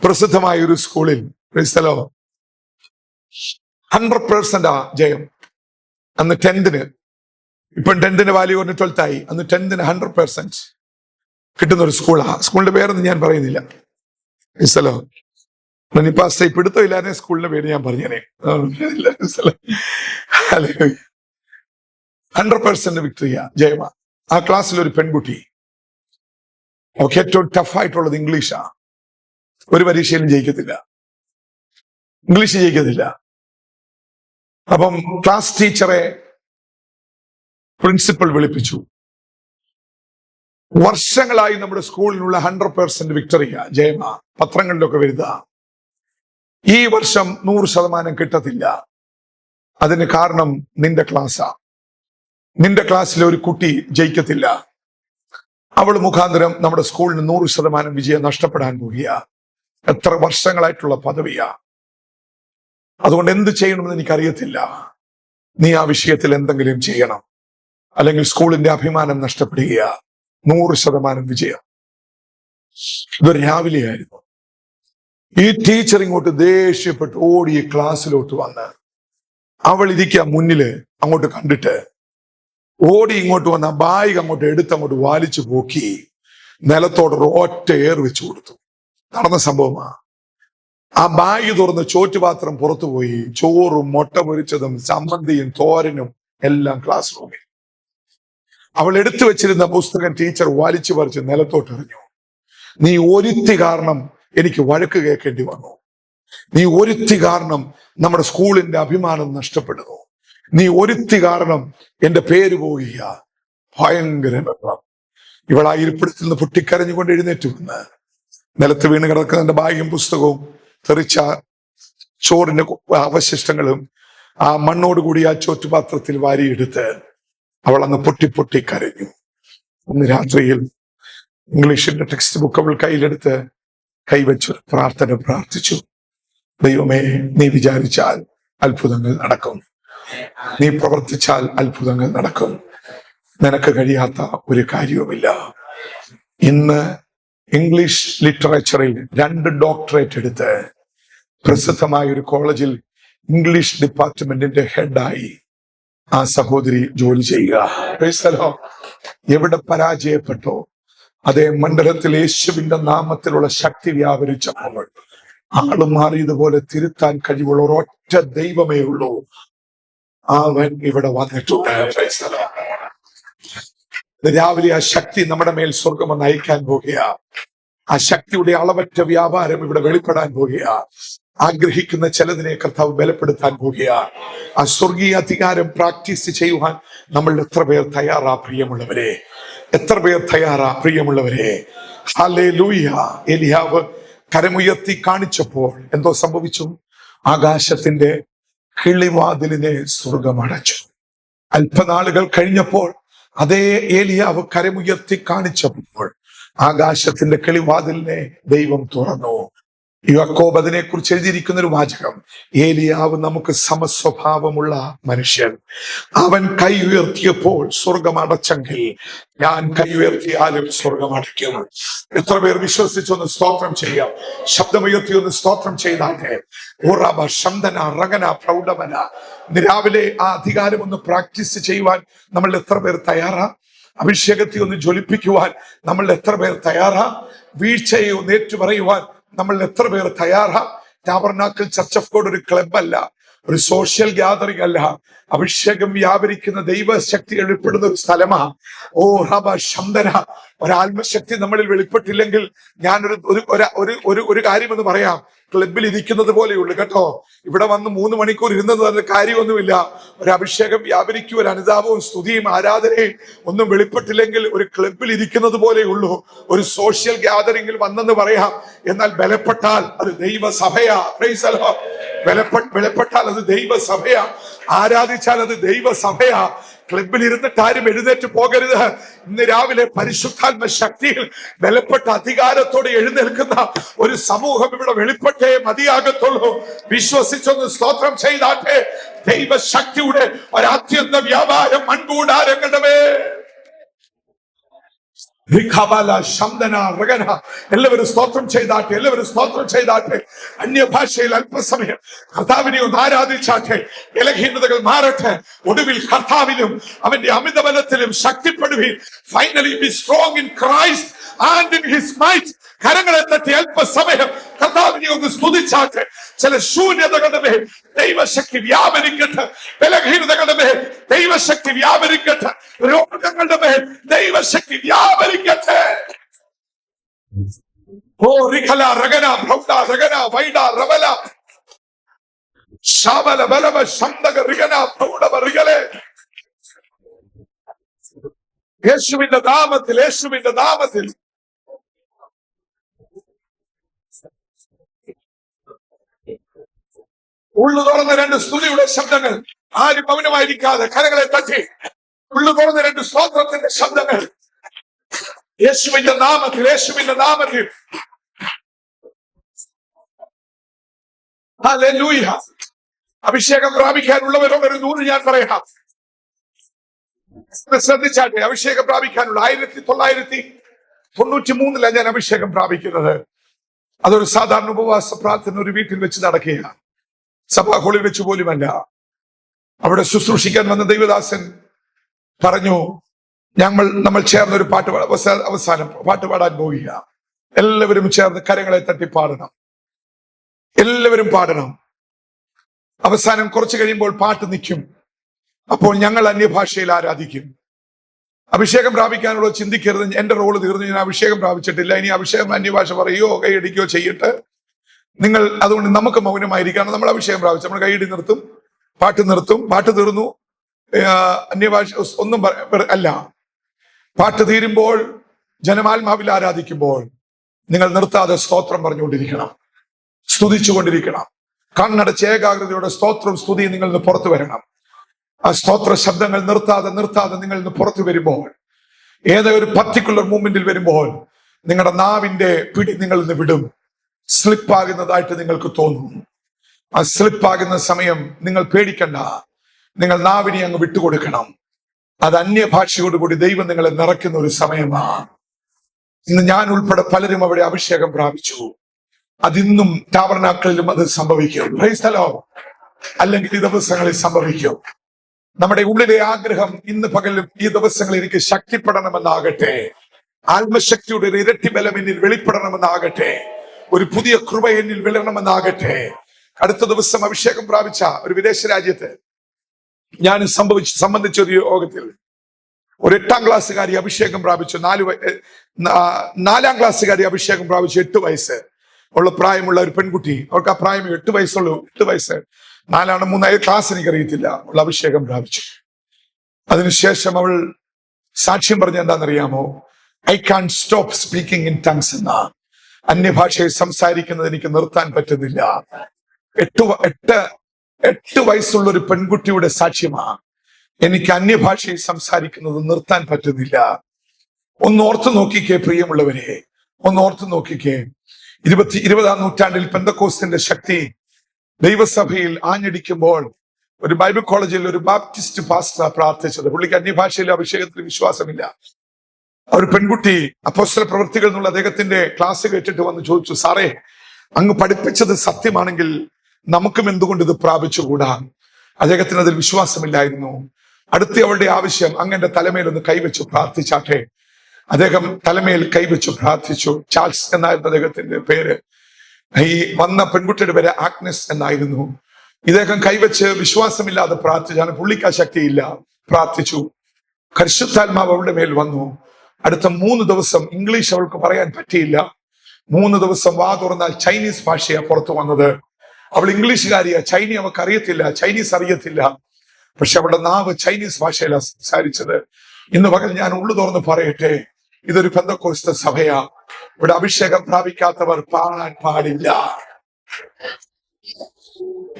പ്രസിദ്ധമായ ഒരു സ്കൂളിൽ 100% ജയം. അന്ന് 10th, ഇപ്പം 10th വാല്യൂ പറഞ്ഞ് 12th ആയി. അന്ന് 10th 100% കിട്ടുന്ന ഒരു സ്കൂളാ. സ്കൂളിന്റെ പേരൊന്നും ഞാൻ പറയുന്നില്ല. പിടുത്തം ഇല്ലാതെ സ്കൂളിന്റെ പേര് ഞാൻ പറഞ്ഞേ. 100% വിക്ടറിയ, ജയമാ. ആ ക്ലാസ്സിൽ ഒരു പെൺകുട്ടി, അവർക്ക് ഏറ്റവും ടഫായിട്ടുള്ളത് ഇംഗ്ലീഷാ. ഒരു പരീക്ഷയിലും ജയിക്കത്തില്ല, ഇംഗ്ലീഷ് ജയിക്കത്തില്ല. അപ്പം ക്ലാസ് ടീച്ചറെ പ്രിൻസിപ്പൽ വിളിപ്പിച്ചു. വർഷങ്ങളായി നമ്മുടെ സ്കൂളിനുള്ള 100% വിക്ടറിയ, ജയമാ, പത്രങ്ങളിലൊക്കെ വരുന്ന. ഈ വർഷം 100% കിട്ടത്തില്ല. അതിന് കാരണം നിന്റെ ക്ലാസ്സാ. നിന്റെ ക്ലാസ്സിലെ ഒരു കുട്ടി ജയിക്കത്തില്ല. അവൾ മുഖാന്തരം നമ്മുടെ സ്കൂളിന് 100% വിജയം നഷ്ടപ്പെടാൻ പോകുക. എത്ര വർഷങ്ങളായിട്ടുള്ള പദവിയാ. അതുകൊണ്ട് എന്ത് ചെയ്യണമെന്ന് എനിക്കറിയത്തില്ല. നീ ആ വിഷയത്തിൽ എന്തെങ്കിലും ചെയ്യണം, അല്ലെങ്കിൽ സ്കൂളിന്റെ അഭിമാനം നഷ്ടപ്പെടുക. 100% വിജയം. ഇതൊരു രാവിലെയായിരുന്നു. ഈ ടീച്ചർ ഇങ്ങോട്ട് ദേഷ്യപ്പെട്ട് ഓടി ക്ലാസ്സിലോട്ട് വന്ന് അവൾ ഇരിക്കുക മുന്നില് അങ്ങോട്ട് കണ്ടിട്ട് ഓടി ഇങ്ങോട്ട് വന്ന ബാഗ് അങ്ങോട്ട് എടുത്ത് അങ്ങോട്ട് വലിച്ചു പോക്കി നിലത്തോട് ഒറ്റ ഏർ വെച്ചു കൊടുത്തു. നടന്ന സംഭവമാ. ആ ബാഗ് തുറന്ന് ചോറ്റുപാത്രം പുറത്തുപോയി. ചോറും മുട്ട പൊരിച്ചതും ചമ്മന്തിയും തോരനും എല്ലാം ക്ലാസ് റൂമിൽ. അവൾ എടുത്തു വെച്ചിരുന്ന പുസ്തകം ടീച്ചർ വലിച്ചു പറിച്ച് നിലത്തോട്ട് എറിഞ്ഞു. നീ ഒരുത്തി കാരണം എനിക്ക് വഴക്ക് കേൾക്കേണ്ടി വന്നു. നീ ഒരുത്തി കാരണം നമ്മുടെ സ്കൂളിന്റെ അഭിമാനം നഷ്ടപ്പെടുന്നു. നീ ഒരുത്തി കാരണം എന്റെ പേര് പോവുക. ഭയങ്കര വെള്ളം. ഇവൾ ആ ഇരിപ്പിടത്തിൽ നിന്ന് പൊട്ടിക്കരഞ്ഞുകൊണ്ട് എഴുന്നേറ്റ് വന്ന് നിലത്ത് വീണ് കിടക്കുന്ന എന്റെ ബാഗും പുസ്തകവും തെറിച്ച ചോറിന്റെ അവശിഷ്ടങ്ങളും ആ മണ്ണോടുകൂടി ആ ചോറ്റുപാത്രത്തിൽ വാരിയെടുത്ത് അവൾ അന്ന് പൊട്ടി കരഞ്ഞു. അന്ന് രാത്രിയിൽ ഇംഗ്ലീഷിന്റെ ടെക്സ്റ്റ് ബുക്ക് അവൾ കയ്യിലെടുത്ത് കൈവച്ചു പ്രാർത്ഥിച്ചു. ദൈവമേ, നീ വിചാരിച്ചാൽ അത്ഭുതങ്ങൾ നടക്കും. നീ പ്രവർത്തിച്ചാൽ അത്ഭുതങ്ങൾ നടക്കും. നിനക്ക് കഴിയാത്ത ഒരു കാര്യവുമില്ല. ഇന്ന് ഇംഗ്ലീഷ് ലിറ്ററേച്ചറിൽ 2 ഡോക്ടറേറ്റ് എടുത്ത് പ്രസിദ്ധമായ ഒരു കോളേജിൽ ഇംഗ്ലീഷ് ഡിപ്പാർട്ട്മെന്റിന്റെ ഹെഡായി ആ സഹോദരി ജോലി ചെയ്യുക. എവിടെ പരാജയപ്പെട്ടോ അതേ മണ്ഡലത്തിൽ യേശുവിന്റെ നാമത്തിലുള്ള ശക്തി വ്യാപരിച്ചപ്പോൾ ആള് മാറിയതുപോലെ തിരുത്താൻ കഴിവുള്ള ഒരൊറ്റ ദൈവമേ ഉള്ളൂ. അവൻ ഇവിടെ വന്നിട്ടുണ്ട്. രാവിലെ ആ ശക്തി നമ്മുടെ മേൽ സ്വർഗം ഒന്ന് അയക്കാൻ പോകുക. ആ ശക്തിയുടെ അളവറ്റ വ്യാപാരം ഇവിടെ വെളിപ്പെടാൻ പോകുക. ആഗ്രഹിക്കുന്ന ചിലതിനെ കർത്താവ് ബലപ്പെടുത്താൻ പോകുക. ആ സ്വർഗീയ അധികാരം പ്രാക്ടീസ് ചെയ്യുവാൻ നമ്മൾ എത്ര പേർ തയ്യാറാ പ്രിയമുള്ളവരെ? എത്ര പേർ തയ്യാറാ പ്രിയമുള്ളവരെ? ഹല്ലേലൂയ. എലിയാവ് കരമുയർത്തി കാണിച്ചപ്പോൾ എന്തോ സംഭവിച്ചു? ആകാശത്തിന്റെ കിളിവാതിലിനെ സ്വർഗം അടച്ചു. അല്പനാളുകൾ കഴിഞ്ഞപ്പോൾ അതേ ഏലിയാവ് കരമുയർത്തി കാണിച്ചപ്പോൾ ആകാശത്തിന്റെ കിളിവാതിലിനെ ദൈവം തുറന്നു. യാക്കോബ് അതിനെ കുറിച്ച് എഴുതിയിരിക്കുന്ന ഒരു വാചകം, ഏലിയാവ് നമുക്ക് സമസ്വഭാവമുള്ള മനുഷ്യൻ. അവൻ കൈ ഉയർത്തിയപ്പോൾ സ്വർഗം അടച്ചെങ്കിൽ ഞാൻ കൈ ഉയർത്തിയാലും സ്വർഗം അടയ്ക്കും. എത്ര പേർ വിശ്വസിച്ചൊന്ന് സ്തോത്രം ചെയ്യാം? ശബ്ദമുയർത്തി ഒന്ന് സ്തോത്രം ചെയ്താട്ടെ. ഓറാബ ശന്തന റഗന പ്രൗഢമന. രാവിലെ ആ അധികാരം ഒന്ന് പ്രാക്ടീസ് ചെയ്യുവാൻ നമ്മൾ എത്ര പേർ തയ്യാറാ? അഭിഷേകത്തെ ഒന്ന് ജ്വലിപ്പിക്കുവാൻ നമ്മൾ എത്ര പേർ തയ്യാറാ? വീഴ്ചയെ ഒന്ന് ഏറ്റുപറയുവാൻ നമ്മൾ എത്ര പേർ തയ്യാറാ? ടാബർനാക്കിൾ ചർച്ച് ഓഫ് ഗോഡ് ഒരു ക്ലബ് അല്ല, ഒരു സോഷ്യൽ ഗ്യാതറിംഗ് അല്ല. അഭിഷേകം വ്യാപരിക്കുന്ന ദൈവശക്തി വെളിപ്പെടുന്ന ഒരു സ്ഥലമാ. ഓ റബ ശന്തന. ഒരാത്മശക്തി നമ്മളിൽ വെളിപ്പെട്ടില്ലെങ്കിൽ ഞാനൊരു കാര്യമെന്ന് പറയാം. ക്ലബിൽ ഇരിക്കുന്നത് പോലെയുള്ളു കേട്ടോ. ഇവിടെ വന്ന് 3 മണിക്കൂർ ഇരുന്നത് അതിന് കാര്യമൊന്നുമില്ല. ഒരു അഭിഷേകം വ്യാപരിക്കും, ഒരു അനുതാപവും സ്തുതിയും ആരാധനയും ഒന്നും വെളിപ്പെട്ടില്ലെങ്കിൽ ഒരു ക്ലബിൽ ഇരിക്കുന്നത് പോലെയുള്ളൂ. ഒരു സോഷ്യൽ ഗ്യാതറിംഗിൽ വന്നെന്ന് പറയാം, എന്നാൽ ബലപ്പെട്ടാൽ അത് ദൈവസഭയാ. Praise the lord. ബലപ്പെട്ടാൽ അത് ദൈവസഭയാ. ആരാധിച്ചാൽ അത് ദൈവസഭയാ. ക്ലബിൽ ഇരുന്നിട്ട് ആരും എഴുന്നേറ്റ് പോകരുത്. ഇന്ന് രാവിലെ പരിശുദ്ധാത്മ ശക്തിയിൽ ബലപ്പെട്ട അധികാരത്തോടെ എഴുന്നേൽക്കുന്ന ഒരു സമൂഹം ഇവിടെ വെളിപ്പെട്ടേ മതിയാകത്തുള്ളൂ. വിശ്വസിച്ചൊന്ന് സ്തോത്രം ചെയ്താട്ടെ. ദൈവശക്തിയുടെ ഒരത്യന്ത വ്യാപാരം മൺകൂടാരങ്ങളുടെ മേൽ. എല്ലാവരും സ്തോത്രം ചെയ്താട്ടെ. എല്ലാവരും സ്തോത്രം ചെയ്താട്ടെ. അന്യഭാഷയിൽ അല്പസമയം കർത്താവിനെ ഒന്ന് ആരാധിച്ചാട്ടെ. ബലഹീനതകൾ മാറട്ടെ. ഒടുവിൽ കർത്താവിലും അവന്റെ അമിതബലത്തിലും ശക്തിപ്പെടുവിൻ. Finally be strong in Christ and in his might. കരങ്ങളെ തട്ടി അല്പസമയം കർത്താവിനെ ഒന്ന് സ്തുതിച്ചാട്ടെ. ചില ശൂന്യതകളുടെ മേൽ ദൈവശക്തി വ്യാപരിക്കട്ടെ. ബലഹീനതകളുടെ മേൽ ദൈവശക്തി വ്യാപരിക്കട്ടെ. രോഗങ്ങളുടെ മേൽ ദൈവശക്തി വ്യാപരിക്കട്ടെ. ഓ റിഖല റഗന പ്രൗഢ റഗന വൈഡ റവല ശാബല ബലവ ശബ്ദക റിഗന പ്രൗഢ റിഗലെ. യേശുവിന്റെ നാമത്തിൽ, യേശുവിന്റെ നാമത്തിൽ ഉള്ളു തുറന്ന 2 സ്തുതിയുടെ ശബ്ദങ്ങൾ. ആരും മൗനമായിരിക്കാതെ കരങ്ങളെ തട്ടി ഉള്ളു തുറന്ന 2 സ്തോത്രത്തിന്റെ ശബ്ദങ്ങൾ. യേശുവിന്റെ നാമത്തിൽ, യേശുവിന്റെ നാമത്തിൽ. ഹല്ലേലൂയ. അഭിഷേകം പ്രാപിക്കാനുള്ളവരോട് ഒരു 100 ഞാൻ പറയാം. ശ്രദ്ധിച്ചാട്ടെ. അഭിഷേകം പ്രാപിക്കാനുള്ള 1900 93 ഞാൻ അഭിഷേകം പ്രാപിക്കുന്നത്. അതൊരു സാധാരണ ഉപവാസ പ്രാർത്ഥന ഒരു വീട്ടിൽ വെച്ച് നടക്കുകയാണ്, സഭാ ഹോളിൽ വെച്ച് പോലുമല്ല. അവിടെ ശുശ്രൂഷിക്കാൻ വന്ന ദൈവദാസൻ പറഞ്ഞു, നമ്മൾ ചേർന്ന് ഒരു പാട്ട് അവസാനം പാട്ട് പാടാൻ പോവുക. എല്ലാവരും ചേർന്ന് കരങ്ങളെ തട്ടി പാടണം, എല്ലാവരും പാടണം. അവസാനം കുറച്ചു കഴിയുമ്പോൾ പാട്ട് നിൽക്കും. അപ്പോൾ ഞങ്ങൾ അന്യഭാഷയിൽ ആരാധിക്കും. അഭിഷേകം പ്രാപിക്കാനുള്ള ചിന്തിക്കരുത്, എന്റെ റോള് തീർന്നു, ഞാൻ അഭിഷേകം പ്രാപിച്ചിട്ടില്ല, ഇനി അഭിഷേകം അന്യഭാഷ പറയുകയോ കൈയടിക്കുകയോ ചെയ്യട്ടെ. നിങ്ങൾ അതുകൊണ്ട് നമുക്ക് മൗനമായിരിക്കണം. നമ്മൾ അഭിഷേകം പ്രാപിച്ചു, നമ്മൾ കൈയടി നിർത്തും, പാട്ട് തീർന്നു, അന്യഭാഷ ഒന്നും അല്ല. പാട്ട് തീരുമ്പോൾ ജനമാത്മാവിൽ ആരാധിക്കുമ്പോൾ നിങ്ങൾ നിർത്താതെ സ്തോത്രം പറഞ്ഞുകൊണ്ടിരിക്കണം, സ്തുതിച്ചുകൊണ്ടിരിക്കണം. കണ്ണടച്ച് ഏകാഗ്രതയോടെ സ്തോത്രവും സ്തുതിയും നിങ്ങളിൽ നിന്ന് പുറത്തു വരണം. ആ സ്തോത്ര ശബ്ദങ്ങൾ നിർത്താതെ നിങ്ങളിൽ നിന്ന് പുറത്തു വരുമ്പോൾ, ഏതൊരു പർട്ടിക്കുലർ മൂവ്മെന്റിൽ വരുമ്പോൾ നിങ്ങളുടെ നാവിന്റെ പിടി നിങ്ങളിൽ നിന്ന് വിടും. സ്ലിപ്പാകുന്നതായിട്ട് നിങ്ങൾക്ക് തോന്നും. ആ സ്ലിപ്പാകുന്ന സമയം നിങ്ങൾ പേടിക്കണ്ട, നിങ്ങൾ നാവിനെ അങ്ങ് വിട്ടുകൊടുക്കണം. അത് അന്യഭാഷയോടുകൂടി ദൈവം നിങ്ങളെ നിറയ്ക്കുന്ന ഒരു സമയമാണ്. ഇന്ന് ഞാൻ ഉൾപ്പെടെ പലരും അവിടെ അഭിഷേകം പ്രാപിച്ചു. അതിന്നും ടാബർനാക്കളിലും അത് സംഭവിക്കും. Price the Lord. അല്ലെങ്കിൽ ഈ ദിവസങ്ങളിൽ സംഭവിക്കും. നമ്മുടെ ഉള്ളിലെ ആഗ്രഹം ഇന്ന് പകലും ഈ ദിവസങ്ങളിൽ എനിക്ക് ശക്തിപ്പെടണമെന്നാകട്ടെ, ആത്മശക്തിയുടെ ഒരു ഇരട്ടി ബലം എന്നിൽ വെളിപ്പെടണമെന്നാകട്ടെ, ഒരു പുതിയ കൃപ എന്നിൽ വിളരണമെന്നാകട്ടെ. അടുത്ത ദിവസം അഭിഷേകം പ്രാപിച്ച ഒരു വിദേശ രാജ്യത്ത് ഞാൻ സംബന്ധിച്ച ഒരു യോഗത്തിൽ ഒരു 8ാം ക്ലാസ്സുകാരി അഭിഷേകം പ്രാപിച്ചു. 4ാം ക്ലാസ്സുകാരി അഭിഷേകം പ്രാപിച്ചു. 8 വയസ്സ് ഉള്ള പ്രായമുള്ള ഒരു പെൺകുട്ടി, അവർക്ക് ആ പ്രായം 8 വയസ്സുള്ളൂ. 8 വയസ്സ് 4 3 ക്ലാസ് എനിക്കറിയത്തില്ല, അവൾ അഭിഷേകം പ്രാപിച്ചു. അതിനുശേഷം അവൾ സാക്ഷ്യം പറഞ്ഞ എന്താണെന്നറിയാമോ? I can stop speaking in tongues എന്ന അന്യഭാഷയിൽ സംസാരിക്കുന്നത് എനിക്ക് നിർത്താൻ പറ്റുന്നില്ല. 8 വയസ്സുള്ള ഒരു പെൺകുട്ടിയുടെ സാക്ഷ്യമാണ്. എനിക്ക് അന്യഭാഷയിൽ സംസാരിക്കുന്നത് നിർത്താൻ പറ്റുന്നില്ല. ഒന്ന് ഓർത്തു നോക്കിക്കേ പ്രിയമുള്ളവരെ, ഒന്ന് ഓർത്തു നോക്കിക്കേ. 20ാം നൂറ്റാണ്ടിൽ പെന്തക്കോസ്തിന്റെ ശക്തി ദൈവസഭയിൽ ആഞ്ഞടിക്കുമ്പോൾ ഒരു ബൈബിൾ കോളേജിൽ ഒരു ബാപ്റ്റിസ്റ്റ് പാസ്റ്റർ പ്രാർത്ഥിച്ചത്. പുള്ളിക്ക് അന്യഭാഷയിലെ അഭിഷേകത്തിന് വിശ്വാസമില്ല. ഒരു പെൺകുട്ടി അപ്പോസ്തല പ്രവൃത്തികൾ എന്നുള്ള അദ്ദേഹത്തിന്റെ ക്ലാസ് കേട്ടിട്ട് വന്ന് ചോദിച്ചു, സാറേ, അങ്ങ് പഠിപ്പിച്ചത് സത്യമാണെങ്കിൽ നമുക്കും എന്തുകൊണ്ട് ഇത് പ്രാപിച്ചുകൂടാ? അദ്ദേഹത്തിന് അതിൽ വിശ്വാസമില്ലായിരുന്നു. അടുത്ത അവളുടെ ആവശ്യം, അങ്ങന്റെ തലമേലൊന്ന് കൈവച്ചു പ്രാർത്ഥിച്ചാട്ടെ. അദ്ദേഹം തലമേൽ കൈവച്ചു പ്രാർത്ഥിച്ചു. ചാൾസ് എന്നായിരുന്നു അദ്ദേഹത്തിന്റെ പേര്. ഈ വന്ന പെൺകുട്ടിയുടെ പേര് ആഗ്നസ് എന്നായിരുന്നു. ഇദ്ദേഹം കൈവച്ച് വിശ്വാസമില്ലാതെ പ്രാർത്ഥിച്ചാണ്. പുള്ളിക്ക് ആ ശക്തിയില്ല, പ്രാർത്ഥിച്ചു. പരിശുദ്ധാത്മാവ് അവളുടെ മേൽ വന്നു. അടുത്ത 3 ദിവസം ഇംഗ്ലീഷ് അവൾക്ക് പറയാൻ പറ്റിയില്ല. 3 ദിവസം വാ തുറന്നാൽ ചൈനീസ് ഭാഷയാ പുറത്തു വന്നത്. അവൾ ഇംഗ്ലീഷുകാരിയാ, അവൾക്ക് അറിയത്തില്ല, ചൈനീസ് അറിയത്തില്ല. പക്ഷെ അവളുടെ നാവ് ചൈനീസ് ഭാഷയിലാണ് സംസാരിച്ചത്. ഇന്ന് പകൽ ഞാൻ ഉള്ളു തുറന്ന് പറയട്ടെ, ഇതൊരു പെന്തക്കോസ്ത സഭയാ. ഇവിടെ അഭിഷേകം പ്രാപിക്കാത്തവർ പാടാൻ പാടില്ല.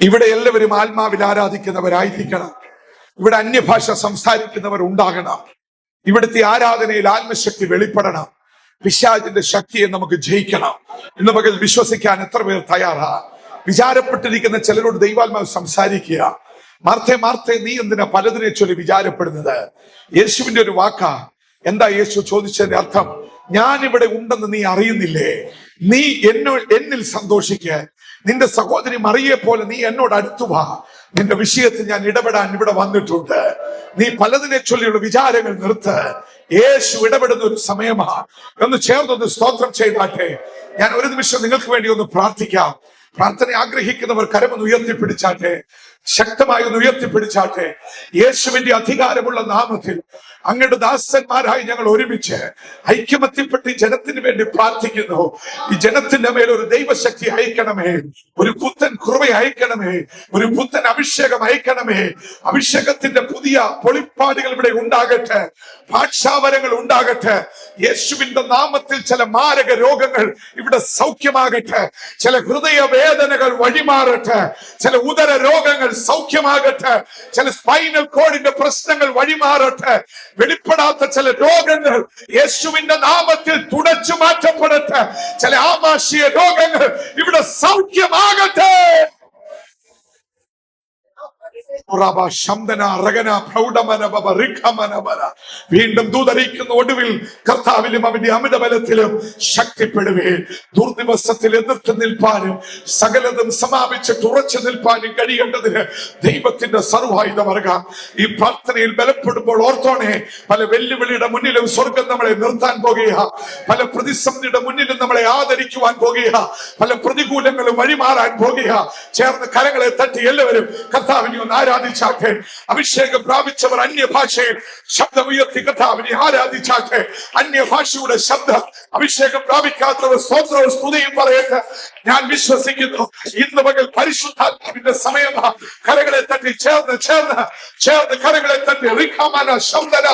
ഇവിടെ എല്ലാവരും ആത്മാവിൽ ആരാധിക്കുന്നവരായിരിക്കണം. ഇവിടെ അന്യഭാഷ സംസാരിക്കുന്നവർ ഉണ്ടാകണം. ഇവിടുത്തെ ആരാധനയിൽ ആത്മശക്തി വെളിപ്പെടണം. പിശാചിന്റെ ശക്തിയെ നമുക്ക് ജയിക്കണം. ഇന്ന് പകൽ വിശ്വസിക്കാൻ എത്ര പേർ തയ്യാറാ? വിചാരപ്പെട്ടിരിക്കുന്ന ചിലരോട് ദൈവാത്മാവ് സംസാരിക്കുക. മാർത്തേ, നീ എന്തിനാ പലതിനെ ചൊല്ലി വിചാരപ്പെടുന്നത്? യേശുവിന്റെ ഒരു വാക്കാ. എന്താ യേശു ചോദിച്ചതിന്റെ അർത്ഥം? ഞാൻ ഇവിടെ ഉണ്ടെന്ന് നീ അറിയുന്നില്ലേ? നീ എന്നിൽ സന്തോഷിക്ക. നിന്റെ സഹോദരി മറിയെ പോലെ നീ എന്നോട് അടുത്തു വാ. നിന്റെ വിഷയത്തിൽ ഞാൻ ഇടപെടാൻ ഇവിടെ വന്നിട്ടുണ്ട്. നീ പലതിനെ ചൊല്ലിയുള്ള വിചാരങ്ങൾ നിർത്ത്. യേശു ഇടപെടുന്ന ഒരു സമയമാണ്. ഒന്ന് ചേർന്നൊന്ന് സ്തോത്രം ചെയ്താട്ടെ. ഞാൻ ഒരു നിമിഷം നിങ്ങൾക്ക് വേണ്ടി ഒന്ന് പ്രാർത്ഥിക്കാം. പ്രാർത്ഥന ആഗ്രഹിക്കുന്നവർ കരമൊന്ന് ഉയർത്തിപ്പിടിച്ചാട്ടെ, ശക്തമായി ഒന്ന് ഉയർത്തിപ്പിടിച്ചാട്ടെ. യേശുവിന്റെ അധികാരമുള്ള നാമത്തിൽ അങ്ങയുടെ ദാസന്മാരായി ഞങ്ങൾ ഒരുമിച്ച് ഐക്യമത്യപ്പെട്ട് ഈ ജനത്തിന് വേണ്ടി പ്രാർത്ഥിക്കുന്നു. ഈ ജനത്തിന്റെ മേൽ ഒരു ദൈവശക്തി അയക്കണമേ, ഒരു പുത്തൻ കൃപ അയക്കണമേ, ഒരു പുത്തൻ അഭിഷേകം അയക്കണമേ. അഭിഷേകത്തിന്റെ പുതിയ പൊളിപ്പാടുകൾ ഇവിടെ ഉണ്ടാകട്ടെ, ഭാഷാവരങ്ങൾ ഉണ്ടാകട്ടെ. യേശുവിന്റെ നാമത്തിൽ ചില മാരക രോഗങ്ങൾ ഇവിടെ സൗഖ്യമാകട്ടെ, ചില ഹൃദയ വേദനകൾ വഴിമാറട്ടെ, ചില ഉദര രോഗങ്ങൾ സൗഖ്യമാകട്ടെ, ചില സ്പൈനൽ കോഡിന്റെ പ്രശ്നങ്ങൾ വഴിമാറട്ടെ. വെളിപ്പെടാത്ത ചില രോഗങ്ങൾ യേശുവിന്റെ നാമത്തിൽ തുടച്ചു മാറ്റപ്പെടട്ടെ. ചില ആമാശയ രോഗങ്ങൾ ഇവിടെ സൗഖ്യമാകട്ടെ. വീണ്ടും ദൂതറിയിക്കുന്ന ഒടുവിൽ കർത്താവിലും അവന്റെ അമിതബലത്തിലും ശക്തിപ്പെടുവേ. ദുർദിവസത്തിൽ എതിർത്ത് നിൽപ്പാനും സകലതും സമാപിച്ചിട്ട് ഉറച്ചു നിൽപ്പാനും കഴിയേണ്ടതിന് ദൈവത്തിന്റെ സർവായുധമറുക. ഈ പ്രാർത്ഥനയിൽ ബലപ്പെടുമ്പോൾ ഓർത്തോണേ, പല വെല്ലുവിളിയുടെ മുന്നിലും സ്വർഗം നമ്മളെ നിർത്താൻ പോകുക, പല പ്രതിസന്ധിയുടെ മുന്നിലും നമ്മളെ ആദരിക്കുവാൻ പോകുക, പല പ്രതികൂലങ്ങളും വഴിമാറാൻ പോകുക. ചേർന്ന് കരങ്ങളെ തട്ടി എല്ലാവരും കർത്താവിനെ ഒന്ന് ആരാധിച്ചാട്ടെ. അഭിഷേകം പ്രാപിച്ചവർ അന്യഭാഷയിൽ ശബ്ദമുയർത്തി കർത്താവിനെ ആരാധിച്ചാട്ടെ. അന്യഭാഷയുടെ ശബ്ദം അഭിഷേകം പ്രാപിക്കാത്തവർ സ്തോത്രവും സ്തുതിയും പറയട്ടെ. ഞാൻ വിശ്വസിക്കുന്നു ഇന്ന് പകൽ പരിശുദ്ധാത്മാവിന്റെ സമയമാണ്. കരങ്ങളെ തട്ടി ചേർന്ന് കരങ്ങളെ തട്ടി റിഖാമന ശബ്ദന